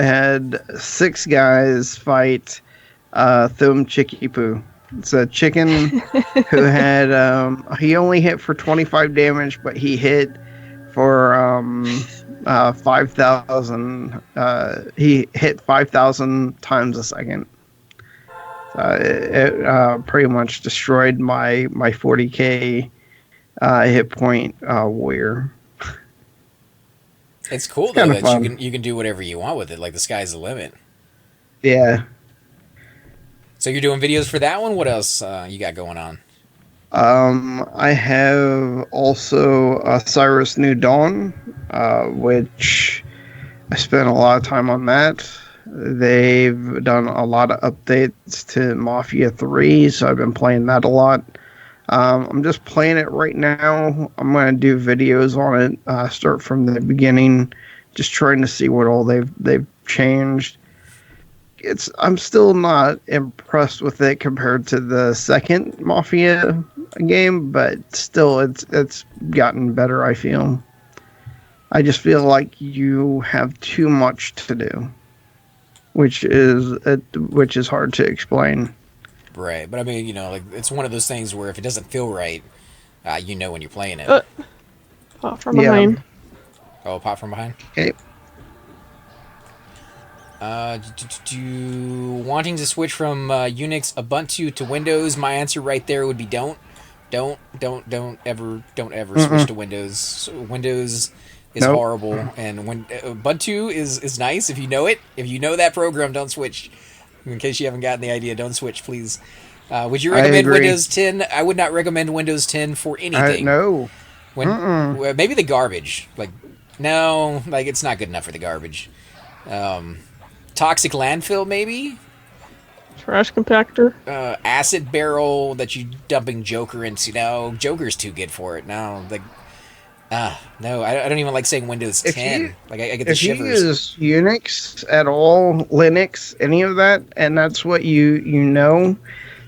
had 6 guys fight Thum Chicky Poo. It's a chicken who had he only hit for 25 damage, but he hit for 5,000. He hit 5,000 times a second. It pretty much destroyed my 40k hit point warrior. It's cool though that you can do whatever you want with it. Like the sky's the limit. Yeah. So you're doing videos for that one. What else you got going on? I have also Cyrus New Dawn, which I spent a lot of time on that. They've done a lot of updates to Mafia 3, so I've been playing that a lot. I'm just playing it right now. I'm going to do videos on it, start from the beginning, just trying to see what all they've changed. I'm still not impressed with it compared to the second Mafia game, but still it's gotten better, I feel. I just feel like you have too much to do, which is hard to explain. Right, but I mean, like it's one of those things where if it doesn't feel right, when you're playing it. Pop from behind. Oh, pop from behind. Okay. Wanting to switch from Unix Ubuntu to Windows? My answer right there would be don't ever switch to Windows. Windows is horrible, and when Ubuntu is nice if you know it. If you know that program, don't switch. In case you haven't gotten the idea, don't switch, please. Would you recommend Windows 10? I would not recommend Windows 10 for anything. No. Maybe the garbage. No, it's not good enough for the garbage. Toxic landfill, maybe? Trash compactor? Acid barrel that you dumping Joker into. No, Joker's too good for it. No, no, I don't even like saying Windows 10. I get the shivers. If you use Unix at all, Linux, any of that, and that's what you know,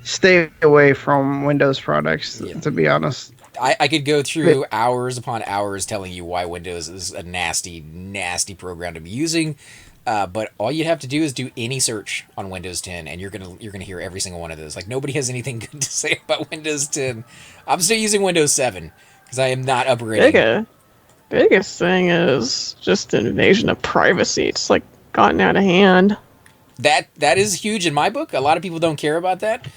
stay away from Windows products, to be honest. I could go through hours upon hours telling you why Windows is a nasty, nasty program to be using. But all you have to do is do any search on Windows 10, and you're gonna hear every single one of those. Nobody has anything good to say about Windows 10. I'm still using Windows 7 because I am not upgrading. Biggest thing is just an invasion of privacy. It's gotten out of hand. That is huge in my book. A lot of people don't care about that.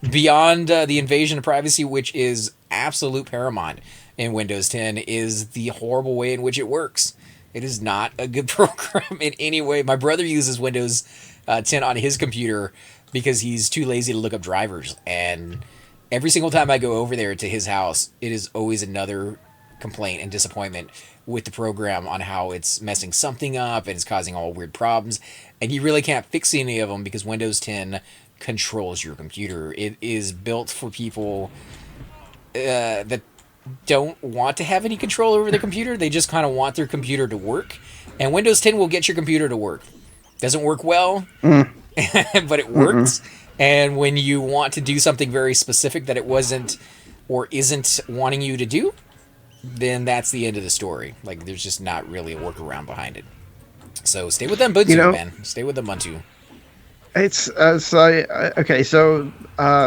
Beyond the invasion of privacy, which is absolute paramount in Windows 10, is the horrible way in which it works. It is not a good program in any way. My brother uses Windows 10 on his computer because he's too lazy to look up drivers. And every single time I go over there to his house, it is always another complaint and disappointment with the program on how it's messing something up and it's causing all weird problems. And you really can't fix any of them because Windows 10 controls your computer. It is built for people that don't want to have any control over the computer. They just kind of want their computer to work. And Windows 10 will get your computer to work. Doesn't work well, but it works. And when you want to do something very specific that it wasn't or isn't wanting you to do, then that's the end of the story. Like, there's just not really a workaround behind it. So stay with Ubuntu, man. Stay with Ubuntu. It's okay. So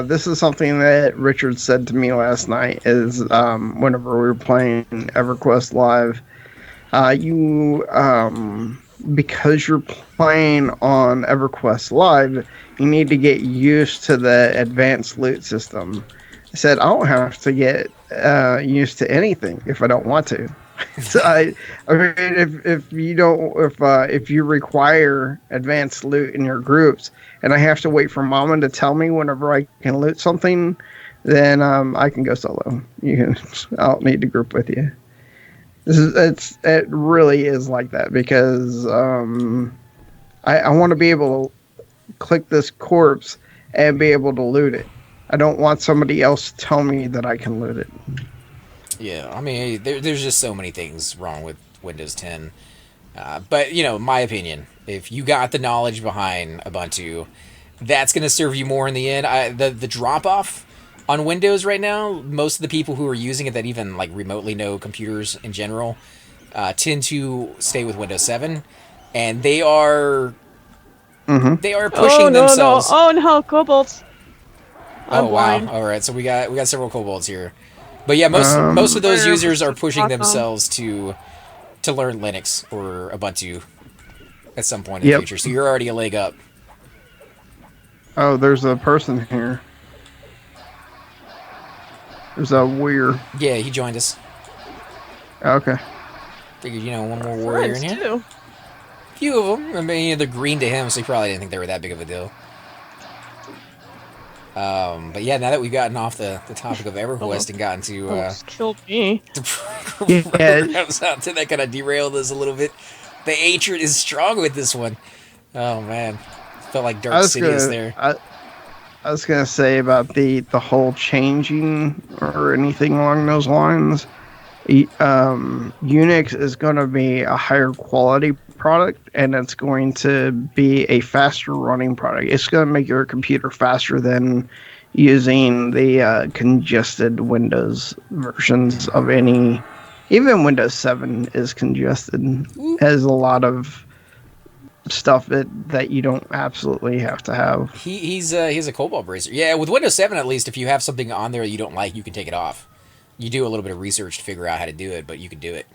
this is something that Richard said to me last night. Is whenever we were playing EverQuest Live, because you're playing on EverQuest Live, you need to get used to the advanced loot system. I said I don't have to get used to anything if I don't want to. So I mean, if you require advanced loot in your groups, and I have to wait for Mama to tell me whenever I can loot something, then I can go solo. I don't need to group with you. It really is like that because I want to be able to click this corpse and be able to loot it. I don't want somebody else to tell me that I can loot it. Yeah, I mean, there's just so many things wrong with Windows 10. But, my opinion, if you got the knowledge behind Ubuntu, that's going to serve you more in the end. The drop-off on Windows right now, most of the people who are using it that even like remotely know computers in general tend to stay with Windows 7. And they are pushing themselves. Oh no, kobolds. Oh wow! All right, so we got several kobolds here. But yeah, most of those users are pushing themselves to learn Linux or Ubuntu at some point in the future. So you're already a leg up. Oh, there's a person here. There's a warrior. Yeah, he joined us. Okay. Figured, one more warrior in here. Too. A few of them. I mean, they're green to him, so he probably didn't think they were that big of a deal. But yeah, now that we've gotten off the topic of EverQuest and gotten to killed me. programs out there, that kind of derailed us a little bit. The hatred is strong with this one. Oh man, felt like Dark Sidious there. I was gonna say about the whole changing or anything along those lines. Unix is going to be a higher quality product, and it's going to be a faster running product. It's going to make your computer faster than using the congested Windows versions of any. Even Windows 7 is congested. Has a lot of stuff that you don't absolutely have to have. He's a Cobalt bracer. Yeah, with Windows 7 at least, if you have something on there you don't like, you can take it off. You do a little bit of research to figure out how to do it, but you can do it.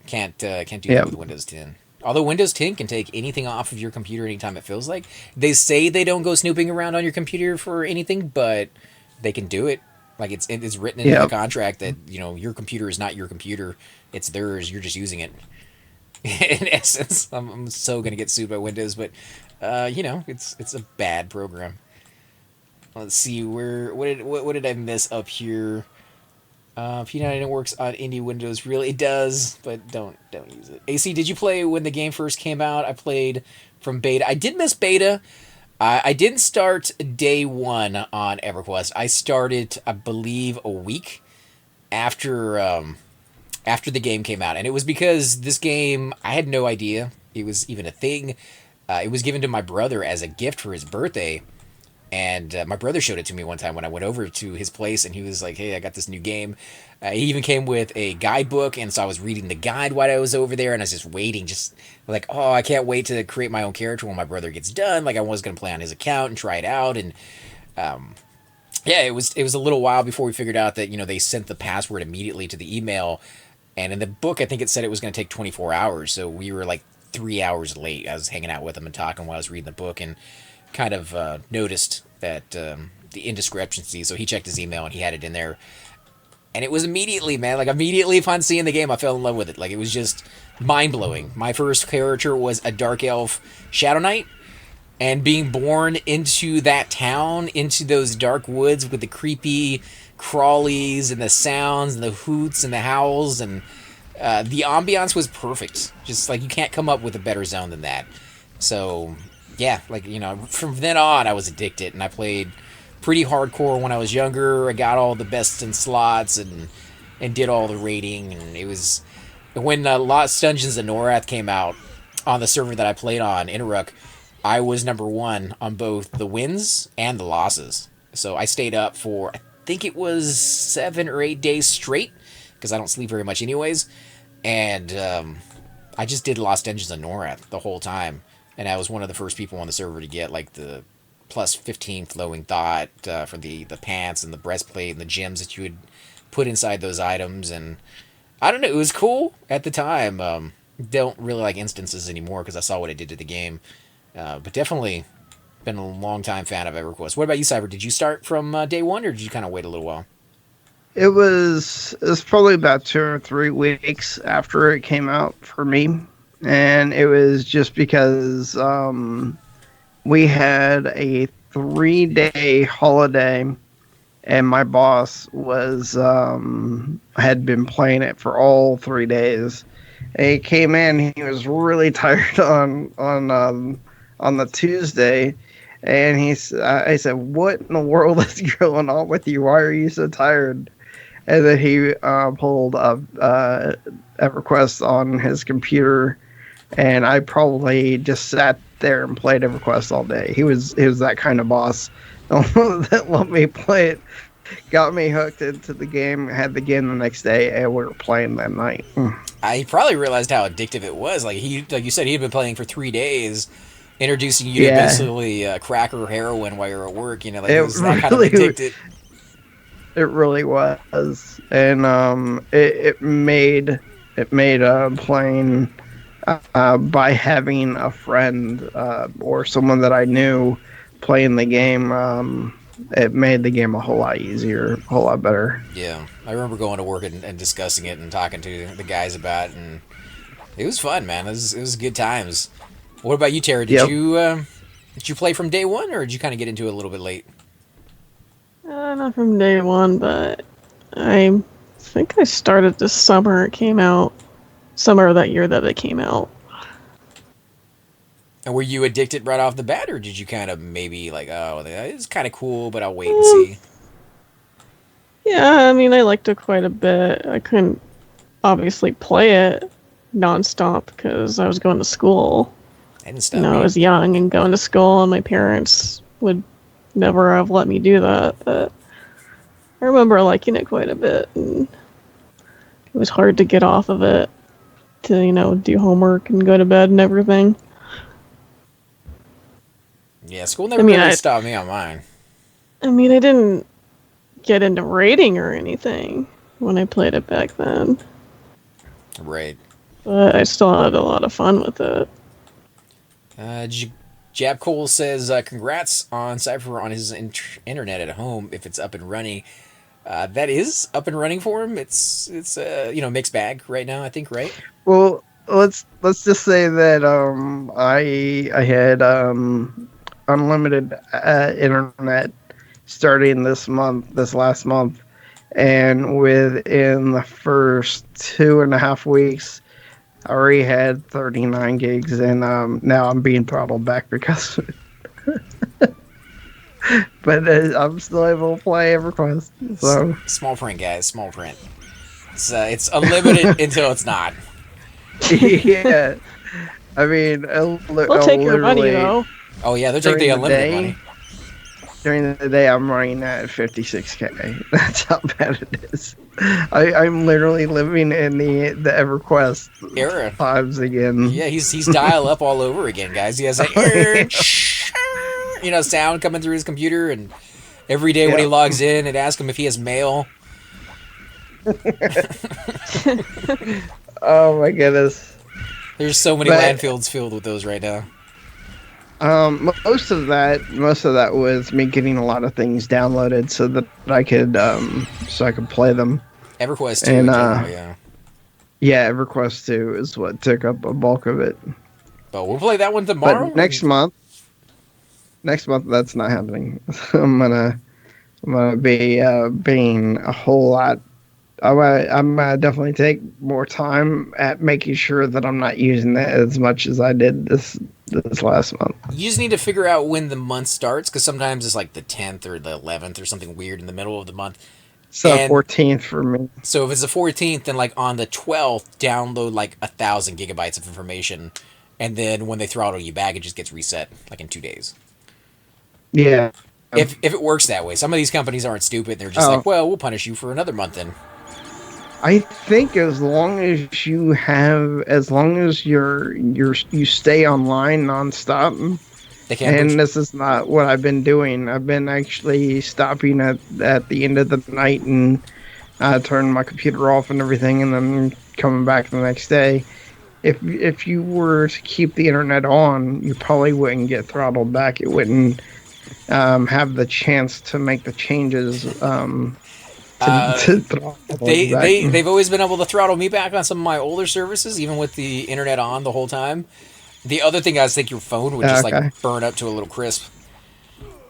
Can't do that with Windows 10. Although Windows 10 can take anything off of your computer anytime it feels like. They say they don't go snooping around on your computer for anything, but they can do it. Like it's written in the contract that your computer is not your computer; it's theirs. You're just using it. In essence, I'm so gonna get sued by Windows, but it's a bad program. Let's see what did I miss up here? P99 works on indie Windows. Really, it does, but don't use it. AC, did you play when the game first came out? I played from beta. I did miss beta. I didn't start day one on EverQuest. I started, I believe, a week after the game came out, and it was because this game, I had no idea it was even a thing. It was given to my brother as a gift for his birthday. And my brother showed it to me one time when I went over to his place, and he was like, hey, I got this new game. He even came with a guidebook, and so I was reading the guide while I was over there, and I was just waiting, just like, oh, I can't wait to create my own character when my brother gets done. Like, I was going to play on his account and try it out, and it was a little while before we figured out that, they sent the password immediately to the email, and in the book, I think it said it was going to take 24 hours, so we were like 3 hours late. I was hanging out with him and talking while I was reading the book, and kind of noticed that the indiscrepancy, so he checked his email and he had it in there, and it was immediately, man, like immediately upon seeing the game, I fell in love with it. Like, it was just mind-blowing. My first character was a dark elf Shadow Knight, and being born into that town, into those dark woods with the creepy crawlies and the sounds and the hoots and the howls, and the ambiance was perfect. Just like, you can't come up with a better zone than that. So yeah, like, from then on I was addicted, and I played pretty hardcore when I was younger. I got all the bests in slots and did all the raiding, and it was when Lost Dungeons of Norath came out on the server that I played on, Interruck, I was number 1 on both the wins and the losses. So I stayed up for, I think it was 7 or 8 days straight, because I don't sleep very much anyways, and I just did Lost Dungeons of Norath the whole time, and I was one of the first people on the server to get like the plus 15 flowing thought for the pants and the breastplate and the gems that you would put inside those items. And I don't know, it was cool at the time. Don't really like instances anymore because I saw what it did to the game. But definitely been a long time fan of EverQuest. What about you, Cyber? Did you start from day one, or did you kind of wait a little while? It was probably about 2 or 3 weeks after it came out for me, and it was just because we had a 3-day holiday, and my boss was had been playing it for all 3 days. And he came in. He was really tired on the Tuesday, and I said, "What in the world is going on with you? Why are you so tired?" And then he pulled up EverQuest on his computer, and I probably just sat there and played EverQuest all day. He was that kind of boss that let me play it, got me hooked into the game, had the game the next day, and we were playing that night. I probably realized how addictive it was. Like you said, he had been playing for 3 days, introducing you to basically crack or heroin while you're at work. Like it was that kind of addicted. It really was, and it made playing by having a friend or someone that I knew playing the game. It made the game a whole lot easier, a whole lot better. Yeah, I remember going to work and discussing it and talking to the guys about it, and it was fun, man. It was good times. What about you, Tara? Did you play from day one, or did you kind of get into it a little bit late? Not from day one, but I think I started this summer. It came out summer of that year that it came out. And were you addicted right off the bat, or did you kind of maybe like, oh, it's kind of cool, but I'll wait and see? Yeah, I mean, I liked it quite a bit. I couldn't obviously play it nonstop because I was going to school. I didn't stop. I was young and going to school, and my parents would never have let me do that. But I remember liking it quite a bit, and it was hard to get off of it to, do homework and go to bed and everything. Yeah, school never really stopped me on mine. I mean, I didn't get into raiding or anything when I played it back then. Right. But I still had a lot of fun with it. Jab Cole says, congrats on Cypher on his internet at home if it's up and running. That is up and running for him. It's mixed bag right now, I think, right? Well, let's just say that I had unlimited internet starting this last month, and within the first 2.5 weeks I already had 39 gigs, and now I'm being throttled back because of it. But I'm still able to play EverQuest. So small print, guys, small print. It's unlimited until it's not. Yeah, I mean, we'll take your money though. Oh yeah, they're taking the unlimited money. During the day, I'm running at 56K. That's how bad it is. I'm literally living in the EverQuest era times again. Yeah, he's dial up all over again, guys. He has like sound coming through his computer, and every day when he logs in, it asks him if he has mail. Oh my goodness! There's so many landfills filled with those right now. Most of that was me getting a lot of things downloaded so that I could play them. EverQuest too, and yeah, EverQuest 2 is what took up a bulk of it. But we'll play that one tomorrow. But next month that's not happening. I'm gonna I'm gonna be being a whole lot. I'm gonna definitely take more time at making sure that I'm not using it as much as I did this last month. You just need to figure out when the month starts, because sometimes it's like the 10th or the 11th or something weird in the middle of the month. It's the And 14th for me. so if it's the 14th, then like on the 12th, download like 1,000 gigabytes of information, and then when they throttle you back, it just gets reset like in 2 days. Yeah. If it works that way, some of these companies aren't stupid. They're just like, well, we'll punish you for another month then. I think as long as you stay online nonstop. They can't. And this is not what I've been doing. I've been actually stopping at the end of the night and turning my computer off and everything, and then coming back the next day. If you were to keep the internet on, you probably wouldn't get throttled back. It wouldn't have the chance to make the changes. They've always been able to throttle me back on some of my older services, even with the internet on the whole time. The other thing is, I think your phone would just like burn up to a little crisp.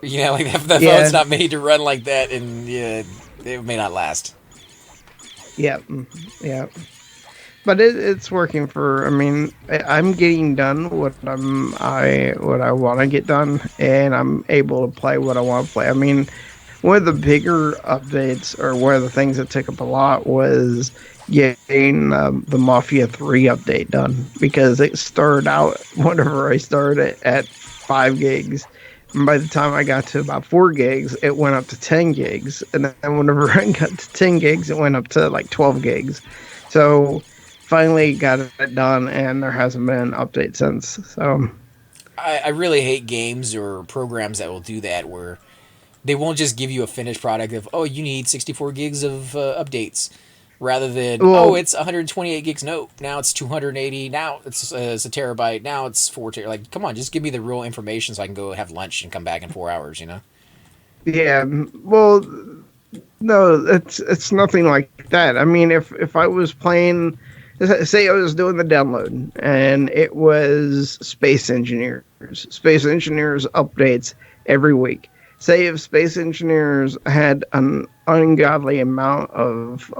You know, like the phone's not made to run like that, and yeah, it may not last. Yeah. But it's working for. I mean, I'm getting done what I want to get done, and I'm able to play what I want to play. I mean, one of the bigger updates, or one of the things that took up a lot, was getting the Mafia 3 update done, because it started out whenever I started at 5 gigs. And by the time I got to about 4 gigs, it went up to 10 gigs. And then whenever I got to 10 gigs, it went up to like 12 gigs. So finally got it done, and there hasn't been an update since. So I really hate games or programs that will do that, where they won't just give you a finished product of, oh, you need 64 gigs of updates. Rather than, it's 128 gigs. No, now it's 280. Now it's a terabyte. Now it's 4 terabytes. Like, come on, just give me the real information so I can go have lunch and come back in 4 hours, you know? Yeah, well, no, it's nothing like that. I mean, if I was playing, say I was doing the download, and it was Space Engineers. Space Engineers updates every week. Say if Space Engineers had an ungodly amount of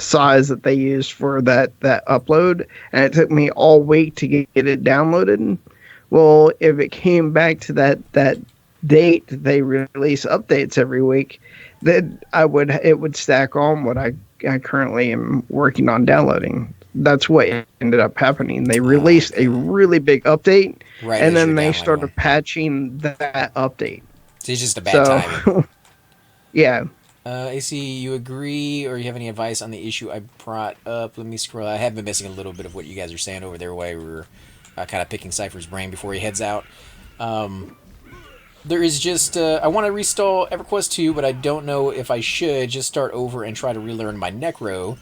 size that they used for that upload, and it took me all week to get it downloaded. Well, if it came back to that date that they release updates every week, then it would stack on what I currently am working on downloading. That's what ended up happening. They released a really big update, and then they started patching that update. So it's just a bad timing. Yeah. AC, you agree, or you have any advice on the issue I brought up? Let me scroll. I have been missing a little bit of what you guys are saying over there while we were kind of picking Cypher's brain before he heads out. There is just... I want to reinstall EverQuest 2, but I don't know if I should just start over and try to relearn my Necro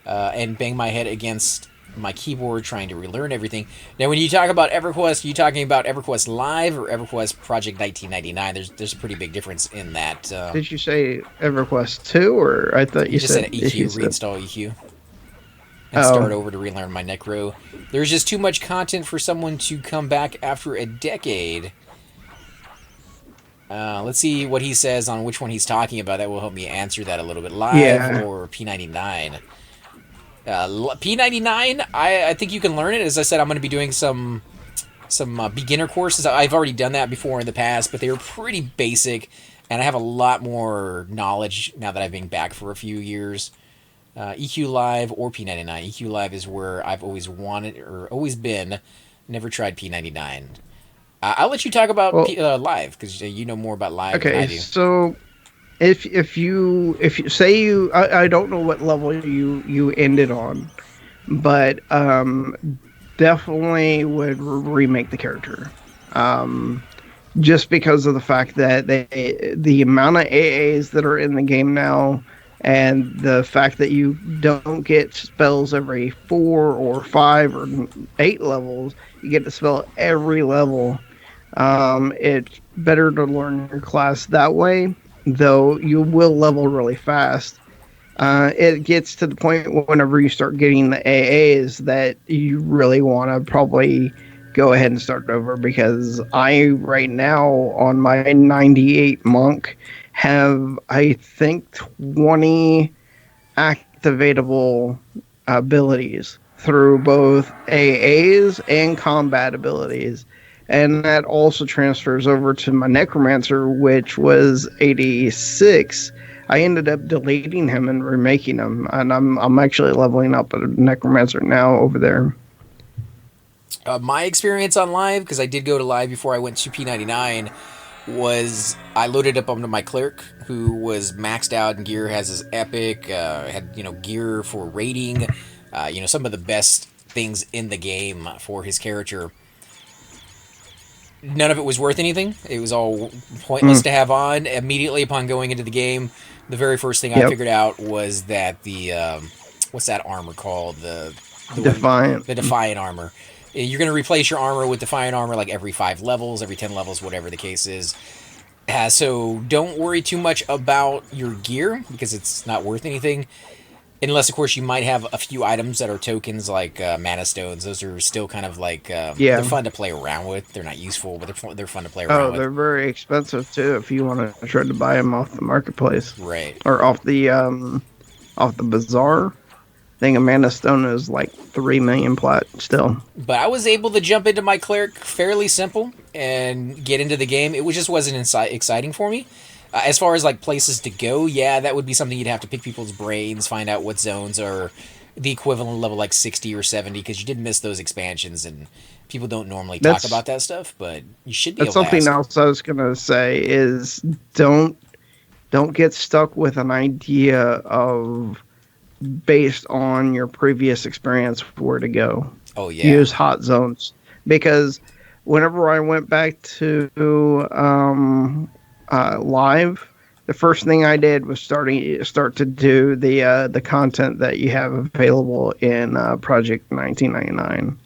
and bang my head against my keyboard trying to relearn everything. Now, when you talk about EverQuest, are you talking about EverQuest Live or EverQuest Project 1999? There's a pretty big difference in that. Did you say EverQuest 2, or I thought you just said EQ, reinstall EQ, and start over to relearn my Necro. There's just too much content for someone to come back after a decade. Let's see what he says on which one he's talking about. That will help me answer that a little bit. Live or P99? P99, I think you can learn it. As I said, I'm going to be doing some beginner courses. I've already done that before in the past, but they were pretty basic, and I have a lot more knowledge now that I've been back for a few years. EQ Live or P99. EQ Live is where I've always wanted, or always been. Never tried P99. I'll let you talk about Live, because you know more about Live than I do. So if you say I don't know what level you ended on, but definitely would remake the character, just because of the fact that the amount of AAs that are in the game now, and the fact that you don't get spells every 4 or 5 or 8 levels, you get to spell every level. It's better to learn your class that way, though you will level really fast. It gets to the point whenever you start getting the AAs that you really want to probably go ahead and start over, because I right now on my 98 monk have, I think, 20 activatable abilities through both AAs and combat abilities. And that also transfers over to my Necromancer, which was 86. I ended up deleting him and remaking him, and I'm actually leveling up a Necromancer now over there. My experience on live, because I did go to live before I went to P99, was I loaded up onto my cleric, who was maxed out in gear, has his epic, had gear for raiding, some of the best things in the game for his character. None of it was worth anything. It was all pointless to have on. Immediately upon going into the game, the very first thing I figured out was that the what's that armor called? The Defiant. The Defiant armor. You're going to replace your armor with Defiant armor like every 5 levels, every 10 levels, whatever the case is. So don't worry too much about your gear because it's not worth anything. Unless, of course, you might have a few items that are tokens like mana stones. Those are still kind of like they're fun to play around with. They're not useful, but they're fun to play around with. Oh, they're very expensive too. If you want to try to buy them off the marketplace, right, or off the bazaar. I think a mana stone is like 3 million plat still. But I was able to jump into my cleric fairly simple and get into the game. It just wasn't exciting for me. As far as like places to go, yeah, that would be something you'd have to pick people's brains, find out what zones are the equivalent level like 60 or 70, because you did miss those expansions and people don't normally talk about that stuff, but you should be able to ask. Something else I was going to say is don't get stuck with an idea of based on your previous experience where to go. Oh yeah. Use hot zones, because whenever I went back to live, the first thing I did was start to do the content that you have available in Project 1999,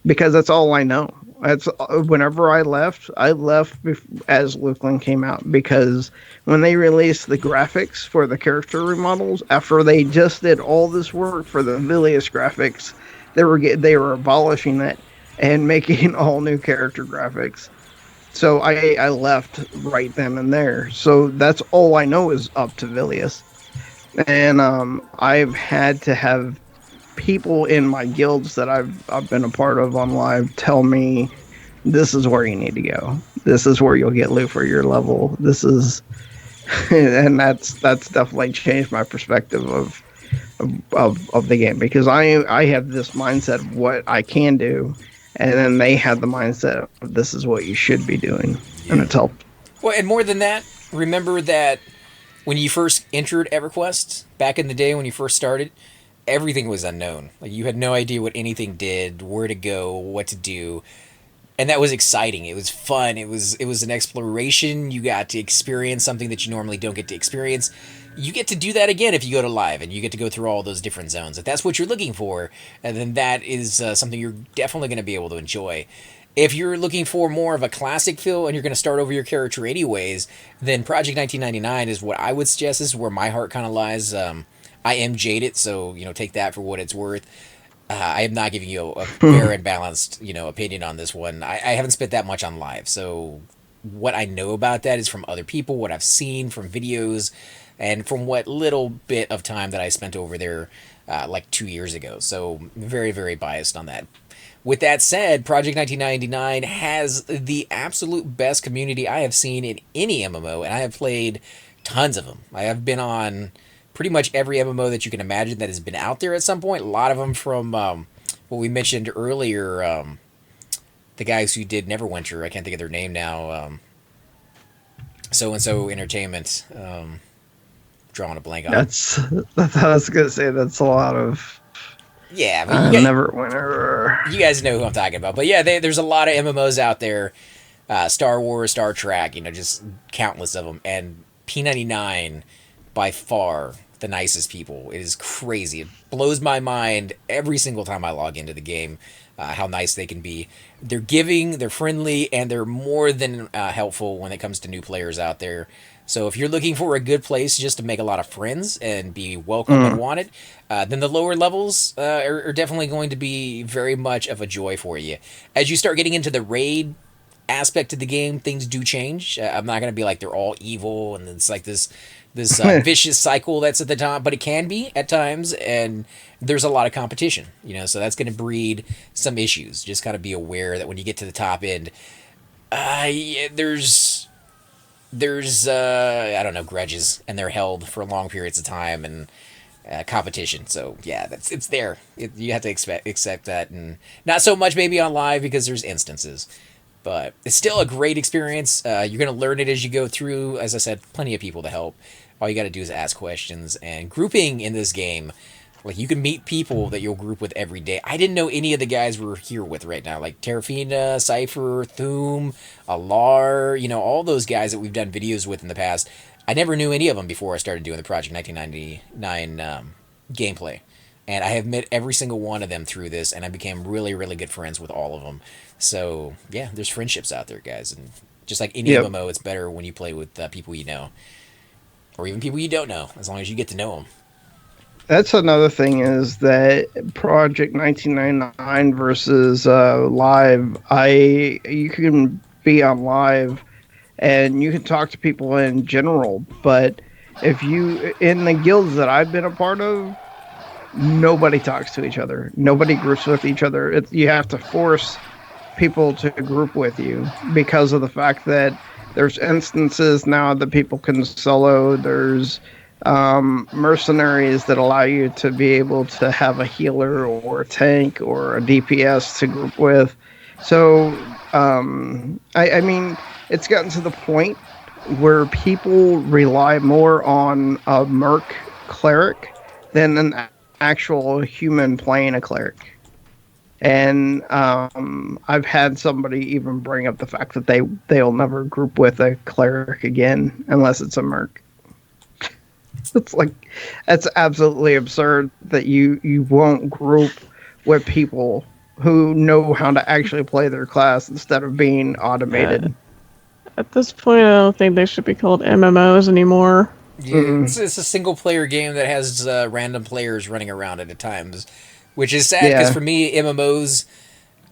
because that's all I know. That's whenever I left as Lukeland came out, because when they released the graphics for the character remodels, after they just did all this work for the Vilius graphics, they were abolishing it and making all new character graphics. So I left right then and there. So that's all I know is up to Vilius. And I've had to have people in my guilds that I've been a part of on live tell me, this is where you need to go. This is where you'll get loot for your level. This is, and that's definitely changed my perspective of the game, because I have this mindset of what I can do, and then they have the mindset of this is what you should be doing, and it's helped. Well, and more than that, remember that when you first entered EverQuest, back in the day when you first started, everything was unknown. Like, you had no idea what anything did, where to go, what to do. And that was exciting. It was fun. It was an exploration. You got to experience something that you normally don't get to experience. You get to do that again if you go to live, and you get to go through all those different zones. If that's what you're looking for, and then that is something you're definitely going to be able to enjoy. If you're looking for more of a classic feel and you're going to start over your character anyways, then Project 1999 is what I would suggest. This is where my heart kind of lies. I am jaded, so take that for what it's worth. I am not giving you a fair and balanced, opinion on this one. I haven't spent that much on live, so what I know about that is from other people, what I've seen from videos, and from what little bit of time that I spent over there like 2 years ago. So very, very biased on that. With that said, Project 1999 has the absolute best community I have seen in any MMO, and I have played tons of them. I have been on pretty much every MMO that you can imagine that has been out there at some point. A lot of them from what we mentioned earlier, the guys who did Neverwinter. I can't think of their name now. So-and-so Entertainment. Drawing a blank on that's I was gonna say. That's a lot of Neverwinter. You guys know who I'm talking about. But yeah, there's a lot of MMOs out there. Star Wars, Star Trek, just countless of them. And P99, by far the nicest people. It is crazy. It blows my mind every single time I log into the game, how nice they can be. They're giving, they're friendly, and they're more than helpful when it comes to new players out there. So if you're looking for a good place just to make a lot of friends and be welcome and wanted, then the lower levels are definitely going to be very much of a joy for you. As you start getting into the raid aspect of the game, things do change. I'm not going to be like they're all evil and it's like this vicious cycle that's at the top, but it can be at times, and there's a lot of competition, you know, so that's going to breed some issues. Just got to be aware that when you get to the top end, yeah, there's I don't know, grudges, and they're held for long periods of time, and competition. So yeah, it's there. You have to accept that, and not so much maybe on live because there's instances, but it's still a great experience. You're gonna learn it as you go through. As I said, plenty of people to help. All you got to do is ask questions, and grouping in this game. Like, you can meet people that you'll group with every day. I didn't know any of the guys we're here with right now. Like Terrafina, Cypher, Thum, Alar, you know, all those guys that we've done videos with in the past. I never knew any of them before I started doing the Project 1999 gameplay. And I have met every single one of them through this, and I became really, really good friends with all of them. So, yeah, there's friendships out there, guys. And just like any MMO, it's better when you play with people you know. Or even people you don't know, as long as you get to know them. That's another thing, is that Project 1999 versus live. You can be on live and you can talk to people in general, but if you, in the guilds that I've been a part of, nobody talks to each other. Nobody groups with each other. You have to force people to group with you because of the fact that there's instances now that people can solo. There's mercenaries that allow you to be able to have a healer or a tank or a DPS to group with. So, I mean, it's gotten to the point where people rely more on a merc cleric than an actual human playing a cleric. And I've had somebody even bring up the fact that they'll never group with a cleric again unless it's a merc. It's like, that's absolutely absurd that you won't group with people who know how to actually play their class instead of being automated. At this point, I don't think they should be called MMOs anymore. Yeah, it's a single player game that has random players running around at times. Which is sad, because for me, MMOs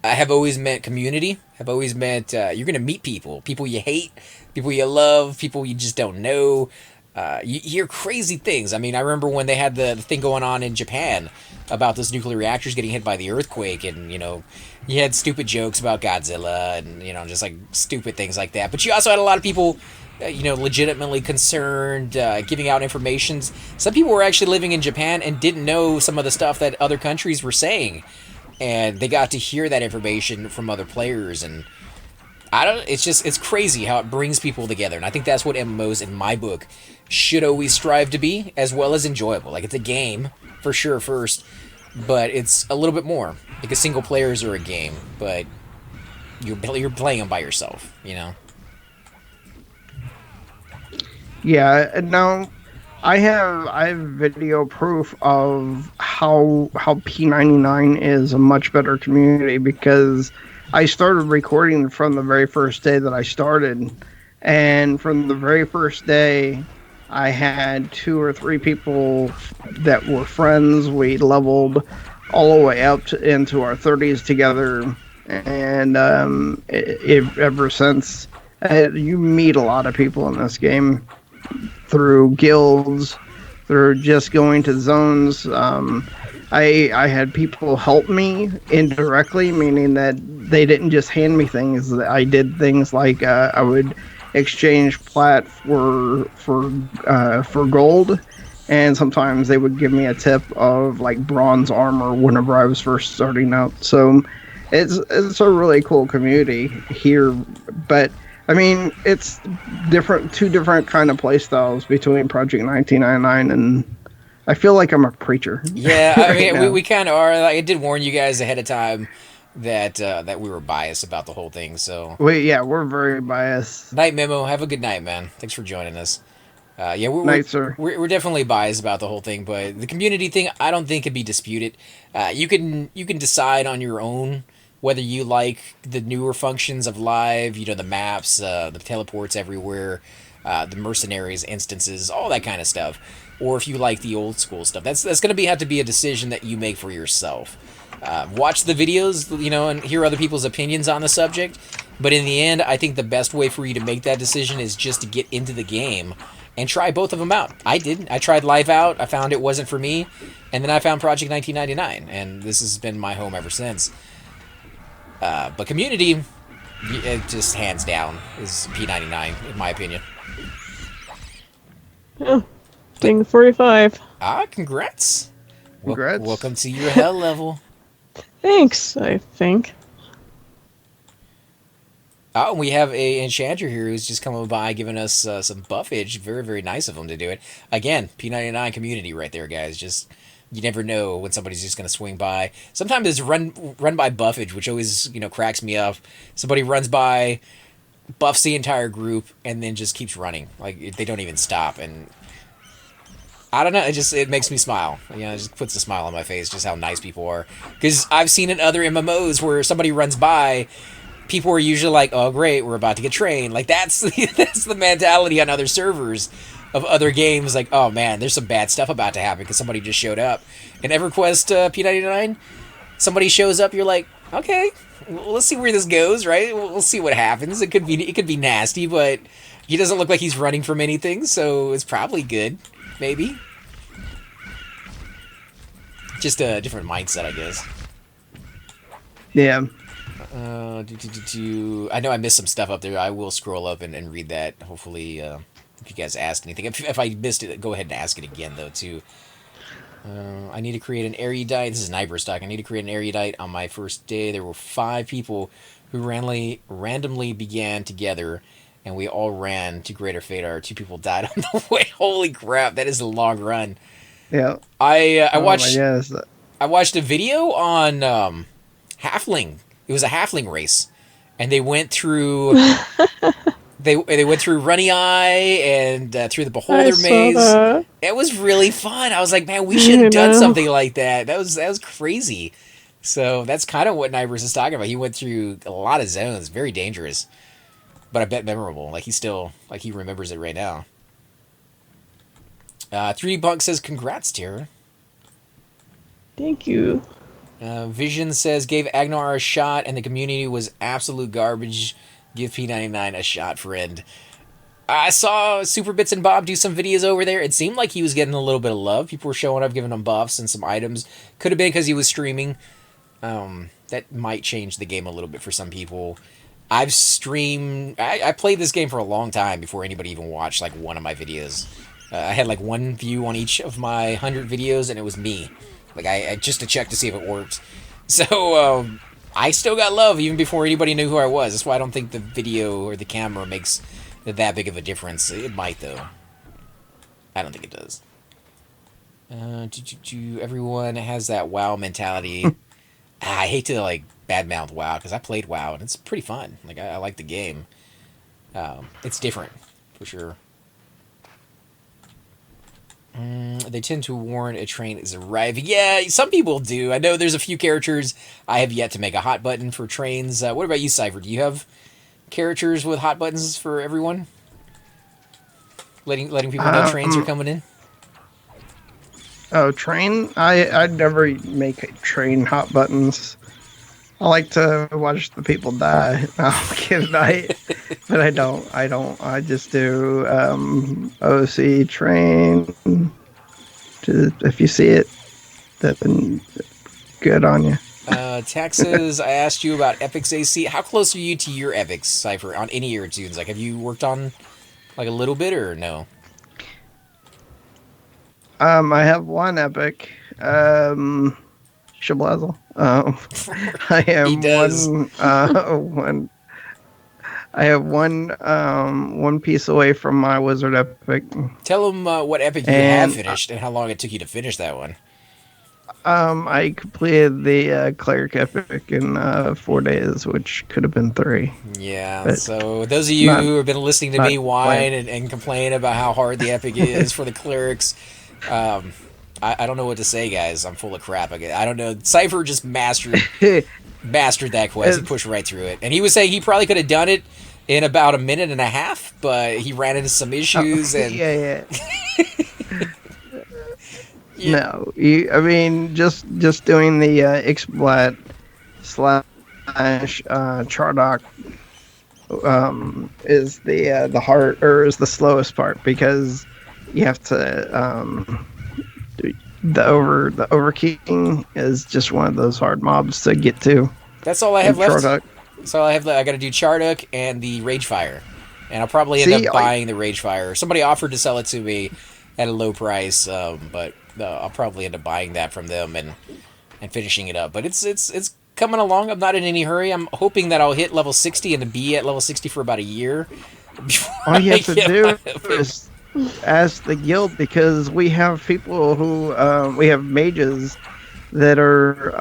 have always meant community. Have always meant you're going to meet people. People you hate, people you love, people you just don't know. You hear crazy things. I mean, I remember when they had the thing going on in Japan about those nuclear reactors getting hit by the earthquake, and, you know, you had stupid jokes about Godzilla and, you know, just like stupid things like that. But you also had a lot of people, you know, legitimately concerned, giving out information. Some people were actually living in Japan and didn't know some of the stuff that other countries were saying, and they got to hear that information from other players. And it's crazy how it brings people together. And I think that's what MMOs, in my book, should always strive to be, as well as enjoyable. Like, it's a game for sure first, but it's a little bit more. Because single players are a game, but you're playing them by yourself, you know. Yeah, and now I have video proof of how p99 is a much better community, because I started recording from the very first day that I started, and from the very first day I had 2 or 3 people that were friends. We leveled all the way up into our 30s together, and ever since, you meet a lot of people in this game through guilds, through just going to zones. I had people help me indirectly, meaning that they didn't just hand me things. I did things like I would exchange plat for gold, and sometimes they would give me a tip of like bronze armor whenever I was first starting out. So it's a really cool community here, but I mean, it's two different kind of play styles between Project 1999 and I feel like I'm a preacher. Yeah, I mean, we kind of are. Like, I did warn you guys ahead of time that we were biased about the whole thing. So we're very biased. Night Memo, have a good night, man. Thanks for joining us. Night, sir. We're definitely biased about the whole thing, but the community thing, I don't think can be disputed. You can decide on your own whether you like the newer functions of live, you know, the maps, the teleports everywhere, the mercenaries instances, all that kind of stuff, or if you like the old school stuff. That's going to have to be a decision that you make for yourself. Watch the videos, you know, and hear other people's opinions on the subject, But in the end, I think the best way for you to make that decision is just to get into the game and try both of them out. I did. I tried Live Out. I found it wasn't for me. And then I found Project 1999. And this has been my home ever since. But Community, it just hands down, is P99, in my opinion. Yeah. Getting 45. Congrats. Congrats. Welcome to your hell level. Thanks, I think. Oh, and we have a enchanter here who's just coming by giving us some buffage. Very, very nice of him to do it. Again, P99 Community right there, guys. Just, you never know when somebody's just going to swing by. Sometimes it's run by buffage, which always, cracks me up. Somebody runs by, buffs the entire group, and then just keeps running. Like, they don't even stop. And I don't know, it makes me smile. It just puts a smile on my face, just how nice people are. Because I've seen in other MMOs where somebody runs by, people are usually like, oh great, we're about to get trained. Like, that's the mentality on other servers of other games. Like, oh man, there's some bad stuff about to happen because somebody just showed up. In Everquest P99, somebody shows up, you're like, okay, well, let's see where this goes, right? We'll see what happens. It could be nasty, but he doesn't look like he's running from anything, so it's probably good, maybe. Just a different mindset, I guess. Yeah. I know I missed some stuff up there. I will scroll up and read that. Hopefully, if you guys asked anything. If I missed it, go ahead and ask it again, though, too. I need to create an erudite. This is an Iberstock. I need to create an erudite on my first day. There were 5 people who randomly began together, and we all ran to greater fate. Our 2 people died on the way. Holy crap, that is a long run. Yeah. I watched a video on Halfling. It was a Halfling race, and they went through they went through Runny Eye and through the Beholder Maze. That. It was really fun. I was like, man, we should have done something like that. That was crazy. So that's kind of what Nibers is talking about. He went through a lot of zones, very dangerous, but I bet memorable. Like he remembers it right now. 3D Bunk says, congrats, Tara. Thank you. Vision says, gave Agnar a shot and the community was absolute garbage. Give P99 a shot, friend. I saw Super Bits and Bob do some videos over there. It seemed like he was getting a little bit of love. People were showing up, giving him buffs and some items. Could have been because he was streaming. That might change the game a little bit for some people. I've streamed... I played this game for a long time before anybody even watched like one of my videos. I had like 1 view on each of my 100 videos, and it was me. Like, I just to check to see if it worked. So, I still got love even before anybody knew who I was. That's why I don't think the video or the camera makes that big of a difference. It might, though. I don't think it does. Everyone has that WoW mentality. I hate to, like, badmouth WoW, because I played WoW, and it's pretty fun. Like, I like the game. It's different, for sure. They tend to warn a train is arriving. Yeah, some people do. I know there's a few characters. I have yet to make a hot button for trains. What about you, Cypher? Do you have characters with hot buttons for everyone? Letting people know trains are coming in? Oh, train? I'd never make train hot buttons. I like to watch the people die. I'll give night, but I don't. I just do OC train. If you see it, then good on you. Texas, I asked you about Epics AC. How close are you to your Epics, Cypher, on any of your tunes? Like, have you worked on like a little bit or no? I have 1 Epic. Shablazzle. I have he does. one. I have one piece away from my Wizard Epic. Tell them what Epic you have finished and how long it took you to finish that one. I completed the Cleric Epic in 4 days, which could have been 3. Yeah, but so those of you who have been listening to me whine and complain about how hard the Epic is for the Clerics, I don't know what to say, guys. I'm full of crap. I don't know. Cypher just mastered that quest. He pushed right through it. And he was saying he probably could have done it in about a minute and a half, but he ran into some issues. And yeah. No, I mean, just doing the Xblat / Chardock is the hard or is the slowest part because you have to the overkeying is just one of those hard mobs to get to. That's all I have left. Charduck. So I got to do Charduck and the Ragefire, and I'll probably end up buying the Ragefire. Somebody offered to sell it to me at a low price, but I'll probably end up buying that from them and finishing it up. But it's coming along. I'm not in any hurry. I'm hoping that I'll hit level 60 and be at level 60 for about a year. All you have to do is ask the guild, because we have people who we have mages that are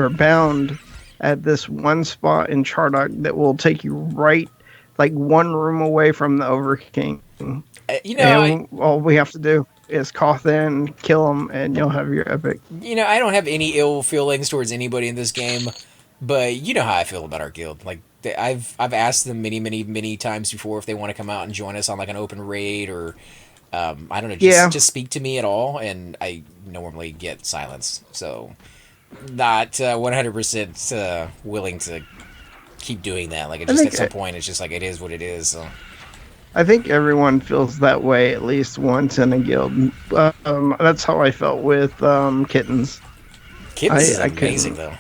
bound at this one spot in Chardock that will take you right, like one room away from the Overking. All we have to do is cough in, kill them, and you'll have your epic. I don't have any ill feelings towards anybody in this game, but you know how I feel about our guild. Like, I've asked them many times before if they want to come out and join us on like an open raid or I don't know, just speak to me at all, and I normally get silence. So not 100% willing to keep doing that. Like, at some point it's just like it is what it is. So I think everyone feels that way at least once in a guild. That's how I felt with Kittens. Kittens is amazing though.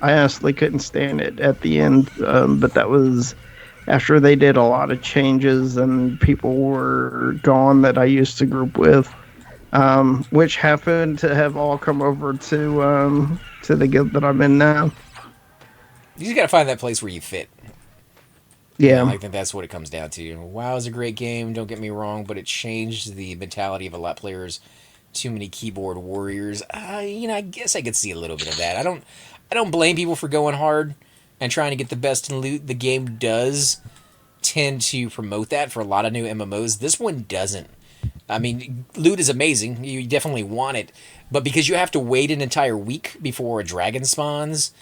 I honestly couldn't stand it at the end, but that was after they did a lot of changes and people were gone that I used to group with, which happened to have all come over to the guild that I'm in now. You just gotta find that place where you fit. Yeah, I think that's what it comes down to. WoW is a great game, don't get me wrong, but it changed the mentality of a lot of players. Too many keyboard warriors. I guess I could see a little bit of that. I don't blame people for going hard and trying to get the best in loot. The game does tend to promote that for a lot of new MMOs. This one doesn't. I mean, loot is amazing. You definitely want it. But because you have to wait an entire week before a dragon spawns,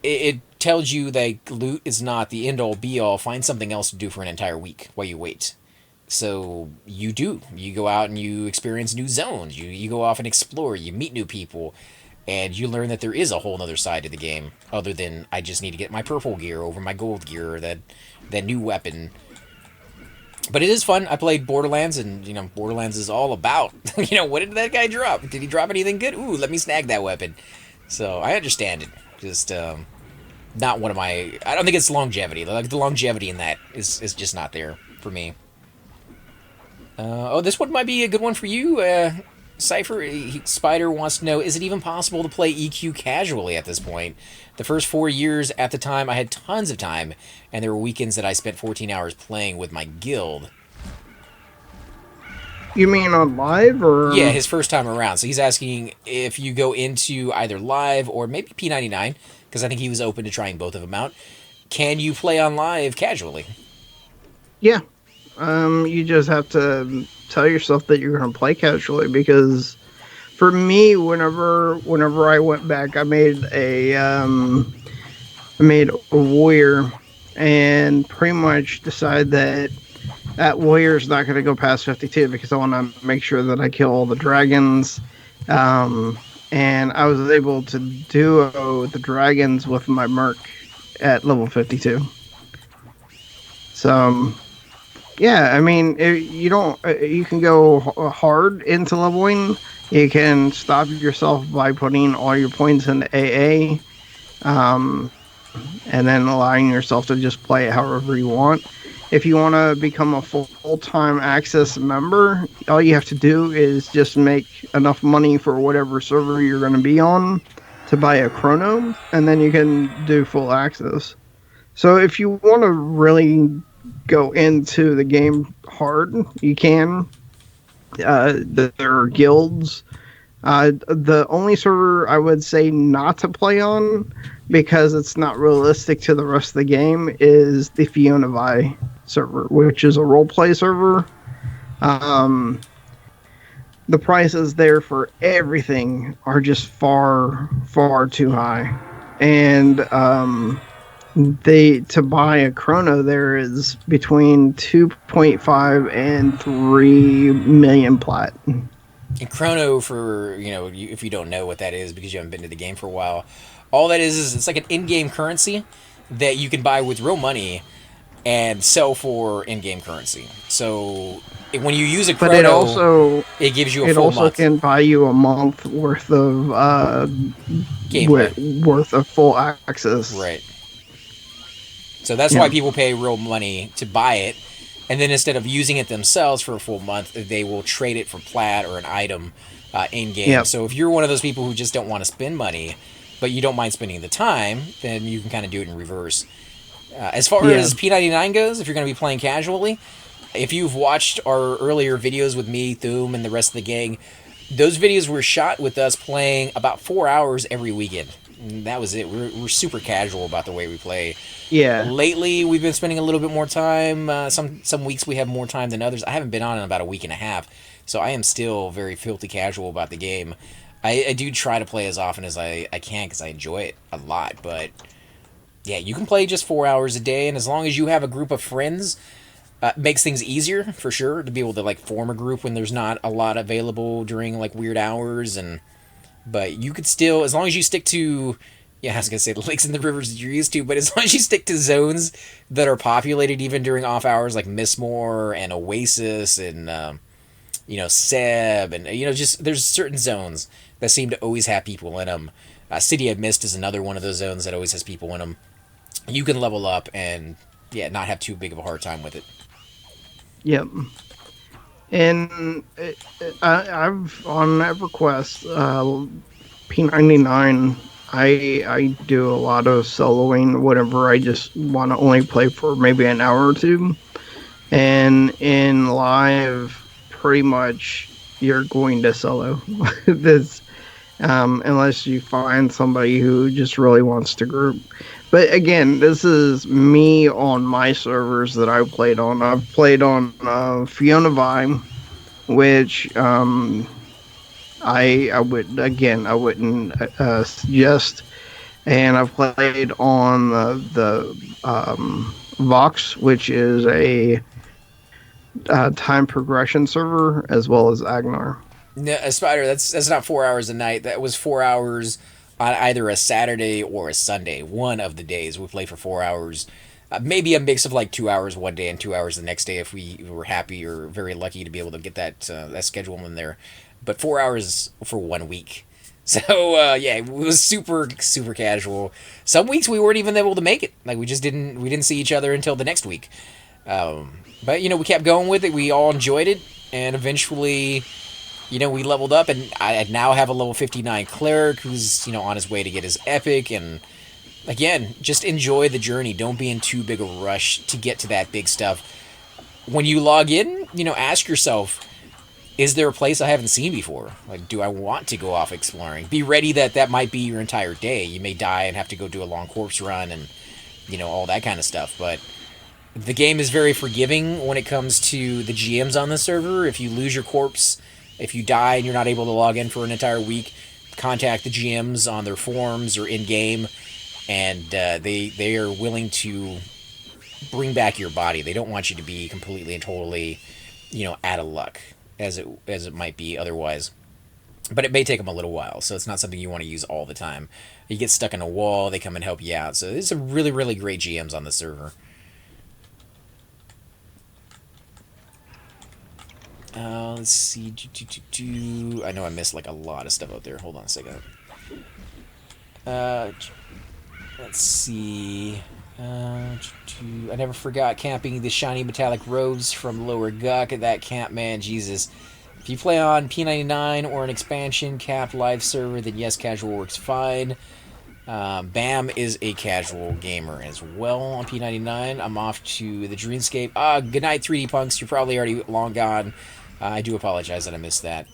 it tells you that loot is not the end-all, be-all. Find something else to do for an entire week while you wait. So you do. You go out and you experience new zones. You go off and explore. You meet new people. And you learn that there is a whole other side to the game, other than I just need to get my purple gear over my gold gear, or that new weapon. But it is fun. I played Borderlands, and Borderlands is all about, what did that guy drop? Did he drop anything good? Ooh, let me snag that weapon. So I understand it. Just not one of my. I don't think it's longevity. Like, the longevity in that is just not there for me. This one might be a good one for you. Cypher Spider wants to know, is it even possible to play EQ casually at this point? The first 4 years at the time, I had tons of time, and there were weekends that I spent 14 hours playing with my guild. You mean on live, or? Yeah, his first time around. So he's asking if you go into either live or maybe P99, because I think he was open to trying both of them out. Can you play on live casually? Yeah. You just have to tell yourself that you're going to play casually, because for me, whenever I went back, I made a warrior and pretty much decided that warrior's not going to go past 52 because I want to make sure that I kill all the dragons. And I was able to duo the dragons with my merc at level 52. So yeah, I mean, you can go hard into leveling. You can stop yourself by putting all your points into AA, and then allowing yourself to just play it however you want. If you want to become a full-time access member, all you have to do is just make enough money for whatever server you're going to be on to buy a chrono, and then you can do full access. So if you want to really go into the game hard, you can. There are guilds. The only server I would say not to play on, because it's not realistic to the rest of the game, is the Fiona Vi server, which is a roleplay server. The prices there for everything are just far too high, and to buy a chrono there is between 2.5 and 3 million plat. And chrono, for if you don't know what that is because you haven't been to the game for a while, all that is it's like an in-game currency that you can buy with real money and sell for in-game currency. So when you use a But chrono, it gives you a full month. can buy you a month worth of gameplay, worth of full access. Right. So that's why people pay real money to buy it, and then instead of using it themselves for a full month, they will trade it for plat or an item in game. Yep. So if you're one of those people who just don't want to spend money, but you don't mind spending the time, then you can kind of do it in reverse. As far as P99 goes, if you're going to be playing casually, if you've watched our earlier videos with me, Thoom, and the rest of the gang, those videos were shot with us playing about 4 hours every weekend. And that was it. We're super casual about the way we play. Yeah. Lately, we've been spending a little bit more time. Some weeks we have more time than others. I haven't been on in about a week and a half, so I am still very filthy casual about the game. I do try to play as often as I can because I enjoy it a lot. But yeah, you can play just 4 hours a day, and as long as you have a group of friends, makes things easier for sure to be able to like form a group when there's not a lot available during like weird hours. But you could still, as long as you stick to, I was gonna say the lakes and the rivers that you're used to, but as long as you stick to zones that are populated even during off hours, like Mistmore and Oasis and Seb, and just there's certain zones that seem to always have people in them. City of Mist is another one of those zones that always has people in them. You can level up and not have too big of a hard time with it. Yep. And I've on EverQuest, p99. I do a lot of soloing whenever I just want to only play for maybe an hour or two. And in live, pretty much you're going to solo this, unless you find somebody who just really wants to group. But again, this is me on my servers that I've played on. I've played on Fiona Vi, which I wouldn't suggest. And I've played on the Vox, which is a time progression server, as well as Agnar. No, Spider, that's not 4 hours a night. That was 4 hours on either a Saturday or a Sunday. One of the days we play for 4 hours. Maybe a mix of like 2 hours one day and 2 hours the next day if we were happy or very lucky to be able to get that schedule in there. But 4 hours for 1 week. So it was super super casual. Some weeks we weren't even able to make it. Like we didn't see each other until the next week. But we kept going with it. We all enjoyed it, and eventually, we leveled up, and I now have a level 59 cleric who's on his way to get his epic. And again, just enjoy the journey. Don't be in too big a rush to get to that big stuff. When you log in, ask yourself, is there a place I haven't seen before? Like, do I want to go off exploring? Be ready that might be your entire day. You may die and have to go do a long corpse run and all that kind of stuff. But the game is very forgiving when it comes to the GMs on the server. If you lose your corpse, if you die and you're not able to log in for an entire week, contact the GMs on their forums or in-game, and they are willing to bring back your body. They don't want you to be completely and totally, out of luck, as it might be otherwise. But it may take them a little while, so it's not something you want to use all the time. You get stuck in a wall, they come and help you out. So there's some really, really great GMs on the server. Let's see. I know I missed like a lot of stuff out there. Hold on a second. Let's see. I never forgot camping the shiny metallic roads from Lower Guck at that camp, man. Jesus. If you play on P99 or an expansion capped live server, then yes, casual works fine. Bam is a casual gamer as well on P99. I'm off to the Dreamscape. Good night, 3D Punks. You're probably already long gone. I do apologize that I missed that.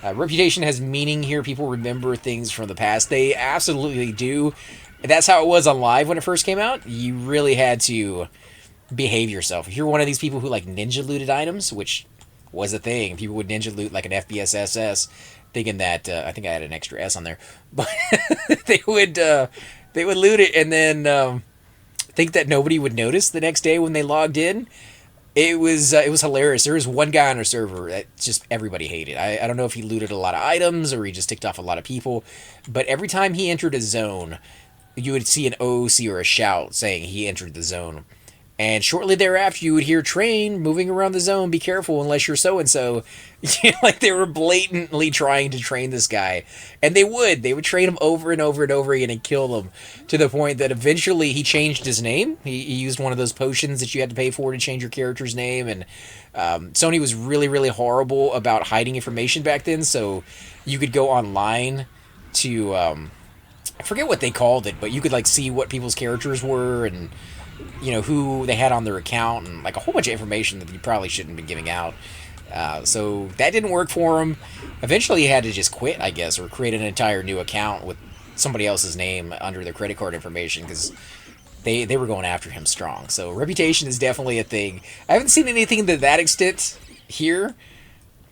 Reputation has meaning here. People remember things from the past. They absolutely do. That's how it was on live when it first came out. You really had to behave yourself. If you're one of these people who like ninja looted items, which was a thing, people would ninja loot like an FPS SS, thinking that I think I had an extra S on there, but they would loot it and then think that nobody would notice the next day when they logged in. It was hilarious. There was one guy on our server that just everybody hated. I don't know if he looted a lot of items or he just ticked off a lot of people, but every time he entered a zone, you would see an OOC or a shout saying he entered the zone. And shortly thereafter, you would hear train moving around the zone. Be careful unless you're so and so. Like they were blatantly trying to train this guy, and they would train him over and over and over again and kill him to the point that eventually he changed his name. He used one of those potions that you had to pay for to change your character's name, and Sony was really really horrible about hiding information back then. So you could go online to I forget what they called it, but you could like see what people's characters were and who they had on their account and like a whole bunch of information that you probably shouldn't have been giving out. So that didn't work for him. Eventually he had to just quit, I guess, or create an entire new account with somebody else's name under their credit card information because they were going after him strong. So reputation is definitely a thing. I haven't seen anything to that extent here,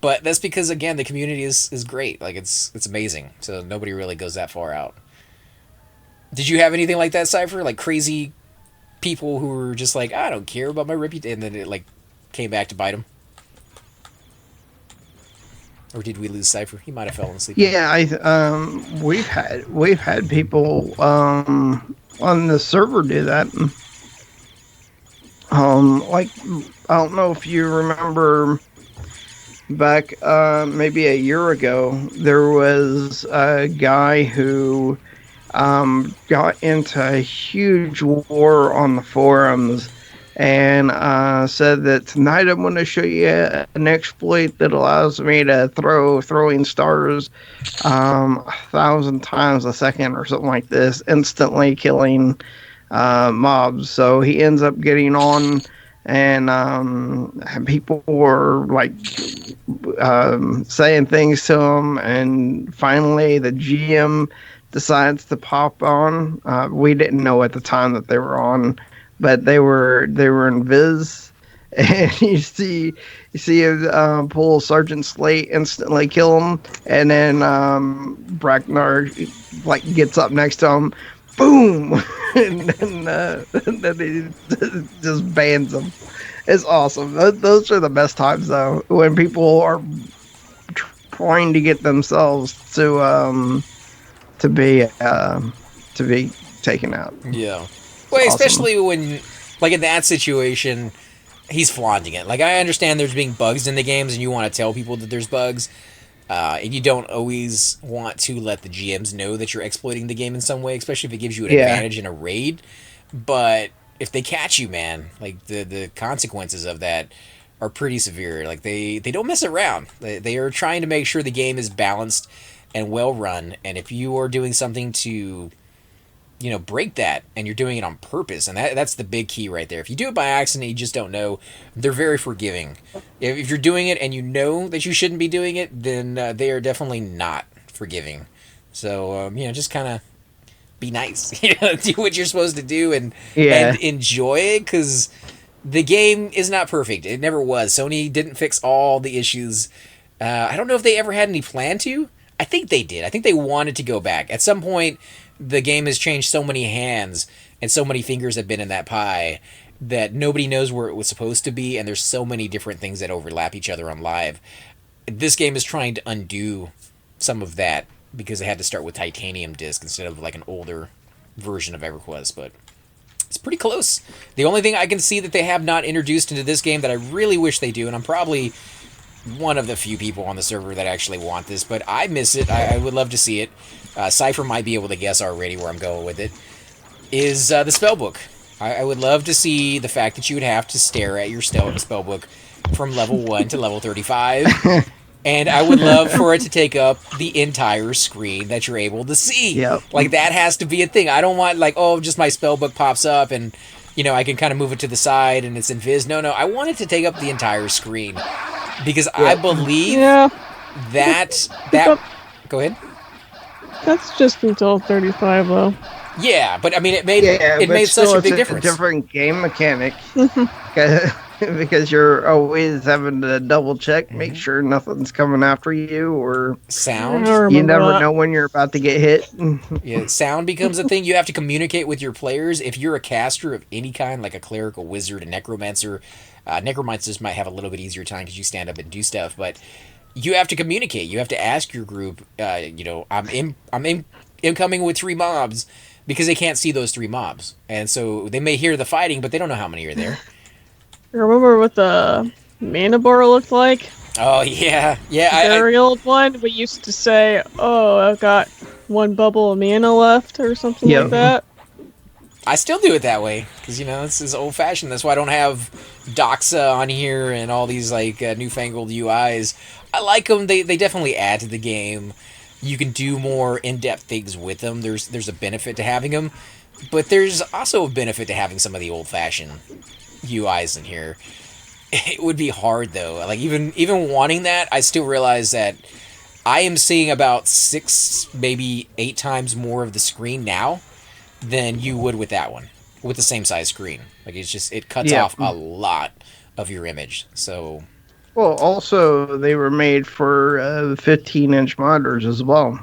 but that's because, again, the community is great. Like, it's amazing. So nobody really goes that far out. Did you have anything like that, Cypher? Like crazy people who were just like, I don't care about my reputation, and then it like came back to bite them? Or did we lose Cypher? He might have fallen asleep. Yeah, we've had people on the server do that. Like, I don't know if you remember back maybe a year ago, there was a guy who got into a huge war on the forums and said that tonight I'm going to show you an exploit that allows me to throw throwing stars 1,000 times a second or something like this, instantly killing mobs. So he ends up getting on, and people were like saying things to him, and finally the GM decides to pop on. We didn't know at the time that they were on, but they were in Viz, and you see him pull Sergeant Slate, instantly kill him, and then Agnar like gets up next to him, boom, and then he just bans him. It's awesome. Those are the best times though, when people are trying to get themselves to be taken out. Yeah. Well, especially when, like in that situation, he's flaunting it. Like, I understand there's being bugs in the games and you want to tell people that there's bugs, and you don't always want to let the GMs know that you're exploiting the game in some way, especially if it gives you an advantage in a raid. But if they catch you, man, like the consequences of that are pretty severe. Like, they don't mess around. They are trying to make sure the game is balanced and well run, and if you are doing something to break that, and you're doing it on purpose, and that's the big key right there. If you do it by accident, you just don't know, they're very forgiving. If you're doing it and you know that you shouldn't be doing it, then they are definitely not forgiving. So just kind of be nice. Do what you're supposed to do and enjoy it, because the game is not perfect. It never was. Sony didn't fix all the issues. I don't know if they ever had any plan to. I think they did. I think they wanted to go back. At some point, the game has changed so many hands and so many fingers have been in that pie that nobody knows where it was supposed to be, and there's so many different things that overlap each other on live. This game is trying to undo some of that because it had to start with titanium disc instead of like an older version of Everquest, but it's pretty close. The only thing I can see that they have not introduced into this game that I really wish they do, and I'm probably one of the few people on the server that actually want this, but I miss it. I would love to see it. Cypher might be able to guess already where I'm going with it, is the spellbook. I would love to see the fact that you would have to stare at your spellbook from level 1 to level 35, and I would love for it to take up the entire screen that you're able to see. Yep. Like, that has to be a thing. I don't want, like, just my spellbook pops up and, I can kind of move it to the side and it's in Viz. No, I want it to take up the entire screen. Because I believe that... Go ahead. That's just until 35, though. Yeah, but I mean, it made such a big difference. It's a different game mechanic. Because you're always having to double check, make sure nothing's coming after you, or sound. You never know when you're about to get hit. Yeah, sound becomes a thing. You have to communicate with your players. If you're a caster of any kind, like a cleric, a wizard, a necromancer, necromancers might have a little bit easier time because you stand up and do stuff, but you have to communicate. You have to ask your group, I'm incoming with 3 mobs. because they can't see those 3 mobs, and so they may hear the fighting, but they don't know how many are there. Remember what the mana bar looked like? Oh yeah, Very old one. We used to say, "Oh, I've got 1 bubble of mana left," or something like that. I still do it that way because this is old fashioned. That's why I don't have Doxa on here and all these like newfangled UIs. I like them. They definitely add to the game. You can do more in-depth things with them. There's a benefit to having them, but there's also a benefit to having some of the old-fashioned UIs in here. It would be hard though. Like even wanting that, I still realize that I am seeing about 6, maybe 8 times more of the screen now than you would with that one, with the same size screen. Like it cuts off a lot of your image. So, well, also they were made for 15-inch monitors as well,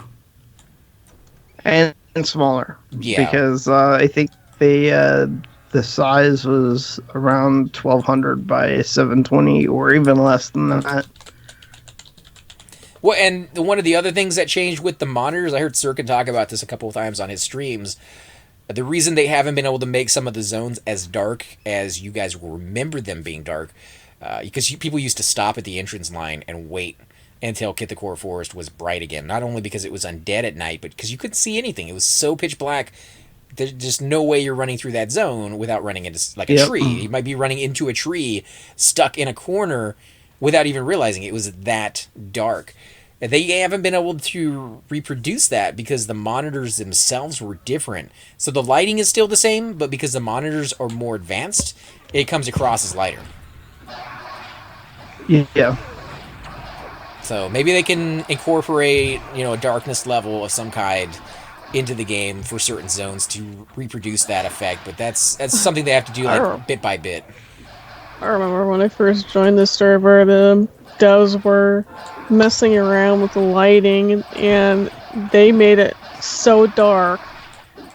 and smaller. Yeah, because I think the size was around 1200 by 720, or even less than that. Well, and one of the other things that changed with the monitors, I heard Sirkin talk about this a couple of times on his streams. The reason they haven't been able to make some of the zones as dark as you guys will remember them being dark, because people used to stop at the entrance line and wait until Kit the Core Forest was bright again. Not only because it was undead at night, but because you couldn't see anything. It was so pitch black. There's just no way you're running through that zone without running into like a tree. You might be running into a tree stuck in a corner without even realizing it was that dark. They haven't been able to reproduce that because the monitors themselves were different. So the lighting is still the same, but because the monitors are more advanced, it comes across as lighter. Yeah. So maybe they can incorporate, a darkness level of some kind into the game for certain zones to reproduce that effect, but that's something they have to do like bit by bit. I remember when I first joined the server, the devs were messing around with the lighting, and they made it so dark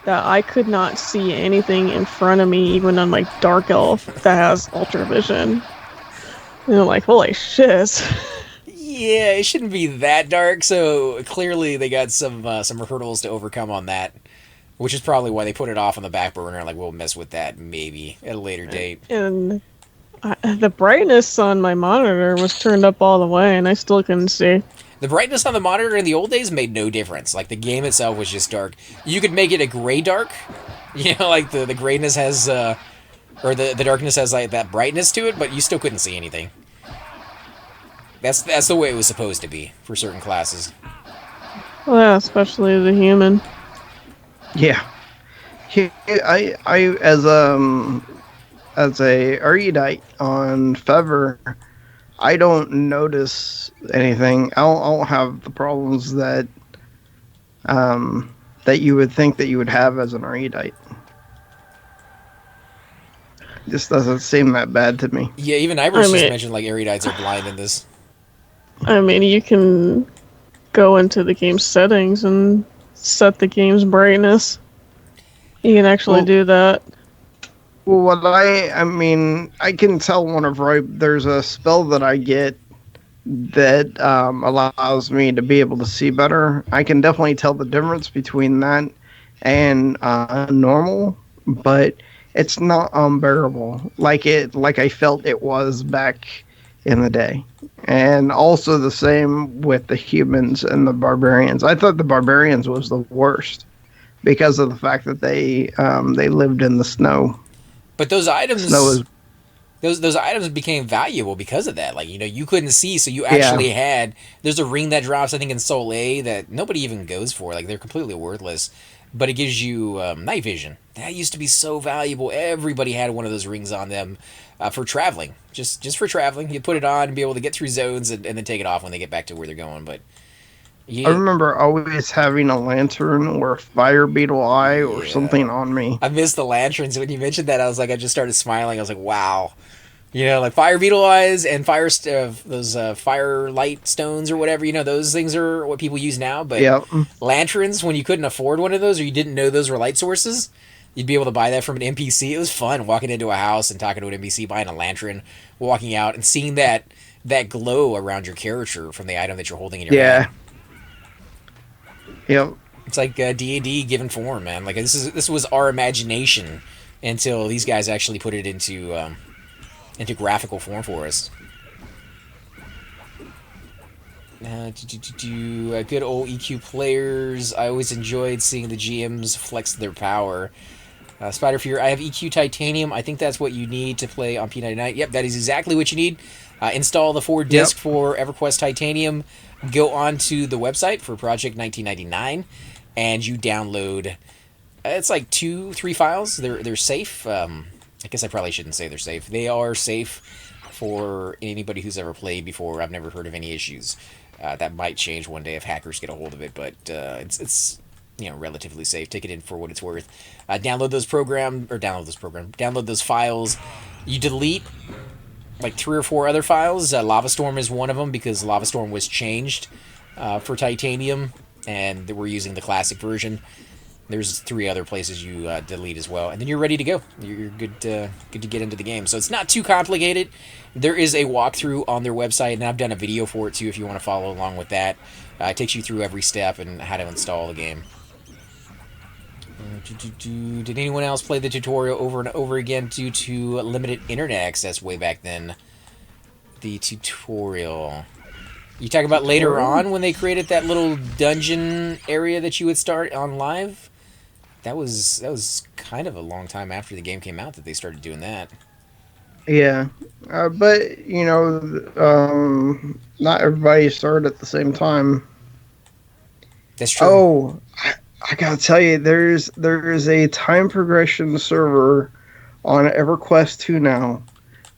that I could not see anything in front of me, even on my dark elf that has ultra vision. And I'm like, holy shit. Yeah, it shouldn't be that dark, so clearly they got some hurdles to overcome on that, which is probably why they put it off on the back burner, like, we'll mess with that maybe at a later date. And the brightness on my monitor was turned up all the way, and I still couldn't see. The brightness on the monitor in the old days made no difference. Like, the game itself was just dark. You could make it a gray dark, like the grayness has, or the darkness has like that brightness to it, but you still couldn't see anything. That's the way it was supposed to be for certain classes. Well, yeah, especially as a human. Yeah. I as a erudite on Fever, I don't notice anything. I don't have the problems that that you would think that you would have as an erudite. Just doesn't seem that bad to me. Yeah, even Ivers just mentioned like erudites are blind in this. I mean, you can go into the game settings and set the game's brightness. You can actually do that. Well, what I mean, I can tell whenever there's a spell that I get that allows me to be able to see better. I can definitely tell the difference between that and normal, but it's not unbearable like I felt it was back in the day. And also the same with the humans and the barbarians. I thought the barbarians was the worst because of the fact that they lived in the snow. But those items, those items became valuable because of that. Like, you couldn't see, so you actually had. There's a ring that drops, I think, in Soul A that nobody even goes for. Like, they're completely worthless. But it gives you night vision. That used to be so valuable. Everybody had one of those rings on them for traveling. Just for traveling. You put it on and be able to get through zones and then take it off when they get back to where they're going. But I remember always having a lantern or a fire beetle eye or something on me. I missed the lanterns. When you mentioned that, I just started smiling. I was like, wow. Like fire beetle eyes and those fire light stones or whatever, those things are what people use now. But lanterns, when you couldn't afford one of those or you didn't know those were light sources, you'd be able to buy that from an NPC. It was fun walking into a house and talking to an NPC, buying a lantern, walking out and seeing that glow around your character from the item that you're holding in your hand. Yep. It's like D&D given form, man. Like this was our imagination until these guys actually put it into graphical form for us. Good old EQ players. I always enjoyed seeing the GMs flex their power. Spider Fear, I have EQ Titanium. I think that's what you need to play on P99. Yep, that is exactly what you need. Install the 4-disc for Everquest Titanium. Go on to the website for Project 1999, and you download. It's like 2-3 files. They're safe. I guess I probably shouldn't say they're safe. They are safe for anybody who's ever played before. I've never heard of any issues. That might change one day if hackers get a hold of it, but it's relatively safe. Take it in for what it's worth. Download those files. You delete like 3 or 4 other files. Lava Storm is one of them because Lava Storm was changed for Titanium, and we're using the classic version. There's 3 other places you delete as well, and then you're ready to go. You're good to get into the game. So it's not too complicated. There is a walkthrough on their website, and I've done a video for it too if you want to follow along with that. It takes you through every step and how to install the game. Did anyone else play the tutorial over and over again due to limited internet access way back then? The tutorial. You talk about later on when they created that little dungeon area that you would start on live? That was kind of a long time after the game came out that they started doing that. Yeah, but not everybody started at the same time. That's true. Oh, I gotta tell you, there's a time progression server on EverQuest 2 now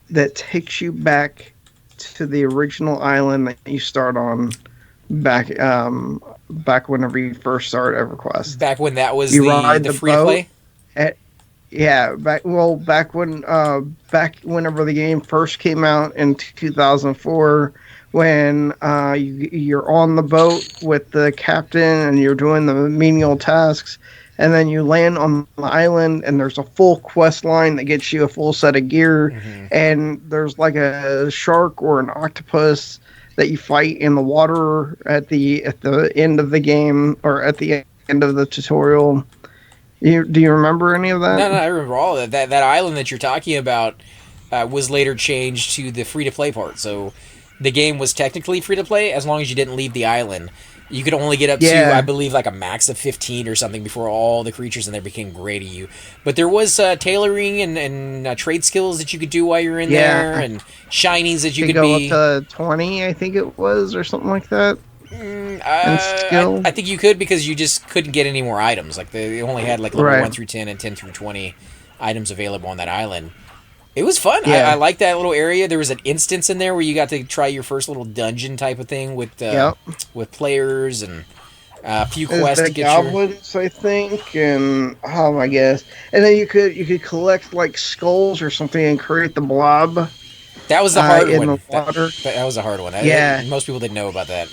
that takes you back to the original island that you start on back whenever you first start EverQuest. Back when that was the free to play? Back whenever the game first came out in 2004, when you're on the boat with the captain and you're doing the menial tasks, and then you land on the island and there's a full quest line that gets you a full set of gear, and there's like a shark or an octopus that you fight in the water at the end of the game, or at the end of the tutorial. Do you remember any of that? No, I remember all of that. That island that you're talking about was later changed to the free-to-play part. So the game was technically free-to-play as long as you didn't leave the island. You could only get up to, I believe, like a max of 15 or something before all the creatures in there became gray to you. But there was tailoring and trade skills that you could do while you're in there, and shinies that you could go be... up to 20, I think it was, or something like that. I think you could, because you just couldn't get any more items. Like they only had like level 1 through 10 and 10 through 20 items available on that island. It was fun. I liked that little area. There was an instance in there where you got to try your first little dungeon type of thing with players, and a few quests to get goblins, I think, and I guess, and then you could collect like skulls or something and create the blob. That was the hard one. The water. That was a hard one. Most people didn't know about that.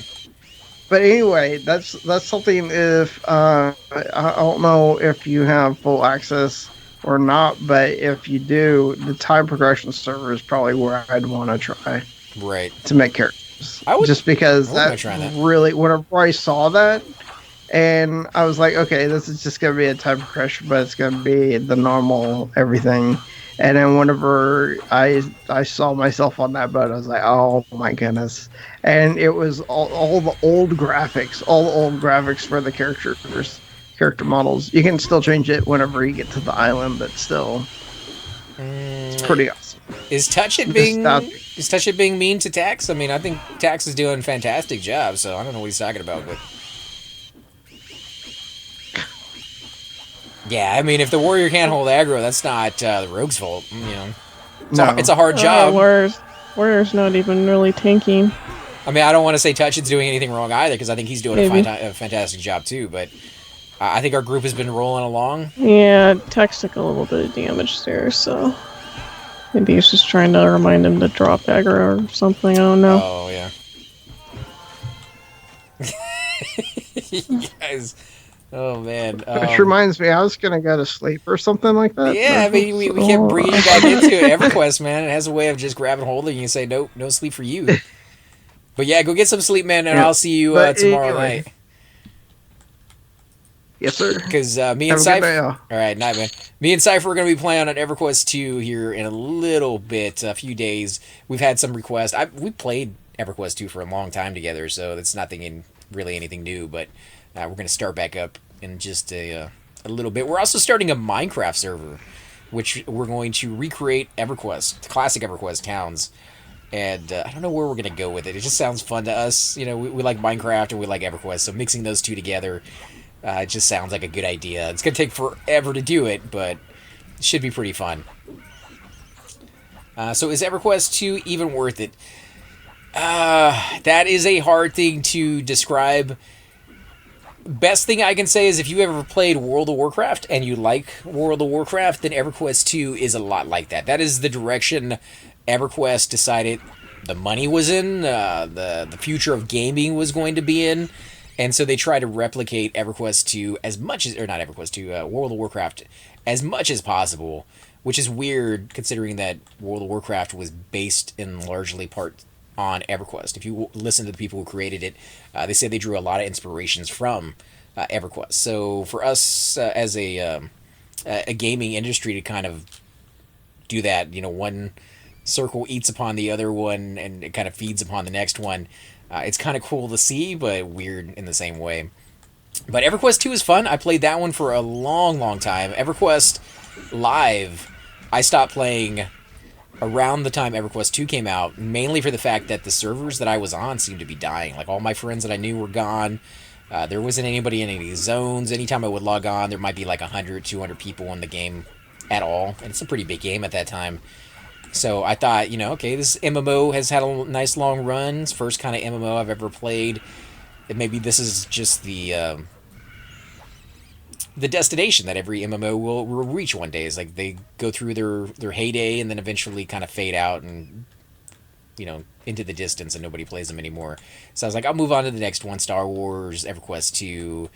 But anyway, that's something. If I don't know if you have full access or not, but if you do, the time progression server is probably where I'd want to try. Right. To make characters. Just because that really, whenever I saw that, and I was like, okay, this is just going to be a time progression, but it's going to be the normal everything. And then whenever I saw myself on that boat, I was like, oh my goodness. And it was all the old graphics for the character models. You can still change it whenever you get to the island, but still, it's pretty awesome. Is Touch It being mean to Tax? I mean, I think Tax is doing a fantastic job, so I don't know what he's talking about, but... Yeah, I mean, if the warrior can't hold aggro, that's not the rogue's fault. It's a hard job. Warrior's not even really tanking. I mean, I don't want to say Touch It's doing anything wrong either, because I think he's doing a fantastic job too. But I think our group has been rolling along. Yeah, Tex took a little bit of damage there, so maybe he's just trying to remind him to drop aggro or something. I don't know. Oh yeah. You guys. Oh man! Which reminds me, I was gonna go to sleep or something like that. Yeah, I mean, we kept bringing you back into it. EverQuest, man, it has a way of just grabbing hold of you and say, "Nope, no sleep for you." But yeah, go get some sleep, man, and I'll see you tomorrow night. Yes, sir. Because me and Have a good Cypher... day, all. All right, night, man. Me and Cypher are going to be playing on Everquest 2 here in a little bit, a few days. We've had some requests. We played Everquest 2 for a long time together, so that's really anything new, but we're going to start back up in just a little bit. We're also starting a Minecraft server, which we're going to recreate EverQuest, classic EverQuest towns. And I don't know where we're going to go with it. It just sounds fun to us. You know, we like Minecraft and we like EverQuest, so mixing those two together, it just sounds like a good idea. It's going to take forever to do it, but it should be pretty fun. So is EverQuest 2 even worth it? That is a hard thing to describe. Best thing I can say is if you ever played World of Warcraft and you like World of Warcraft, then EverQuest 2 is a lot like that. That is the direction EverQuest decided the money was in, the future of gaming was going to be in, and so they try to replicate EverQuest 2 as much as, or not EverQuest 2, World of Warcraft as much as possible, which is weird considering that World of Warcraft was based in largely part on EverQuest. If you listen to the people who created it, they say they drew a lot of inspirations from EverQuest. So for us as a gaming industry to kind of do that, you know, one circle eats upon the other one and it kind of feeds upon the next one. It's kind of cool to see, but weird in the same way. But EverQuest 2 is fun. I played that one for a long, long time. EverQuest Live, I stopped playing around the time EverQuest 2 came out, mainly for the fact that the servers that I was on seemed to be dying. Like, all my friends that I knew were gone. There wasn't anybody in any zones. Anytime I would log on, there might be like 100, 200 people in the game at all. And it's a pretty big game at that time. So I thought, you know, okay, this MMO has had a nice long run. It's the first kind of MMO I've ever played. And maybe this is just the destination that every MMO will reach one day. Is like they go through their heyday and then eventually kind of fade out and, you know, into the distance and nobody plays them anymore. So I was like, I'll move on to the next one, Star Wars, EverQuest 2,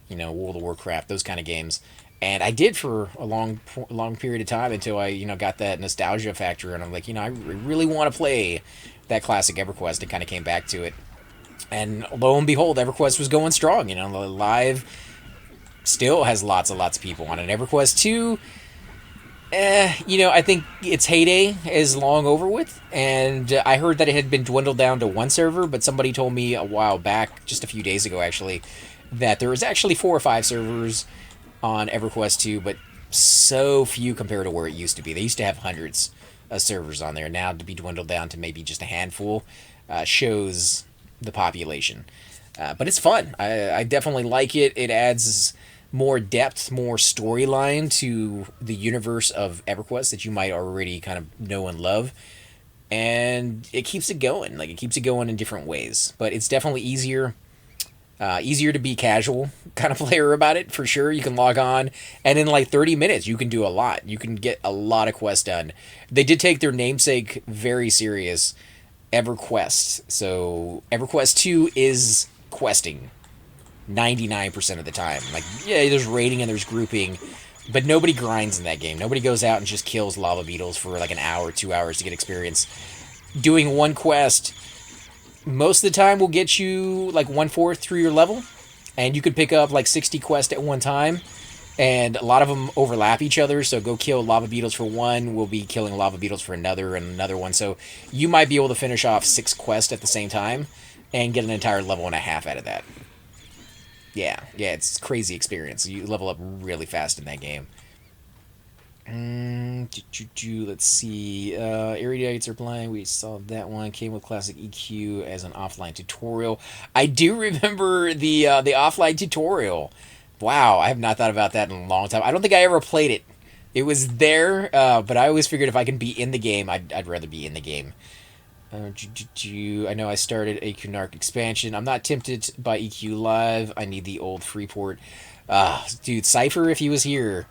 you know, World of Warcraft, those kind of games. And I did for a long period of time until I, you know, got that nostalgia factor. And I'm like, you know, I really want to play that classic EverQuest. It kind of came back to it. And lo and behold, EverQuest was going strong. You know, Live still has lots of people on it. EverQuest 2, you know, I think its heyday is long over with. And I heard that it had been dwindled down to one server, but somebody told me a while back, just a few days ago actually, that there was actually 4 or 5 servers on EverQuest 2, but so few compared to where it used to be. They used to have hundreds of servers on there. Now to be dwindled down to maybe just a handful shows the population. But it's fun. I definitely like it. It adds more depth, more storyline to the universe of EverQuest that you might already kind of know and love. And it keeps it going. Like, it keeps it going in different ways. But it's definitely easier to be casual kind of player about it, for sure. You can log on, and in like 30 minutes, you can do a lot. You can get a lot of quests done. They did take their namesake very serious, EverQuest. So EverQuest 2 is questing 99% of the time. Like, yeah, there's raiding and there's grouping, but nobody grinds in that game. Nobody goes out and just kills lava beetles for like an hour, 2 hours to get experience. Doing one quest most of the time will get you like 1/4 through your level, and you could pick up like 60 quests at one time, and a lot of them overlap each other. So go kill lava beetles for one, we'll be killing lava beetles for another and another one. So you might be able to finish off 6 quests at the same time and get an entire level and a half out of that. Yeah, it's crazy experience. You level up really fast in that game. Let's see. Erudites are playing. We saw that one. Came with classic EQ as an offline tutorial. I do remember the offline tutorial. Wow, I have not thought about that in a long time. I don't think I ever played it. It was there, but I always figured if I can be in the game, I'd rather be in the game. I know I started a Cunark expansion. I'm not tempted by EQ Live. I need the old Freeport. Dude, Cypher, if he was here,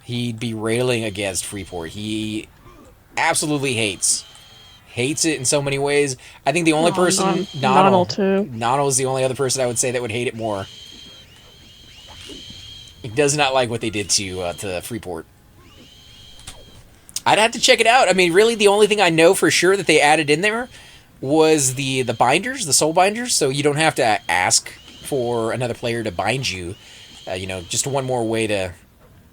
he'd be railing against Freeport. He absolutely hates it in so many ways. I think the only person... Nonal too. Nonal is the only other person I would say that would hate it more. He does not like what they did to Freeport. I'd have to check it out. I mean, really, the only thing I know for sure that they added in there was the binders, the soul binders, so you don't have to ask for another player to bind you. Just one more way to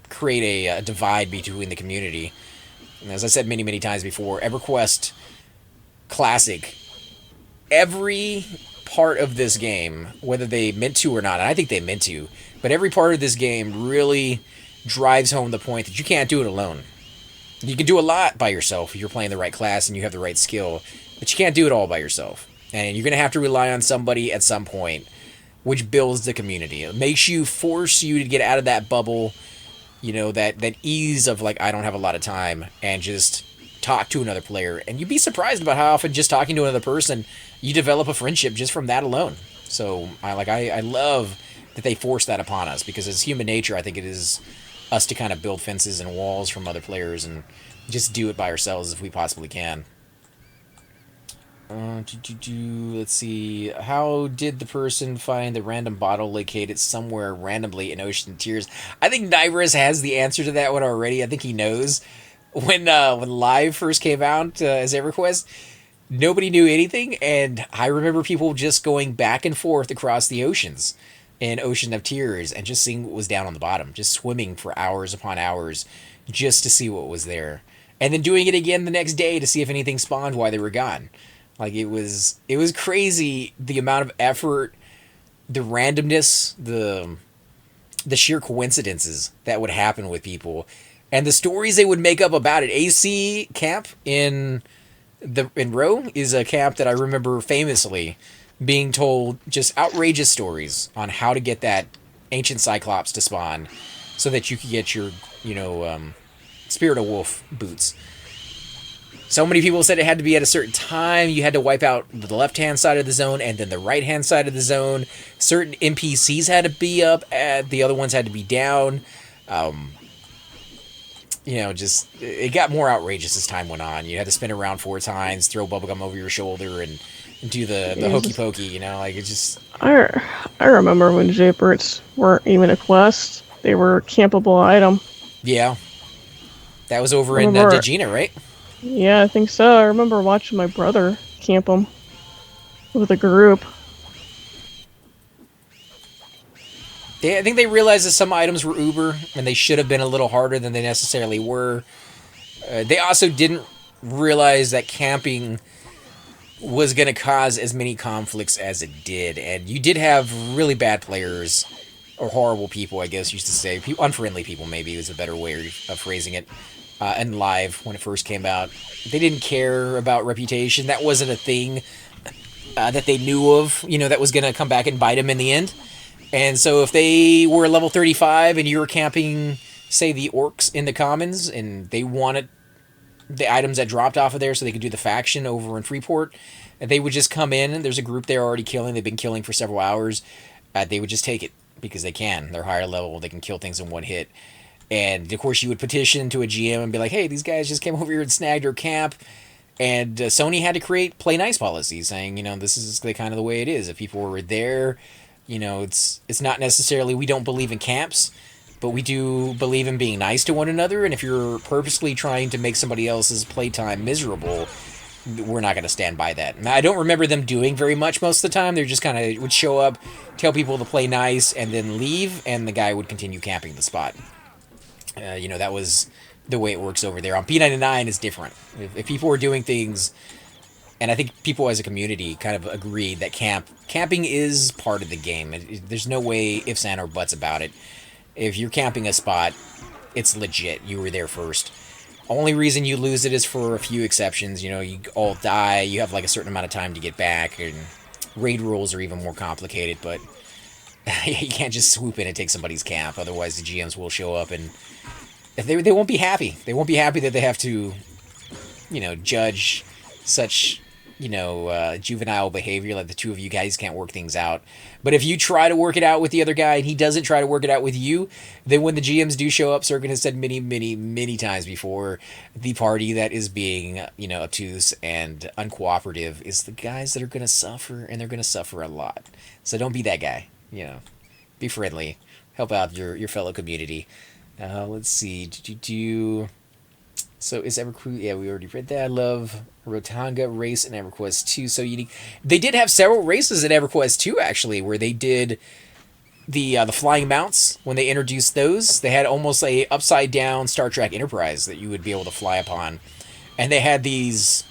create a divide between the community. And as I said many times before, EverQuest Classic, every part of this game, whether they meant to or not, and I think they meant to, but every part of this game really drives home the point that you can't do it alone. You can do a lot by yourself if you're playing the right class and you have the right skill, but you can't do it all by yourself. And you're going to have to rely on somebody at some point, which builds the community. It makes you, force you to get out of that bubble, that ease of like, I don't have a lot of time, and just talk to another player. And you'd be surprised about how often just talking to another person, you develop a friendship just from that alone. So I love that they force that upon us, because as human nature, I think it is us to kind of build fences and walls from other players and just do it by ourselves if we possibly can. Let's see. How did the person find the random bottle located somewhere randomly in Ocean of Tears? I think Nivers has the answer to that one already. I think he knows. When Live first came out as EverQuest, nobody knew anything, and I remember people just going back and forth across the oceans in Ocean of Tears and just seeing what was down on the bottom, just swimming for hours upon hours just to see what was there, and then doing it again the next day to see if anything spawned while they were gone. Like, it was crazy, the amount of effort, the randomness, the sheer coincidences that would happen with people, and the stories they would make up about it. AC Camp in Row is a camp that I remember famously being told just outrageous stories on how to get that ancient Cyclops to spawn so that you could get your, Spirit of Wolf boots. So many people said it had to be at a certain time. You had to wipe out the left-hand side of the zone and then the right-hand side of the zone. Certain NPCs had to be up, and the other ones had to be down. It got more outrageous as time went on. You had to spin around 4 times, throw bubblegum over your shoulder, and do the hokey pokey. It just. I remember when Jaybirds weren't even a quest; they were a campable item. Yeah, that was over in Degina, right? Yeah, I think so. I remember watching my brother camp them with a group. I think they realized that some items were uber, and they should have been a little harder than they necessarily were. They also didn't realize that camping was going to cause as many conflicts as it did. And you did have really bad players, or horrible people, I guess you used to say. Unfriendly people, maybe, was a better way of phrasing it. And Live, when it first came out, they didn't care about reputation. That wasn't a thing that they knew of, that was going to come back and bite them in the end. And so if they were level 35 and you were camping, say, the orcs in the commons, and they wanted the items that dropped off of there so they could do the faction over in Freeport, they would just come in. There's a group there already killing. They've been killing for several hours. They would just take it because they can. They're higher level. They can kill things in one hit. And, of course, you would petition to a GM and be like, hey, these guys just came over here and snagged our camp. And Sony had to create play nice policies saying, this is the kind of the way it is. If people were there, it's not necessarily we don't believe in camps, but we do believe in being nice to one another. And if you're purposely trying to make somebody else's playtime miserable, we're not going to stand by that. Now, I don't remember them doing very much most of the time. They just kind of would show up, tell people to play nice, and then leave, and the guy would continue camping the spot. That was the way it works over there. On P99 is different. If people are doing things, and I think people as a community kind of agreed that camping is part of the game. There's no way ifs, and, or buts about it. If you're camping a spot, it's legit. You were there first. Only reason you lose it is for a few exceptions. You all die. You have like a certain amount of time to get back, and raid rules are even more complicated. But you can't just swoop in and take somebody's camp. Otherwise, the GMs will show up and they won't be happy. They won't be happy that they have to, judge such, juvenile behavior, like the two of you guys can't work things out. But if you try to work it out with the other guy and he doesn't try to work it out with you, then when the GMs do show up, Serkin has said many times before, the party that is being, obtuse and uncooperative is the guys that are going to suffer, and they're going to suffer a lot. So don't be that guy, be friendly, help out your fellow community. Let's see. So is EverQuest? Yeah, we already read that. I love Rotanga race in EverQuest 2. So unique. They did have several races in EverQuest 2 actually, where they did the flying mounts, when they introduced those, they had almost a upside down Star Trek Enterprise that you would be able to fly upon, and they had these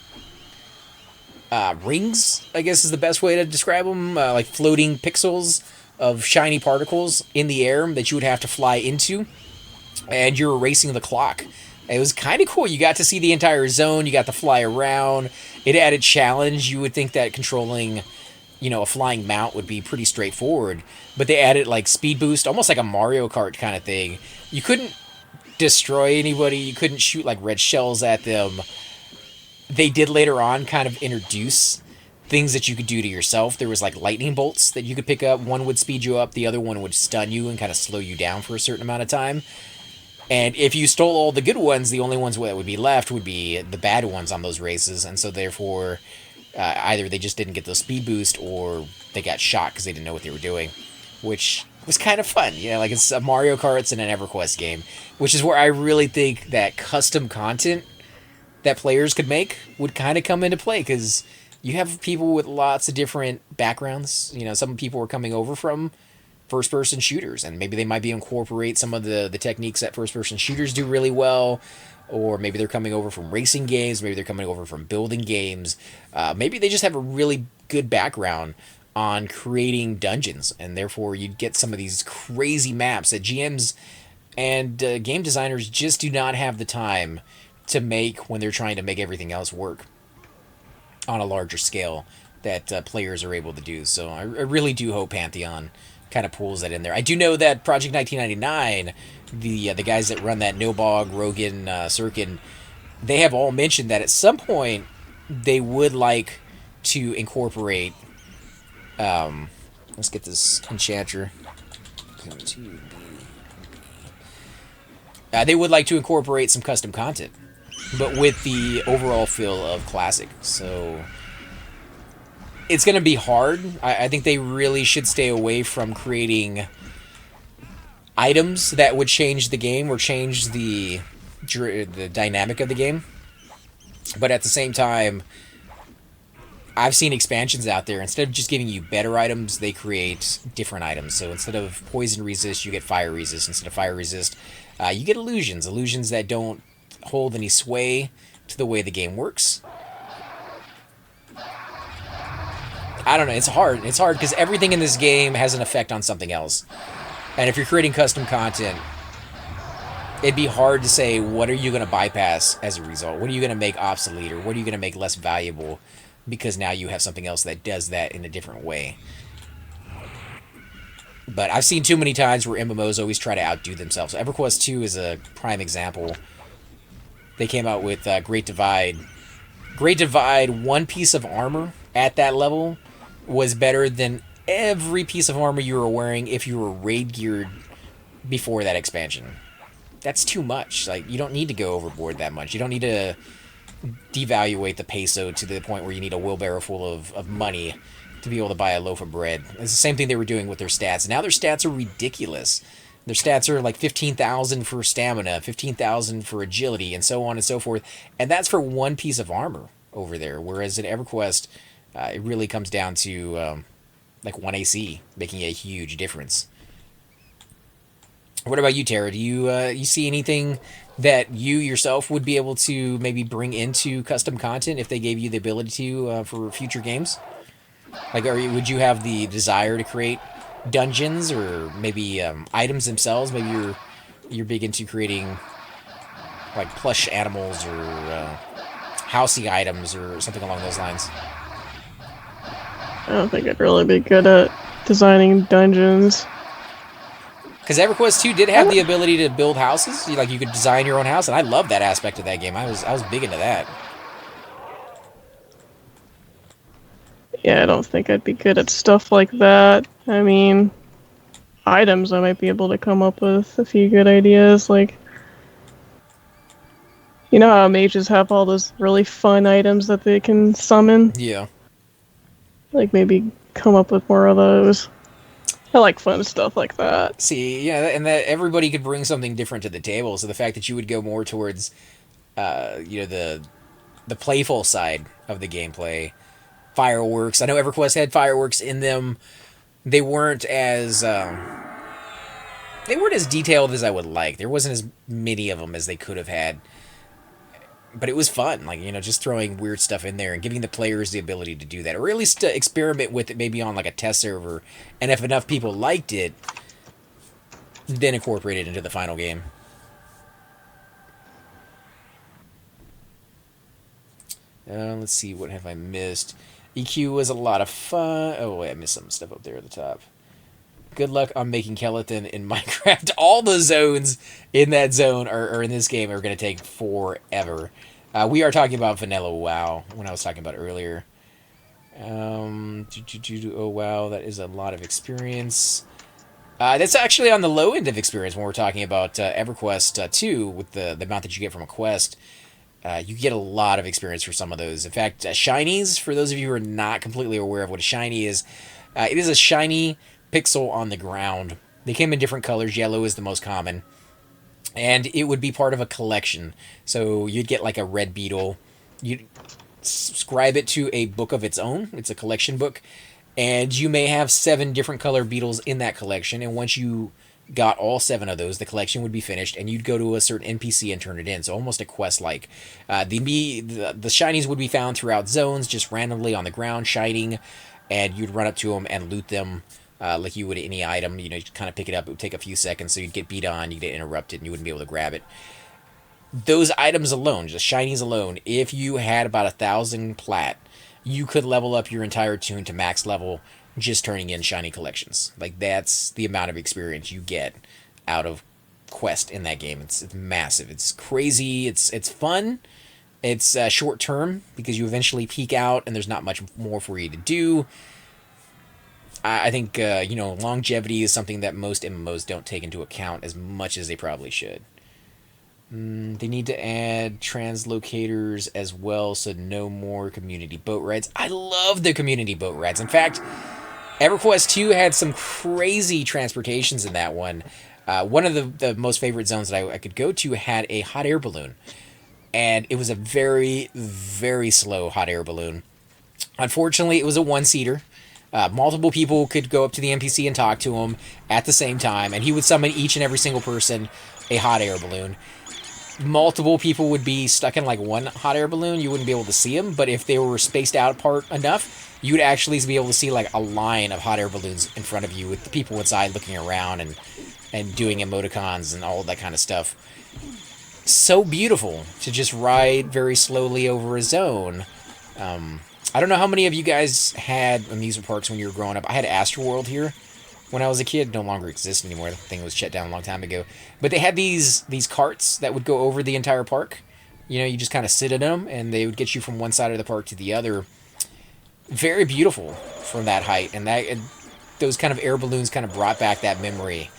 rings, I guess is the best way to describe them, like floating pixels of shiny particles in the air that you would have to fly into, and you're racing the clock. It was kind of cool. You got to see the entire zone. You got to fly around. It added challenge. You would think that controlling, a flying mount would be pretty straightforward, but they added like speed boost, almost like a Mario Kart kind of thing. You couldn't destroy anybody. You couldn't shoot like red shells at them. They did later on kind of introduce things that you could do to yourself. There was like lightning bolts that you could pick up. One would speed you up. The other one would stun you and kind of slow you down for a certain amount of time. And if you stole all the good ones, the only ones that would be left would be the bad ones on those races. And so therefore, either they just didn't get the speed boost or they got shot because they didn't know what they were doing, which was kind of fun. Like it's a Mario Kart and an Everquest game, which is where I really think that custom content that players could make would kind of come into play, because you have people with lots of different backgrounds. Some people are coming over from first-person shooters, and maybe they might be incorporate some of the techniques that first-person shooters do really well, or maybe they're coming over from racing games, maybe they're coming over from building games, maybe they just have a really good background on creating dungeons, and therefore you'd get some of these crazy maps that GMs and game designers just do not have the time to make when they're trying to make everything else work on a larger scale that players are able to do. So I really do hope Pantheon kind of pulls that in there. I do know that Project 1999, the guys that run that Nobog, Rogan, Sirkin, they have all mentioned that at some point they would like to incorporate. Let's get this enchanter. They would like to incorporate some custom content, but with the overall feel of classic. So it's going to be hard. I think they really should stay away from creating items that would change the game or change the dynamic of the game. But at the same time, I've seen expansions out there. Instead of just giving you better items, they create different items. So instead of poison resist, you get fire resist. Instead of fire resist, you get illusions. Illusions that don't hold any sway to the way the game works. I don't know. It's hard. It's hard because everything in this game has an effect on something else. And if you're creating custom content, it'd be hard to say, what are you going to bypass as a result? What are you going to make obsolete, or what are you going to make less valuable because now you have something else that does that in a different way? But I've seen too many times where MMOs always try to outdo themselves. EverQuest 2 is a prime example. They came out with Great Divide. Great Divide, one piece of armor at that level was better than every piece of armor you were wearing if you were raid geared before that expansion. That's too much. Like, you don't need to go overboard that much. You don't need to devaluate the peso to the point where you need a wheelbarrow full of money to be able to buy a loaf of bread. It's the same thing they were doing with their stats. Now their stats are ridiculous. Their stats are like 15,000 for stamina, 15,000 for agility, and so on and so forth. And that's for one piece of armor over there. Whereas in EverQuest, it really comes down to like 1 AC, making a huge difference. What about you, Tara? Do you see anything that you yourself would be able to maybe bring into custom content if they gave you the ability to for future games? Like, would you have the desire to create dungeons or maybe items themselves? Maybe you're big into creating like plush animals or housey items or something along those lines. I don't think I'd really be good at designing dungeons. Because EverQuest 2 did have the ability to build houses. You could design your own house, and I love that aspect of that game. I was big into that. Yeah, I don't think I'd be good at stuff like that. I mean, items, I might be able to come up with a few good ideas. Like, you know how mages have all those really fun items that they can summon? Yeah. Like, maybe come up with more of those. I like fun stuff like that. See, yeah, and that everybody could bring something different to the table. So the fact that you would go more towards, the playful side of the gameplay, fireworks. I know EverQuest had fireworks in them. They weren't as They weren't as detailed as I would like. There wasn't as many of them as they could have had. But it was fun, like, just throwing weird stuff in there and giving the players the ability to do that, or at least to experiment with it, maybe on like a test server, and if enough people liked it, then incorporate it into the final game. Let's see, what have I missed? EQ was a lot of fun. Oh wait, I missed some stuff up there at the top. Good luck on making Skeleton in Minecraft. All the zones in that zone or in this game are going to take forever. We are talking about vanilla WoW when I was talking about earlier. Oh wow, that is a lot of experience. That's actually on the low end of experience when we're talking about Everquest 2 with the amount that you get from a quest. You get a lot of experience for some of those. In fact, shinies, for those of you who are not completely aware of what a shiny is, it is a shiny pixel on the ground. They came in different colors. Yellow is the most common. And it would be part of a collection. So you'd get like a red beetle. You'd subscribe it to a book of its own. It's a collection book. And you may have 7 different color beetles in that collection. And once you got all 7 of those, the collection would be finished, and you'd go to a certain NPC and turn it in. So almost a quest-like. The shinies would be found throughout zones, just randomly on the ground, shining. And you'd run up to them and loot them. Like you would any item, you'd kind of pick it up. It would take a few seconds, so you'd get beat on, you'd get interrupted, and you wouldn't be able to grab it. Those items alone, just shinies alone, if you had about 1,000 plat, you could level up your entire tune to max level just turning in shiny collections. Like, that's the amount of experience you get out of Quest in that game. It's massive. It's crazy. It's fun. It's short term because you eventually peak out, and there's not much more for you to do. I think, longevity is something that most MMOs don't take into account as much as they probably should. They need to add translocators as well, so no more community boat rides. I love the community boat rides. In fact, Everquest 2 had some crazy transportations in that one. One of the most favorite zones that I could go to had a hot air balloon. And it was a very, very slow hot air balloon. Unfortunately, it was a one-seater. Multiple people could go up to the NPC and talk to him at the same time, and he would summon each and every single person a hot air balloon. Multiple people would be stuck in like one hot air balloon. You wouldn't be able to see them, but if they were spaced out apart enough, you'd actually be able to see like a line of hot air balloons in front of you with the people inside looking around and doing emoticons and all that kind of stuff. So beautiful to just ride very slowly over a zone. I don't know how many of you guys had amusement parks when you were growing up. I had Astroworld here when I was a kid. No longer exists anymore. The thing was shut down a long time ago. But they had these carts that would go over the entire park. You just kind of sit in them, and they would get you from one side of the park to the other. Very beautiful from that height. And those kind of air balloons kind of brought back that memory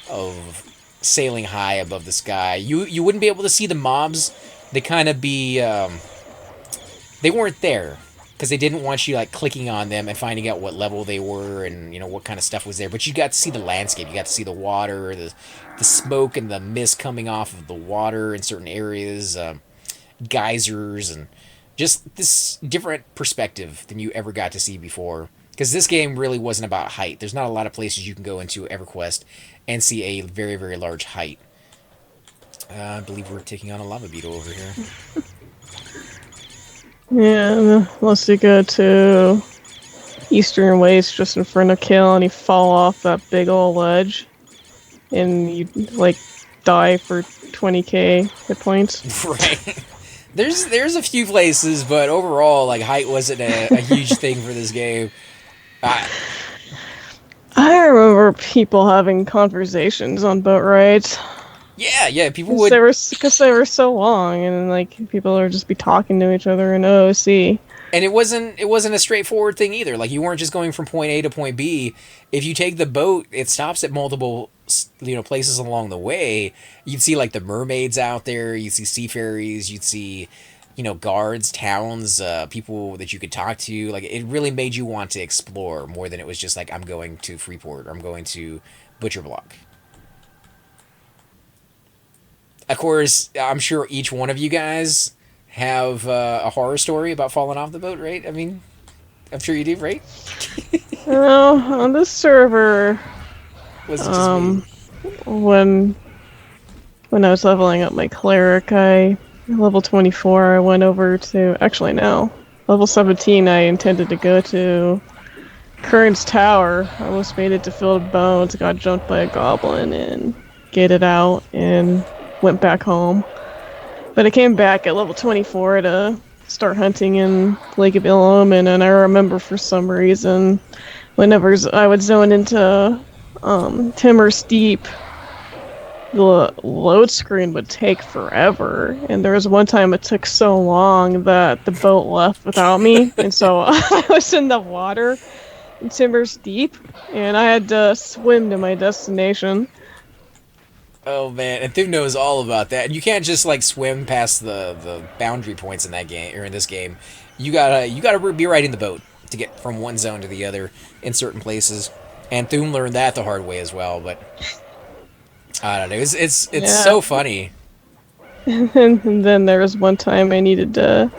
of sailing high above the sky. You wouldn't be able to see the mobs. They kind of be... they weren't there, because they didn't want you like clicking on them and finding out what level they were and what kind of stuff was there. But you got to see the landscape. You got to see the water, the smoke and the mist coming off of the water in certain areas, geysers, and just this different perspective than you ever got to see before. Because this game really wasn't about height. There's not a lot of places you can go into Everquest and see a very, very large height. I believe we're taking on a lava beetle over here. Yeah, unless you go to Eastern Waste just in front of Kill and you fall off that big old ledge and you like die for 20k hit points. Right. There's a few places, but overall, like, height wasn't a huge thing for this game. I remember people having conversations on boat rides. Yeah, people would... Because they were so long, and like people would just be talking to each other in OOC. And it wasn't a straightforward thing either. Like, you weren't just going from point A to point B. If you take the boat, it stops at multiple places along the way. You'd see like the mermaids out there. You'd see seafarers. You'd see guards, towns, people that you could talk to. Like, it really made you want to explore more than it was just like, I'm going to Freeport or I'm going to Butcher Block. Of course, I'm sure each one of you guys have a horror story about falling off the boat, right? I mean, I'm sure you do, right? On this server, Was it just me? when I was leveling up my cleric, level 24, I went over to, actually no, level 17 I intended to go to Kern's Tower. I almost made it to Field of Bones, got jumped by a goblin and gated out and went back home. But I came back at level 24 to start hunting in Lake of Ill Omen, and I remember for some reason, whenever I would zone into Timmer's Deep, the load screen would take forever, and there was one time it took so long that the boat left without me, and so I was in the water in Timber's Deep, and I had to swim to my destination. Oh man, and Thum knows all about that. And you can't just like swim past the boundary points in that game or in this game. You gotta be riding the boat to get from one zone to the other in certain places. And Thum learned that the hard way as well. But I don't know. It's Yeah. so funny. And then there was one time I needed to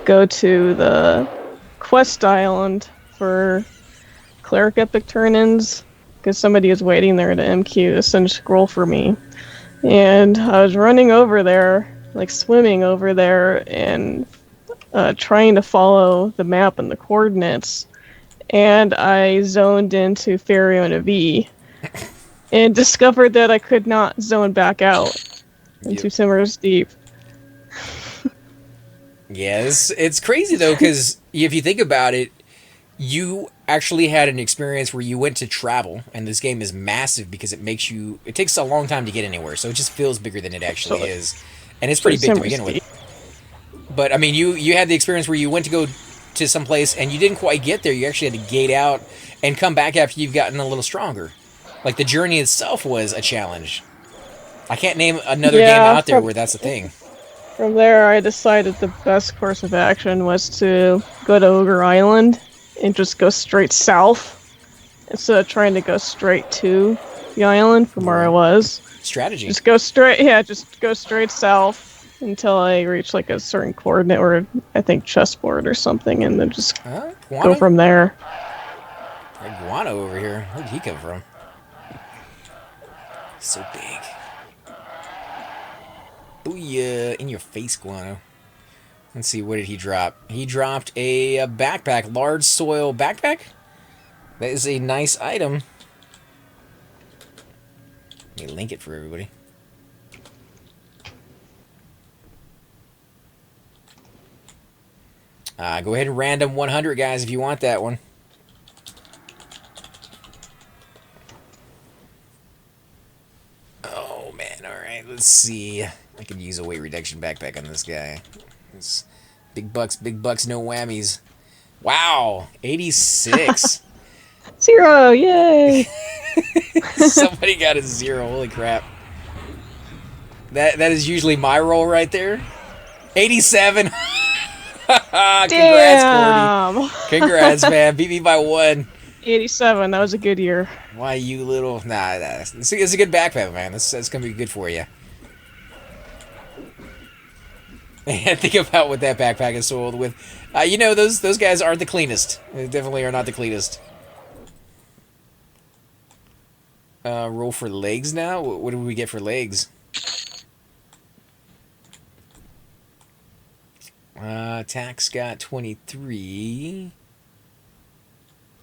go to the quest island for cleric epic turn-ins because somebody was waiting there to MQ to send a scroll for me. And I was running over there, like swimming over there, and trying to follow the map and the coordinates. And I zoned into Fariona V and discovered that I could not zone back out into Timber's Deep. Yeah, it's crazy though, because if you think about it, you actually had an experience where you went to travel, and this game is massive because it takes a long time to get anywhere, so it just feels bigger than it actually is. And it's pretty big to begin with. But I mean, you had the experience where you went to go to some place and you didn't quite get there. You actually had to gate out and come back after you've gotten a little stronger. Like the journey itself was a challenge. I can't name another game out there where that's a thing. From there, I decided the best course of action was to go to Ogre Island and just go straight south instead of trying to go straight to the island from where I was. Strategy. Just go straight south until I reach like a certain coordinate or I think chessboard or something, and then just go from there. Iguana over here. Where did he come from? So big. Booyah! In your face, Guano. Let's see, what did he drop? He dropped a backpack, large soil backpack. That is a nice item. Let me link it for everybody. Go ahead and random 100, guys, if you want that one. Oh, man. All right, let's see. I could use a weight reduction backpack on this guy. It's big bucks, no whammies. Wow, 86. 0, yay! Somebody got a 0, holy crap. That is usually my roll right there. 87. Congrats, Cordy. Congrats, man. Beat me by 1. 87, that was a good year. Why, you little... Nah, it's a good backpack, man. That's going to be good for you. Man, think about what that backpack is sold with. You know, those guys aren't the cleanest. They definitely are not the cleanest. Roll for legs now? What do we get for legs? Attack's got 23.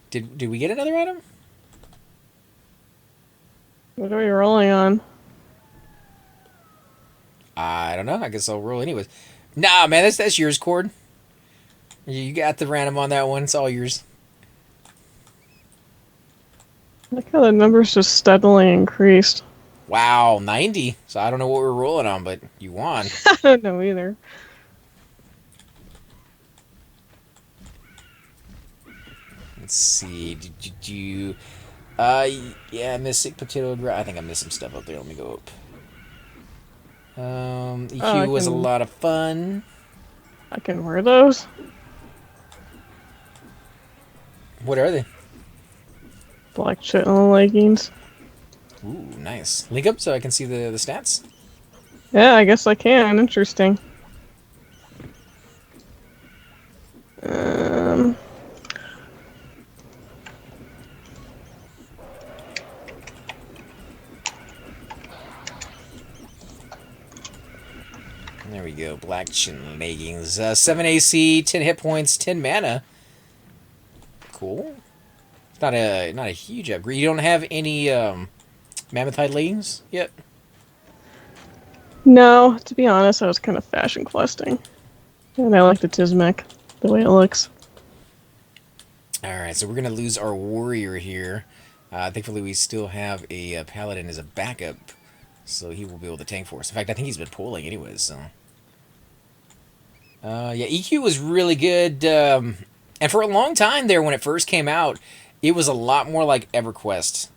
Did we get another item? What are we rolling on? I don't know. I guess I'll roll anyways. Nah, man, that's yours, Cord. You got the random on that one. It's all yours. Look how the numbers just steadily increased. Wow, 90. So I don't know what we're rolling on, but you won. I don't know either. Let's see. Did you... yeah, Mystic Potato... I think I missed some stuff up there. Let me go up. EQ was a lot of fun. I can wear those. What are they? Black chitin leggings. Ooh, nice. Link up so I can see the stats. Yeah, I guess I can. Interesting. go. Black chin leggings. 7 AC, 10 hit points, 10 mana. Cool. It's not a huge upgrade. You don't have any mammoth hide leggings yet? No, to be honest, I was kind of fashion questing. And I like the Tismec, the way it looks. Alright, so we're going to lose our warrior here. Thankfully, we still have a paladin as a backup, so he will be able to tank for us. In fact, I think he's been pulling anyways, so... yeah, EQ was really good, and for a long time there, when it first came out, it was a lot more like EverQuest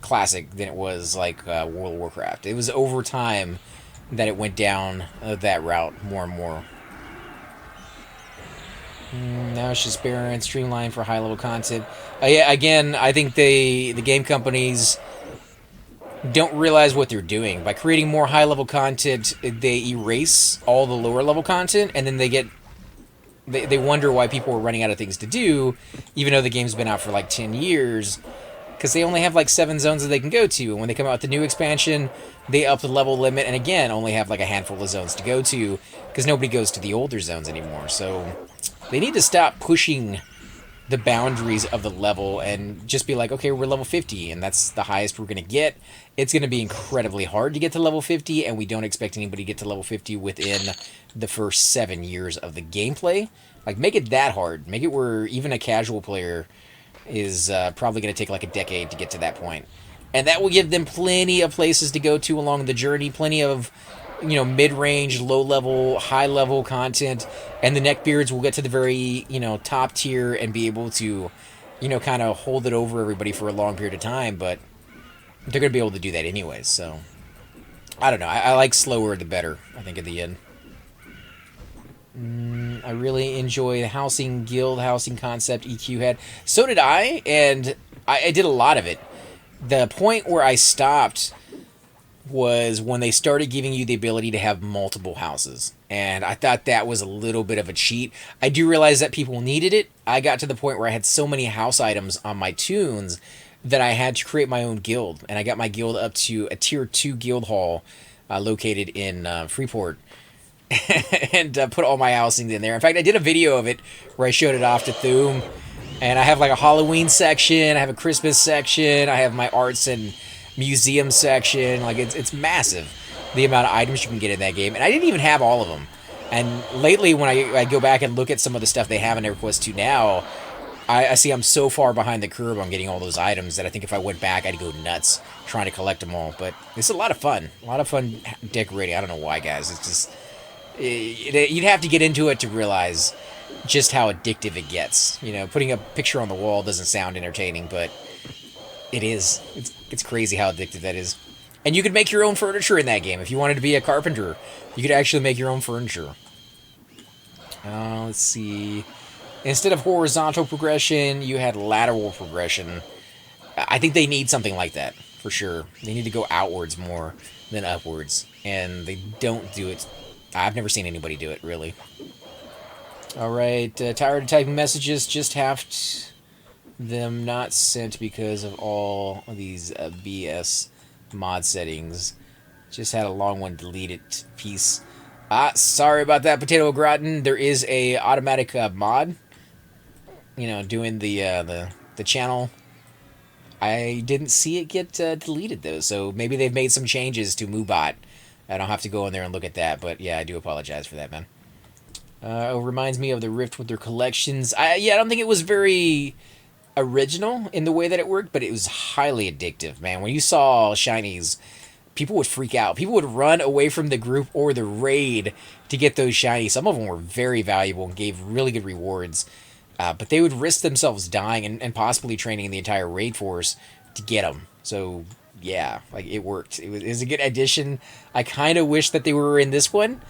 Classic than it was like World of Warcraft. It was over time that it went down that route more and more. Now it's just bare and streamlined for high-level content. Yeah, again, I think the game companies don't realize what they're doing. By creating more high-level content, they erase all the lower-level content, and then they wonder why people are running out of things to do, even though the game's been out for like 10 years, because they only have like 7 zones that they can go to, and when they come out with the new expansion, they up the level limit, and again, only have like a handful of zones to go to, because nobody goes to the older zones anymore, so... They need to stop pushing the boundaries of the level and just be like, okay, we're level 50, and that's the highest we're going to get. It's going to be incredibly hard to get to level 50, and we don't expect anybody to get to level 50 within the first 7 years of the gameplay. Like, make it that hard. Make it where even a casual player is probably going to take like a decade to get to that point. And that will give them plenty of places to go to along the journey, plenty of... you know, mid-range, low-level, high-level content, and the neckbeards will get to the very, you know, top tier and be able to, you know, kind of hold it over everybody for a long period of time, but they're going to be able to do that anyways, so... I don't know. I like slower the better, I think, at the end. I really enjoy the housing, guild housing concept EQ had. So did I, and I did a lot of it. The point where I stopped... was when they started giving you the ability to have multiple houses. And I thought that was a little bit of a cheat. I do realize that people needed it. I got to the point where I had so many house items on my tunes that I had to create my own guild. And I got my guild up to a tier 2 guild hall located in Freeport. and put all my housings in there. In fact, I did a video of it where I showed it off to Thoom. And I have like a Halloween section. I have a Christmas section. I have my arts and... museum section. Like, it's massive, the amount of items you can get in that game, and I didn't even have all of them. And lately, when I go back and look at some of the stuff they have in EverQuest 2 now, I see I'm so far behind the curve on getting all those items that I think if I went back, I'd go nuts trying to collect them all. But it's a lot of fun decorating. I don't know why, guys. It's just you'd have to get into it to realize just how addictive it gets. You know, putting a picture on the wall doesn't sound entertaining, but it is. It's crazy how addictive that is. And you could make your own furniture in that game. If you wanted to be a carpenter, you could actually make your own furniture. Let's see. Instead of horizontal progression, you had lateral progression. I think they need something like that, for sure. They need to go outwards more than upwards. And they don't do it. I've never seen anybody do it, really. Alright, tired of typing messages. Just have them not sent because of all of these BS mod settings. Just had a long one deleted piece. Sorry about that, Potato Gratin. There is a automatic mod, you know, doing the channel. I didn't see it get deleted though, so maybe they've made some changes to MooBot. I don't have to go in there and look at that, but yeah, I do apologize for that, man. It reminds me of the Rift with their collections. I don't think it was very original in the way that it worked, but it was highly addictive, man. When you saw shinies, people would freak out. People would run away from the group or the raid to get those shinies. Some of them were very valuable and gave really good rewards, but they would risk themselves dying and possibly training the entire raid force to get them. So yeah, like, it worked. It was a good addition. I kind of wish that they were in this one.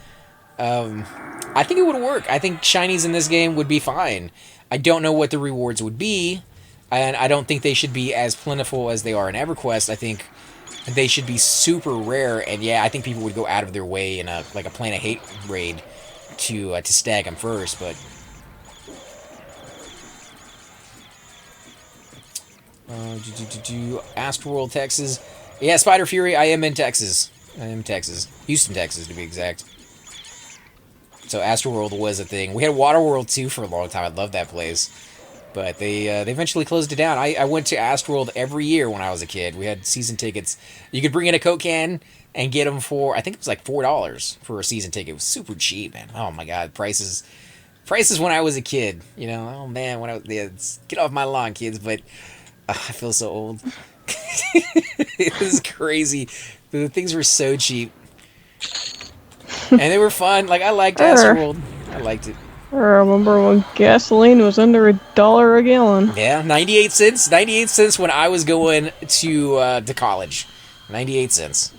I think it would work. I think shinies in this game would be fine. I don't know what the rewards would be, and I don't think they should be as plentiful as they are in EverQuest. I think they should be super rare, and yeah, I think people would go out of their way in a Plan of Hate raid to stag them first, but... Astroworld, Texas. Yeah, Spider Fury, I am in Texas. I am in Texas. Houston, Texas, to be exact. So Astroworld was a thing. We had Waterworld too for a long time. I loved that place. But they eventually closed it down. I went to Astroworld every year when I was a kid. We had season tickets. You could bring in a Coke can and get them for, I think it was like $4 for a season ticket. It was super cheap, man. Oh my God, prices when I was a kid. You know, oh man, get off my lawn, kids. But I feel so old. It was crazy. The things were so cheap, and they were fun. Like I liked Astroworld. I liked it. I remember when gasoline was under $1 a gallon. Yeah, 98 cents. 98 cents when I was going to college. 98 cents.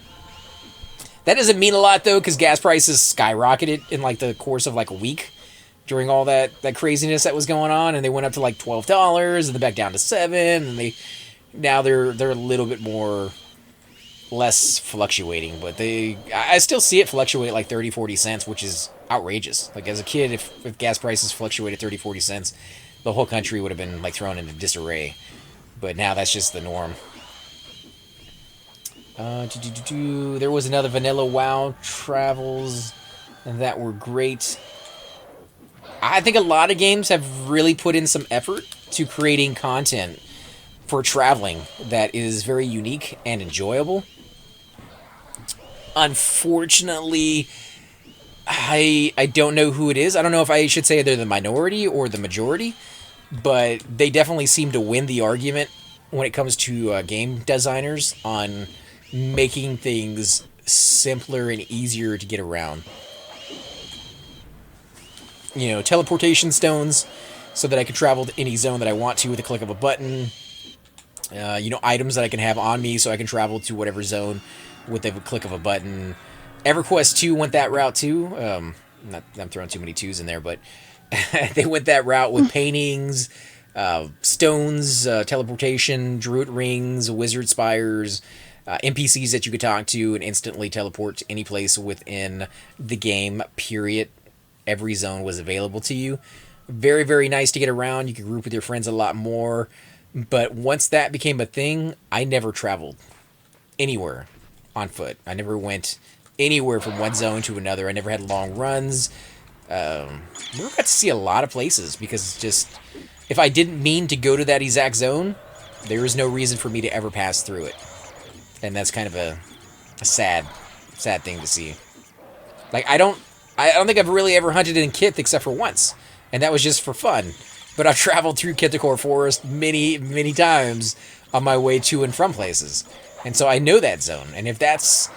That doesn't mean a lot though, because gas prices skyrocketed in like the course of like a week during all that craziness that was going on, and they went up to like $12, and then back down to $7, and now they're a little bit less fluctuating, but I still see it fluctuate like 30-40 cents, which is outrageous. Like as a kid, if gas prices fluctuated 30-40 cents, the whole country would have been like thrown into disarray. But now that's just the norm. There was another vanilla WoW travels that were great. I think a lot of games have really put in some effort to creating content for traveling that is very unique and enjoyable. Unfortunately, I don't know who it is. I don't know if I should say they're the minority or the majority, but they definitely seem to win the argument when it comes to game designers on making things simpler and easier to get around. You know, teleportation stones so that I can travel to any zone that I want to with a click of a button. Items that I can have on me so I can travel to whatever zone with a click of a button. Everquest 2 went that route too. I'm throwing too many twos in there, but they went that route with paintings, stones, teleportation, druid rings, wizard spires, NPCs that you could talk to and instantly teleport to any place within the game, period. Every zone was available to you. Very, very nice to get around. You could group with your friends a lot more. But once that became a thing, I never traveled anywhere on foot. I never went anywhere from one zone to another. I never had long runs. Never got to see a lot of places because just if I didn't mean to go to that exact zone, there was no reason for me to ever pass through it. And that's kind of a sad thing to see. Like I don't think I've really ever hunted in Kith except for once, and that was just for fun. But I've traveled through Kittikor Forest many, many times on my way to and from places. And so I know that zone. And if that's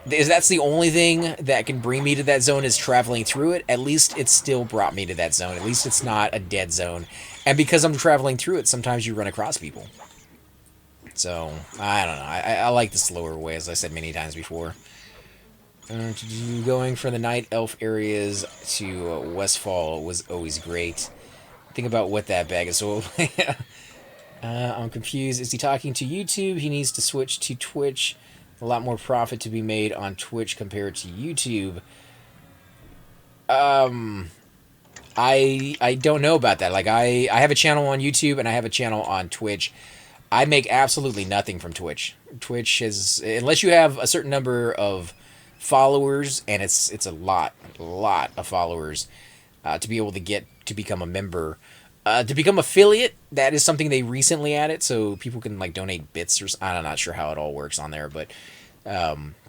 the only thing that can bring me to that zone is traveling through it, at least it still brought me to that zone. At least it's not a dead zone. And because I'm traveling through it, sometimes you run across people. So, I don't know. I like the slower way, as I said many times before. Going from the Night Elf areas to Westfall was always great. Think about what that bag is. So, I'm confused. Is he talking to YouTube? He needs to switch to Twitch. A lot more profit to be made on Twitch compared to YouTube. I don't know about that. Like, I have a channel on YouTube and I have a channel on Twitch. I make absolutely nothing from Twitch. Twitch is, unless you have a certain number of followers, and it's a lot of followers, to be able to get to become a member. To become affiliate, that is something they recently added, so people can like donate bits or I'm not sure how it all works on there, but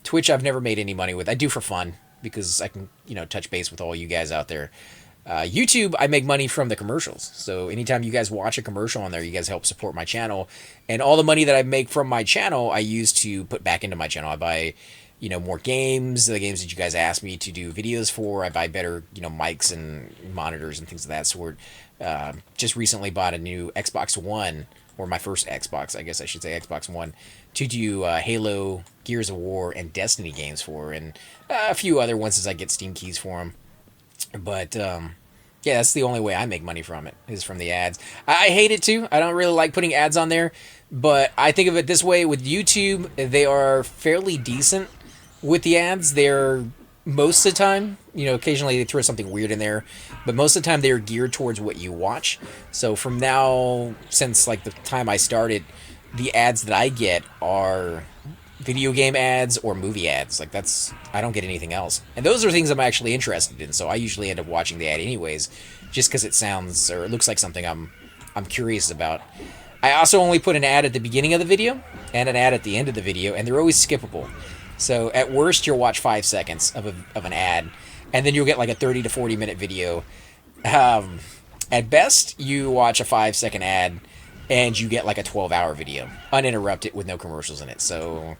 Twitch I've never made any money with. I do for fun because I can touch base with all you guys out there. YouTube, I make money from the commercials. So anytime you guys watch a commercial on there, you guys help support my channel, and all the money that I make from my channel, I use to put back into my channel. I buy more games, the games that you guys ask me to do videos for. I buy better, mics and monitors and things of that sort. Just recently bought a new Xbox One, or my first Xbox, I guess I should say Xbox One, to do Halo, Gears of War, and Destiny games for, and a few other ones as I get Steam keys for them. But, yeah, that's the only way I make money from it, is from the ads. I hate it too. I don't really like putting ads on there, but I think of it this way. With YouTube, they are fairly decent with the ads. They're, most of the time, occasionally they throw something weird in there, but most of the time they're geared towards what you watch. So from now, since like the time I started, the ads that I get are video game ads or movie ads. Like I don't get anything else. And those are things I'm actually interested in, so I usually end up watching the ad anyways, just because it sounds or it looks like something I'm curious about. I also only put an ad at the beginning of the video and an ad at the end of the video, and they're always skippable. So at worst, you'll watch 5 seconds of an ad, and then you'll get like a 30 to 40 minute video. At best, you watch a 5-second ad, and you get like a 12-hour video, uninterrupted with no commercials in it. So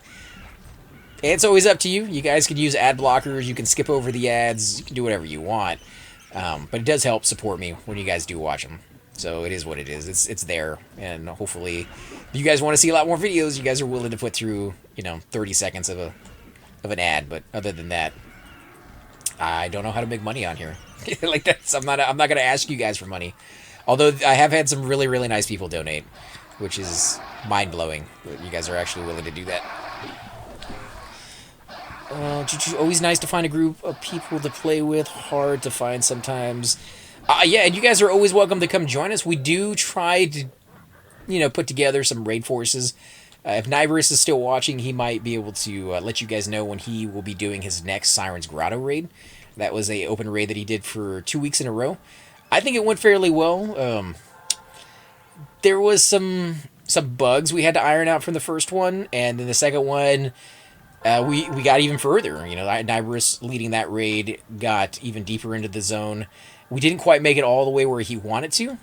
it's always up to you. You guys can use ad blockers. You can skip over the ads. You can do whatever you want. But it does help support me when you guys do watch them. So it is what it is. It's there, and hopefully, if you guys want to see a lot more videos, you guys are willing to put through 30 seconds of an ad. But other than that, I don't know how to make money on here. Like I'm not gonna ask you guys for money. Although I have had some really, really nice people donate, which is mind blowing. You guys are actually willing to do that. Always nice to find a group of people to play with. Hard to find sometimes. Yeah, and you guys are always welcome to come join us. We do try to, put together some raid forces. If Nibirus is still watching, he might be able to let you guys know when he will be doing his next Siren's Grotto raid. That was a open raid that he did for 2 weeks in a row. I think it went fairly well. There was some bugs we had to iron out from the first one, and then the second one, we got even further. Nibirus leading that raid got even deeper into the zone. We didn't quite make it all the way where he wanted to,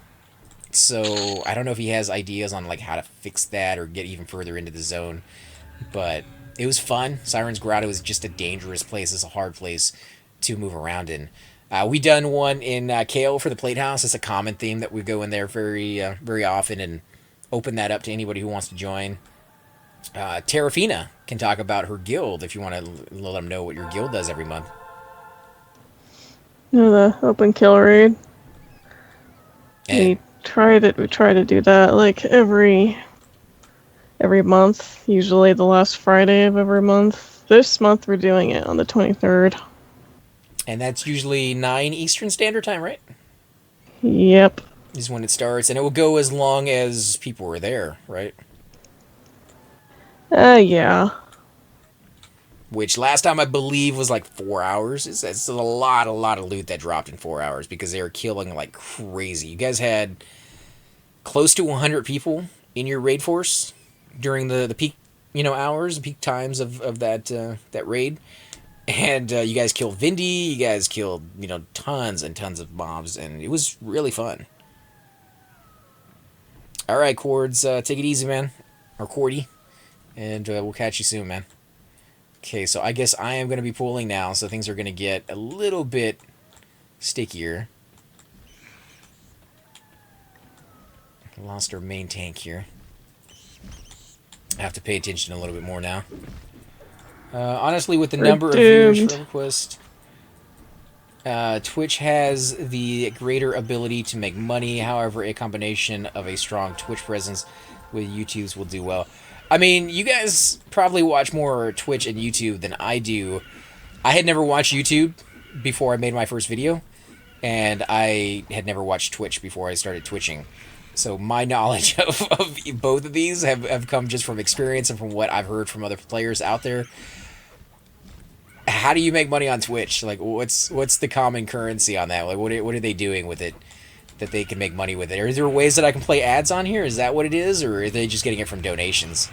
so I don't know if he has ideas on like how to fix that or get even further into the zone. But it was fun. Siren's Grotto is just a dangerous place. It's a hard place to move around in. We done one in Kale for the Plate House. It's a common theme that we go in there very often and open that up to anybody who wants to join. Terrafina can talk about her guild if you want to let them know what your guild does every month. The open kill raid. And We try to do that like every month, usually the last Friday of every month. This month we're doing it on the 23rd. And that's usually 9 Eastern Standard Time, right? Yep. Is when it starts, and it will go as long as people are there, right? Yeah. Which last time I believe was like 4 hours. It's a lot of loot that dropped in 4 hours because they were killing like crazy. You guys had close to 100 people in your raid force during the peak, hours, the peak times of that raid. And you guys killed Vindy, you guys killed, tons and tons of mobs, and it was really fun. Alright, Cords, take it easy, man. Or Cordy. And we'll catch you soon, man. Okay, so I guess I am going to be pulling now, so things are going to get a little bit stickier. Lost our main tank here. I have to pay attention a little bit more now. Honestly, with the number of viewers for Everquest, Twitch has the greater ability to make money. However, a combination of a strong Twitch presence with YouTube's will do well. I mean, you guys probably watch more Twitch and YouTube than I do. I had never watched YouTube before I made my first video, and I had never watched Twitch before I started twitching. So my knowledge of both of these have come just from experience and from what I've heard from other players out there. How do you make money on Twitch? Like, what's the common currency on that? Like, what are they doing with it that they can make money with it? Are there ways that I can play ads on here? Is that what it is, or are they just getting it from donations?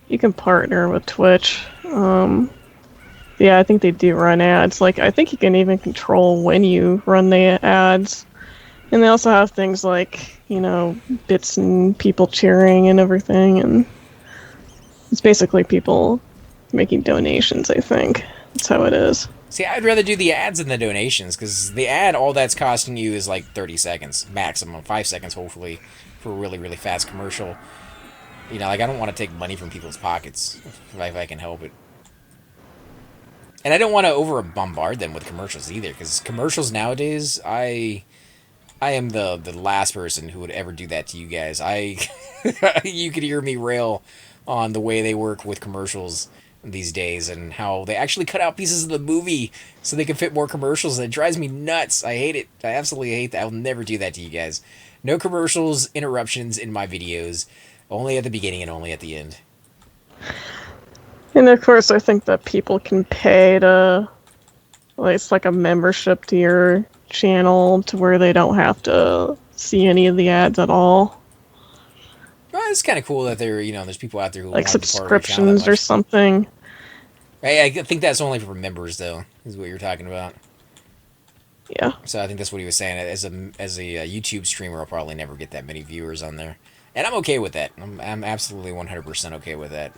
You can partner with Twitch. Yeah, I think they do run ads. Like, I think you can even control when you run the ads. And they also have things like, bits and people cheering and everything. And it's basically people making donations, I think. That's how it is. See, I'd rather do the ads than the donations, because the ad, all that's costing you is like 30 seconds, maximum, 5 seconds, hopefully, for a really, really fast commercial. I don't want to take money from people's pockets, if I can help it. And I don't want to over-bombard them with commercials either, because commercials nowadays, I am the last person who would ever do that to you guys. You could hear me rail on the way they work with commercials these days and how they actually cut out pieces of the movie so they can fit more commercials, and it drives me nuts. I hate it. I absolutely hate that. I'll never do that to you guys. No commercials, interruptions in my videos. Only at the beginning and only at the end. And of course, I think that people can pay to, like, it's like a membership to your channel to where they don't have to see any of the ads at all. Well, it's kind of cool that there's people out there who Like want to be part of your channel that subscriptions or much. something. I think that's only for members, though, is what you're talking about. Yeah. So I think that's what he was saying. As a YouTube streamer, I'll probably never get that many viewers on there, and I'm okay with that. I'm absolutely 100% okay with that.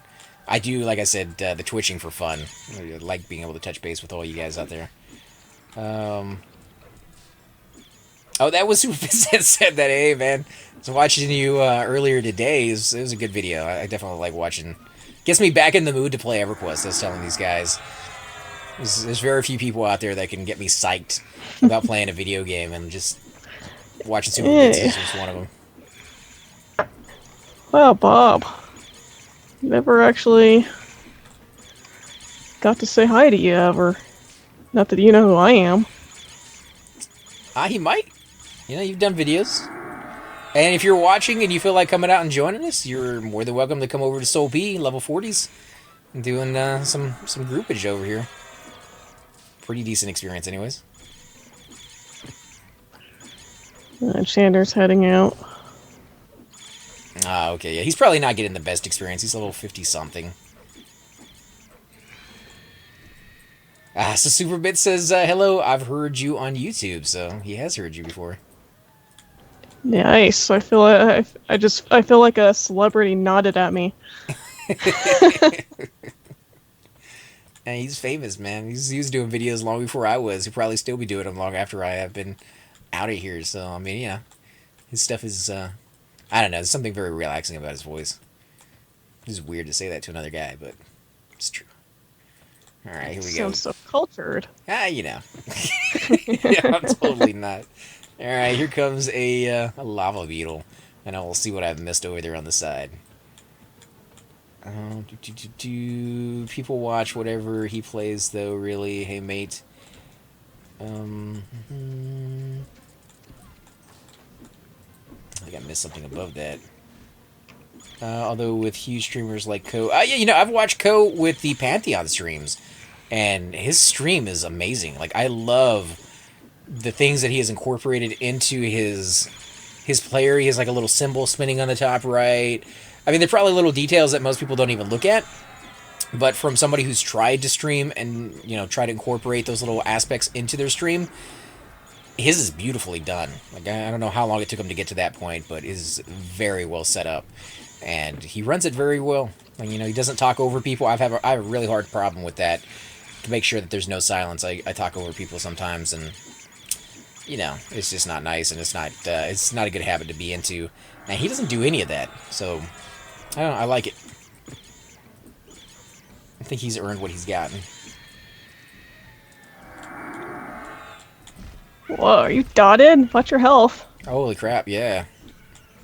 I do, like I said, the twitching for fun. I like being able to touch base with all you guys out there. Oh, that was Super that said that. Hey, man, I was watching you earlier today. It was a good video. I definitely like watching. Gets me back in the mood to play Everquest. I was telling these guys. There's very few people out there that can get me psyched about playing a video game, and just watching Super Bits is just one of them. Wow, Bob. Never actually got to say hi to you ever. Not that you know who I am. He might. You've done videos. And if you're watching and you feel like coming out and joining us, you're more than welcome to come over to Soul P, level 40s, and doing some groupage over here. Pretty decent experience, anyways. Chandler's heading out. Okay, yeah. He's probably not getting the best experience. He's level 50-something. So Superbit says, hello, I've heard you on YouTube, so he has heard you before. Nice. I feel I feel like a celebrity nodded at me. And he's famous, man. He was doing videos long before I was. He'll probably still be doing them long after I have been out of here. So, I mean, his stuff is, I don't know, there's something very relaxing about his voice. It's weird to say that to another guy, but it's true. All right, here we go. Sounds so cultured. Yeah, I'm totally not. All right, here comes a lava beetle, and I will see what I've missed over there on the side. People watch whatever he plays, though, really. Hey, mate. I think I missed something above that. Although with huge streamers like Ko... I've watched Ko with the Pantheon streams, and his stream is amazing. Like, I love the things that he has incorporated into his player. He has, like, a little symbol spinning on the top right. I mean, they're probably little details that most people don't even look at, but from somebody who's tried to stream and, try to incorporate those little aspects into their stream, his is beautifully done. Like, I don't know how long it took him to get to that point, but it is very well set up, and he runs it very well. Like, he doesn't talk over people. I have a really hard problem with that, to make sure that there's no silence. I talk over people sometimes, and, it's just not nice, and it's not a good habit to be into. And he doesn't do any of that, so... I don't know, I like it. I think he's earned what he's gotten. Whoa, are you dotted? Watch your health. Holy crap, yeah.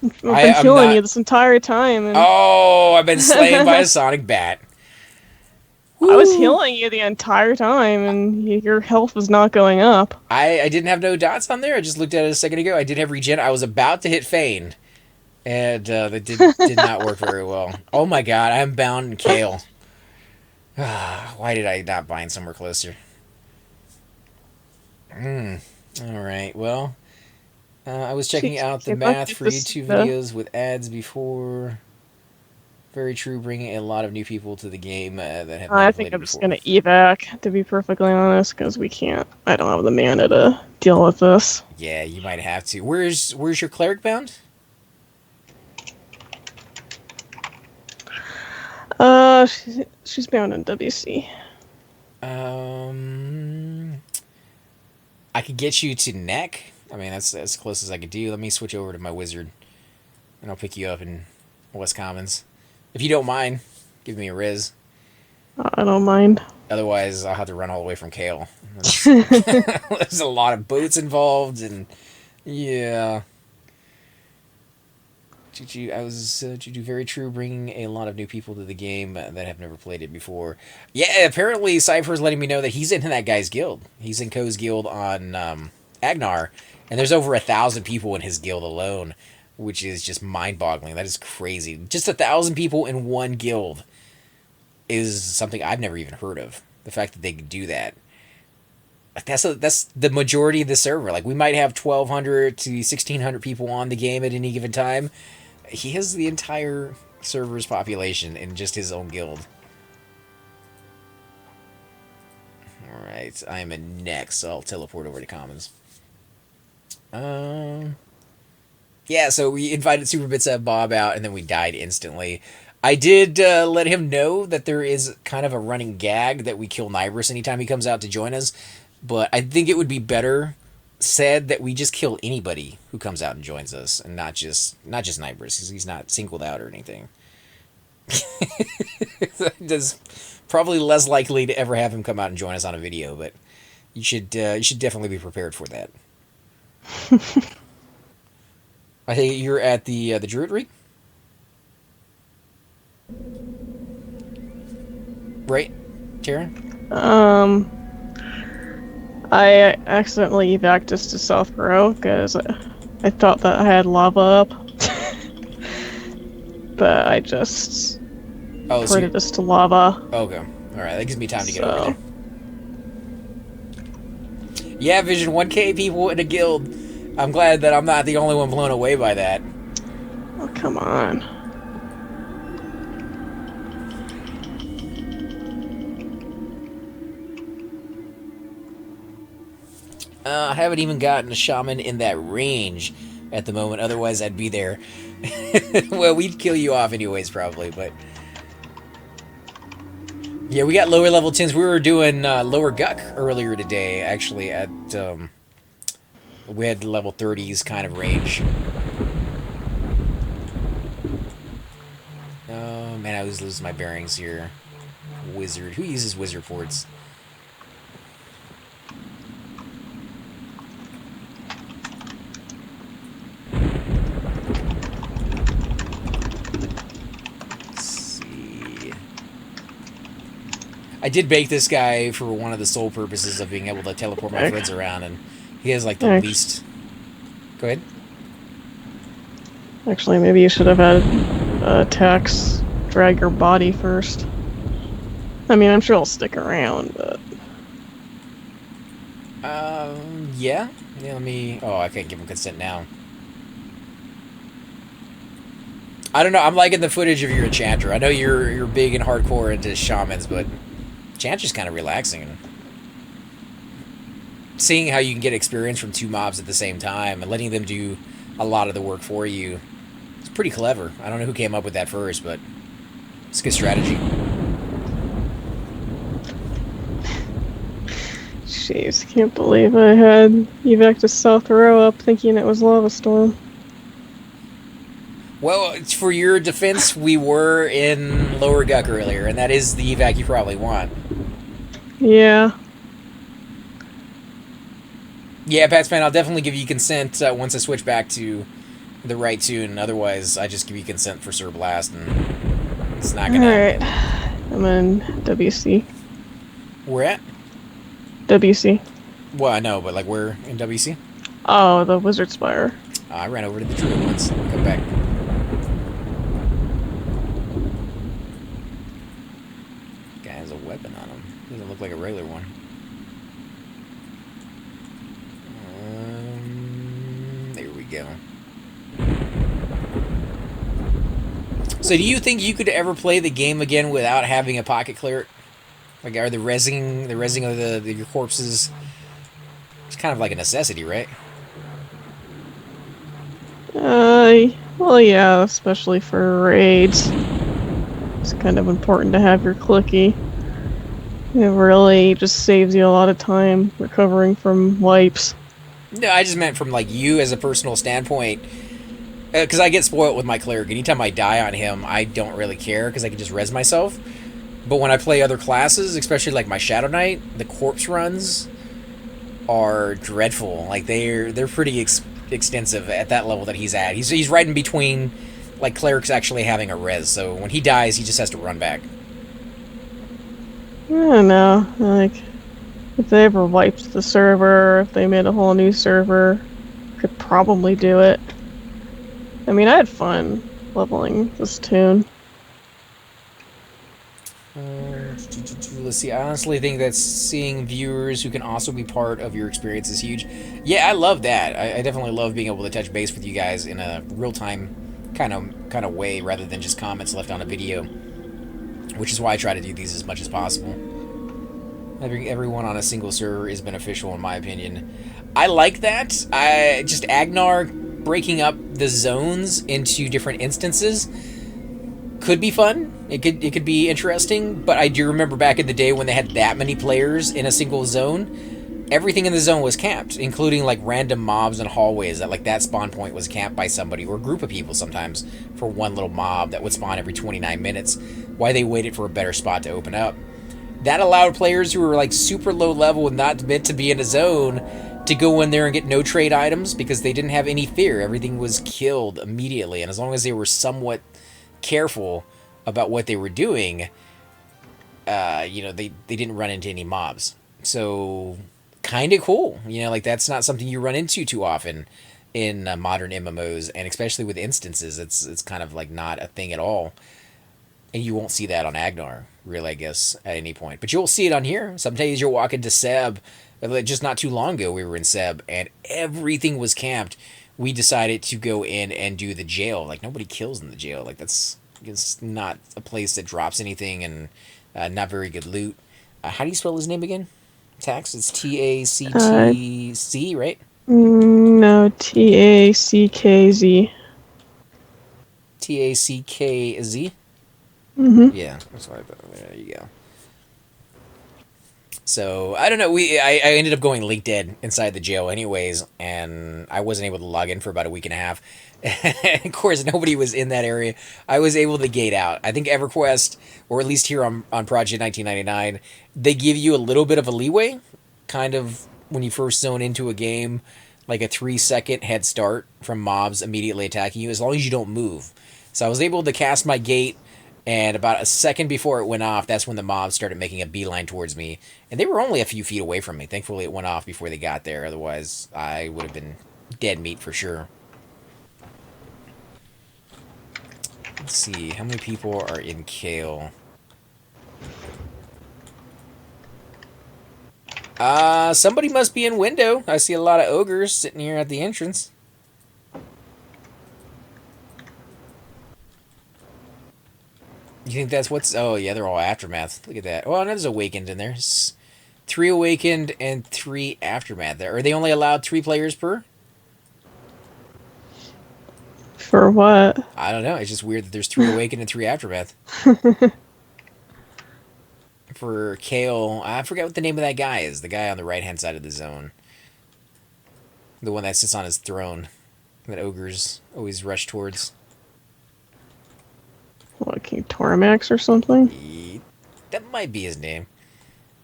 I've been healing you this entire time. And... Oh, I've been slain by a sonic bat. Woo. I was healing you the entire time, and your health was not going up. I didn't have no dots on there. I just looked at it a second ago. I did have regen. I was about to hit feign. And that did not work very well. Oh my god, I'm bound in Kale. Why did I not bind somewhere closer? Alright, well. I was checking out the math for YouTube videos with ads before. Very true, bringing a lot of new people to the game that have never played it before. I think I'm just going to evac, to be perfectly honest, because I don't have the mana to deal with this. Yeah, you might have to. Where's your cleric bound? She's bound in WC. I could get you to neck. I mean, that's as close as I could do. Let me switch over to my wizard, and I'll pick you up in West Commons. If you don't mind, give me a riz. I don't mind. Otherwise, I'll have to run all the way from Kale. There's a lot of boats involved, and yeah. Juju, very true, bringing a lot of new people to the game that have never played it before. Yeah, apparently Cypher's letting me know that he's in that guy's guild. He's in Ko's guild on Agnar, and there's over 1,000 people in his guild alone, which is just mind-boggling. That is crazy. Just 1,000 people in one guild. is something I've never even heard of. The fact that they could do that. Like that's the majority of the server. Like we might have 1,200 to 1,600 people on the game at any given time. He has the entire server's population in just his own guild. Alright, I am in next, so I'll teleport over to Commons. Yeah, so we invited Superbits Bob out, and then we died instantly. I did let him know that there is kind of a running gag that we kill Nibris anytime he comes out to join us, but I think it would be better said that we just kill anybody who comes out and joins us, and not just Nibris, because he's not singled out or anything. That's probably less likely to ever have him come out and join us on a video, but you should definitely be prepared for that. I think you're at the Druid Rig, right, Tara? I accidentally evac us to South Row because I thought that I had lava up. But I just ported us to lava. Okay. Alright, that gives me time to get over there. Yeah, Vision, 1K people in a guild. I'm glad that I'm not the only one blown away by that. Oh, come on. I haven't even gotten a shaman in that range at the moment, otherwise I'd be there. Well, we'd kill you off anyways, probably, but... Yeah, we got lower level 10s. We were doing lower Guck earlier today, actually, at... we had level 30s kind of range. Oh, man, I was losing my bearings here. Wizard. Who uses wizard ports? I did bake this guy for one of the sole purposes of being able to teleport my friends around, and he has like the least... Go ahead. Actually, maybe you should have had Tax drag your body first. I mean, I'm sure he'll stick around, but... Yeah? Yeah, let me... Oh, I can't give him consent now. I don't know, I'm liking the footage of your Enchanter. I know you're big and hardcore into shamans, but... Enchanter's kind of relaxing. Seeing how you can get experience from two mobs at the same time and letting them do a lot of the work for you, it's pretty clever. I don't know who came up with that first, but it's a good strategy. Jeez, can't believe I had evac to South Row up thinking it was Lava Storm. Well, for your defense, we were in Lower Guck earlier, and that is the evac you probably want. Yeah. Yeah, Patsman, I'll definitely give you consent once I switch back to the right tune. Otherwise, I just give you consent for Sir Blast, and it's not gonna... Alright. I'm in WC. Where at? WC. Well, I know, but like where in WC? Oh, the Wizard Spire. I ran over to the Druid once. Come back. Guy has a weapon on him. Doesn't look like a regular one. There we go. So do you think you could ever play the game again without having a pocket cleric? Like, are the rezzing of your corpses, it's kind of like a necessity, right? Well, yeah, especially for raids. It's kind of important to have your clicky. It really just saves you a lot of time recovering from wipes. No, I just meant from, like, you as a personal standpoint. Because I get spoiled with my cleric. Anytime I die on him, I don't really care, because I can just res myself. But when I play other classes, especially, like, my Shadow Knight, the corpse runs are dreadful. Like, they're pretty extensive at that level that he's at. He's right in between, like, clerics actually having a res. So when he dies, he just has to run back. I don't know. Like, if they ever wiped the server, if they made a whole new server, could probably do it. I mean, I had fun leveling this tune. Let's see. I honestly think that seeing viewers who can also be part of your experience is huge. Yeah, I love that. I definitely love being able to touch base with you guys in a real time kind of way rather than just comments left on a video, which is why I try to do these as much as possible. Having everyone on a single server is beneficial in my opinion. I like that. I just Agnar breaking up the zones into different instances could be fun. It could be interesting, but I do remember back in the day when they had that many players in a single zone, everything in the zone was capped, including like random mobs and hallways. That spawn point was capped by somebody or a group of people sometimes for one little mob that would spawn every 29 minutes. Why they waited for a better spot to open up. That allowed players who were like super low level and not meant to be in a zone to go in there and get no trade items because they didn't have any fear. Everything was killed immediately, and as long as they were somewhat careful about what they were doing, they didn't run into any mobs. So kind of cool. That's not something you run into too often in modern MMOs, and especially with instances, it's kind of like not a thing at all. And you won't see that on Agnar, really, I guess, at any point. But you'll see it on here. Some days you'll walk into Seb. Just not too long ago, we were in Seb, and everything was camped. We decided to go in and do the jail. Like, nobody kills in the jail. Like, it's not a place that drops anything, and not very good loot. How do you spell his name again? Tax? It's Tacctc, right? No, Tackz. Tackz? Mm-hmm. Yeah, that's what I thought. There you go. So, I don't know, I ended up going link dead inside the jail anyways, and I wasn't able to log in for about a week and a half. Of course, nobody was in that area. I was able to gate out. I think Everquest, or at least here on Project 1999, they give you a little bit of a leeway, kind of when you first zone into a game, like a 3-second head start from mobs immediately attacking you, as long as you don't move. So I was able to cast my gate, and about a second before it went off, that's when the mobs started making a beeline towards me. And they were only a few feet away from me. Thankfully, it went off before they got there. Otherwise, I would have been dead meat for sure. Let's see. How many people are in Kale? Somebody must be in Window. I see a lot of ogres sitting here at the entrance. You think that's what's... Oh, yeah, they're all Aftermath. Look at that. Oh, there's Awakened in there. 3 Awakened and 3 Aftermath. Are they only allowed 3 players per? For what? I don't know. It's just weird that there's 3 Awakened and 3 Aftermath. For Kale, I forget what the name of that guy is. The guy on the right-hand side of the zone. The one that sits on his throne. That ogres always rush towards. What, King Tormax or something? That might be his name.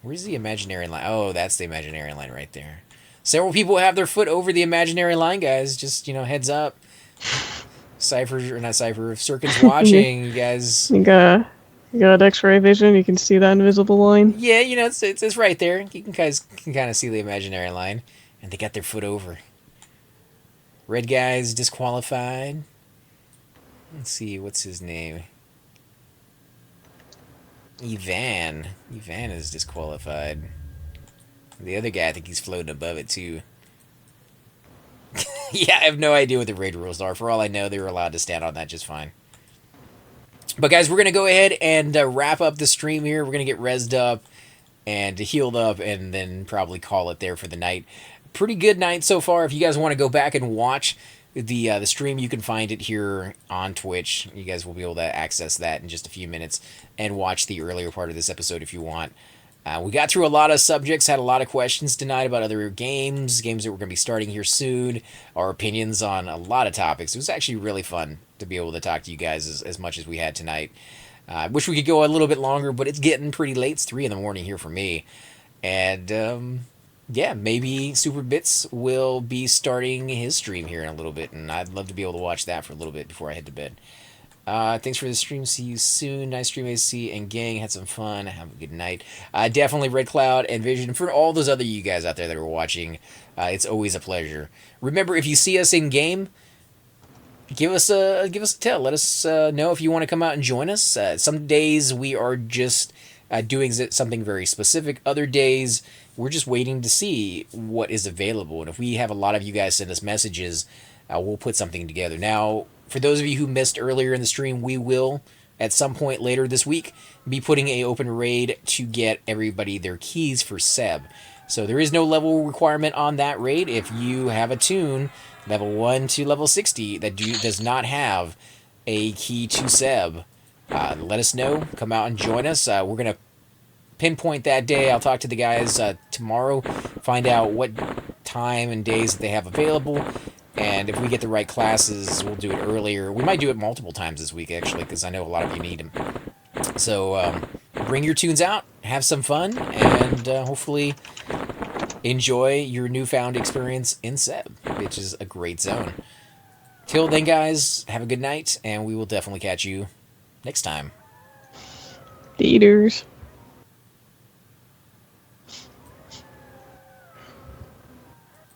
Where's the imaginary line? Oh, that's the imaginary line right there. Several people have their foot over the imaginary line, guys. Just, heads up. Cypher, or not Cypher, if Circuit's watching, you guys... You got X-ray vision, you can see that invisible line? Yeah, it's right there. You guys can kind of see the imaginary line. And they got their foot over. Red guy's disqualified. Let's see, what's his name? Ivan is disqualified. The other guy, I think he's floating above it too. Yeah, I have no idea what the raid rules are. For all I know, they were allowed to stand on that just fine. But guys, we're going to go ahead and wrap up the stream here. We're going to get rezzed up and healed up and then probably call it there for the night. Pretty good night so far. If you guys want to go back and watch the stream, you can find it here on Twitch. You guys will be able to access that in just a few minutes and watch the earlier part of this episode if you want. We got through a lot of subjects, had a lot of questions tonight about other games that we're going to be starting here soon, our opinions on a lot of topics. It was actually really fun to be able to talk to you guys as much as we had tonight. I wish we could go a little bit longer, but it's getting pretty late. It's 3 in the morning here for me. And yeah, maybe Super Bits will be starting his stream here in a little bit, and I'd love to be able to watch that for a little bit before I head to bed. Thanks for the stream. See you soon. Nice stream, AC and gang. Had some fun. Have a good night. Definitely Red Cloud and Vision. For all those other you guys out there that are watching, it's always a pleasure. Remember, if you see us in game, give us a tell. Let us know if you want to come out and join us. Some days we are just doing something very specific. Other days we're just waiting to see what is available. And if we have a lot of you guys send us messages, we'll put something together. Now, for those of you who missed earlier in the stream, we will at some point later this week be putting a open raid to get everybody their keys for Seb. So there is no level requirement on that raid. If you have a tune level 1 to level 60 that does not have a key to Seb, let us know. Come out and join us. We're going to pinpoint that day. I'll talk to the guys tomorrow, find out what time and days that they have available. And if we get the right classes, we'll do it earlier. We might do it multiple times this week, actually, because I know a lot of you need them. So bring your tunes out, have some fun, and hopefully enjoy your newfound experience in Seb, which is a great zone. Till then, guys, have a good night, and we will definitely catch you next time. Theaters.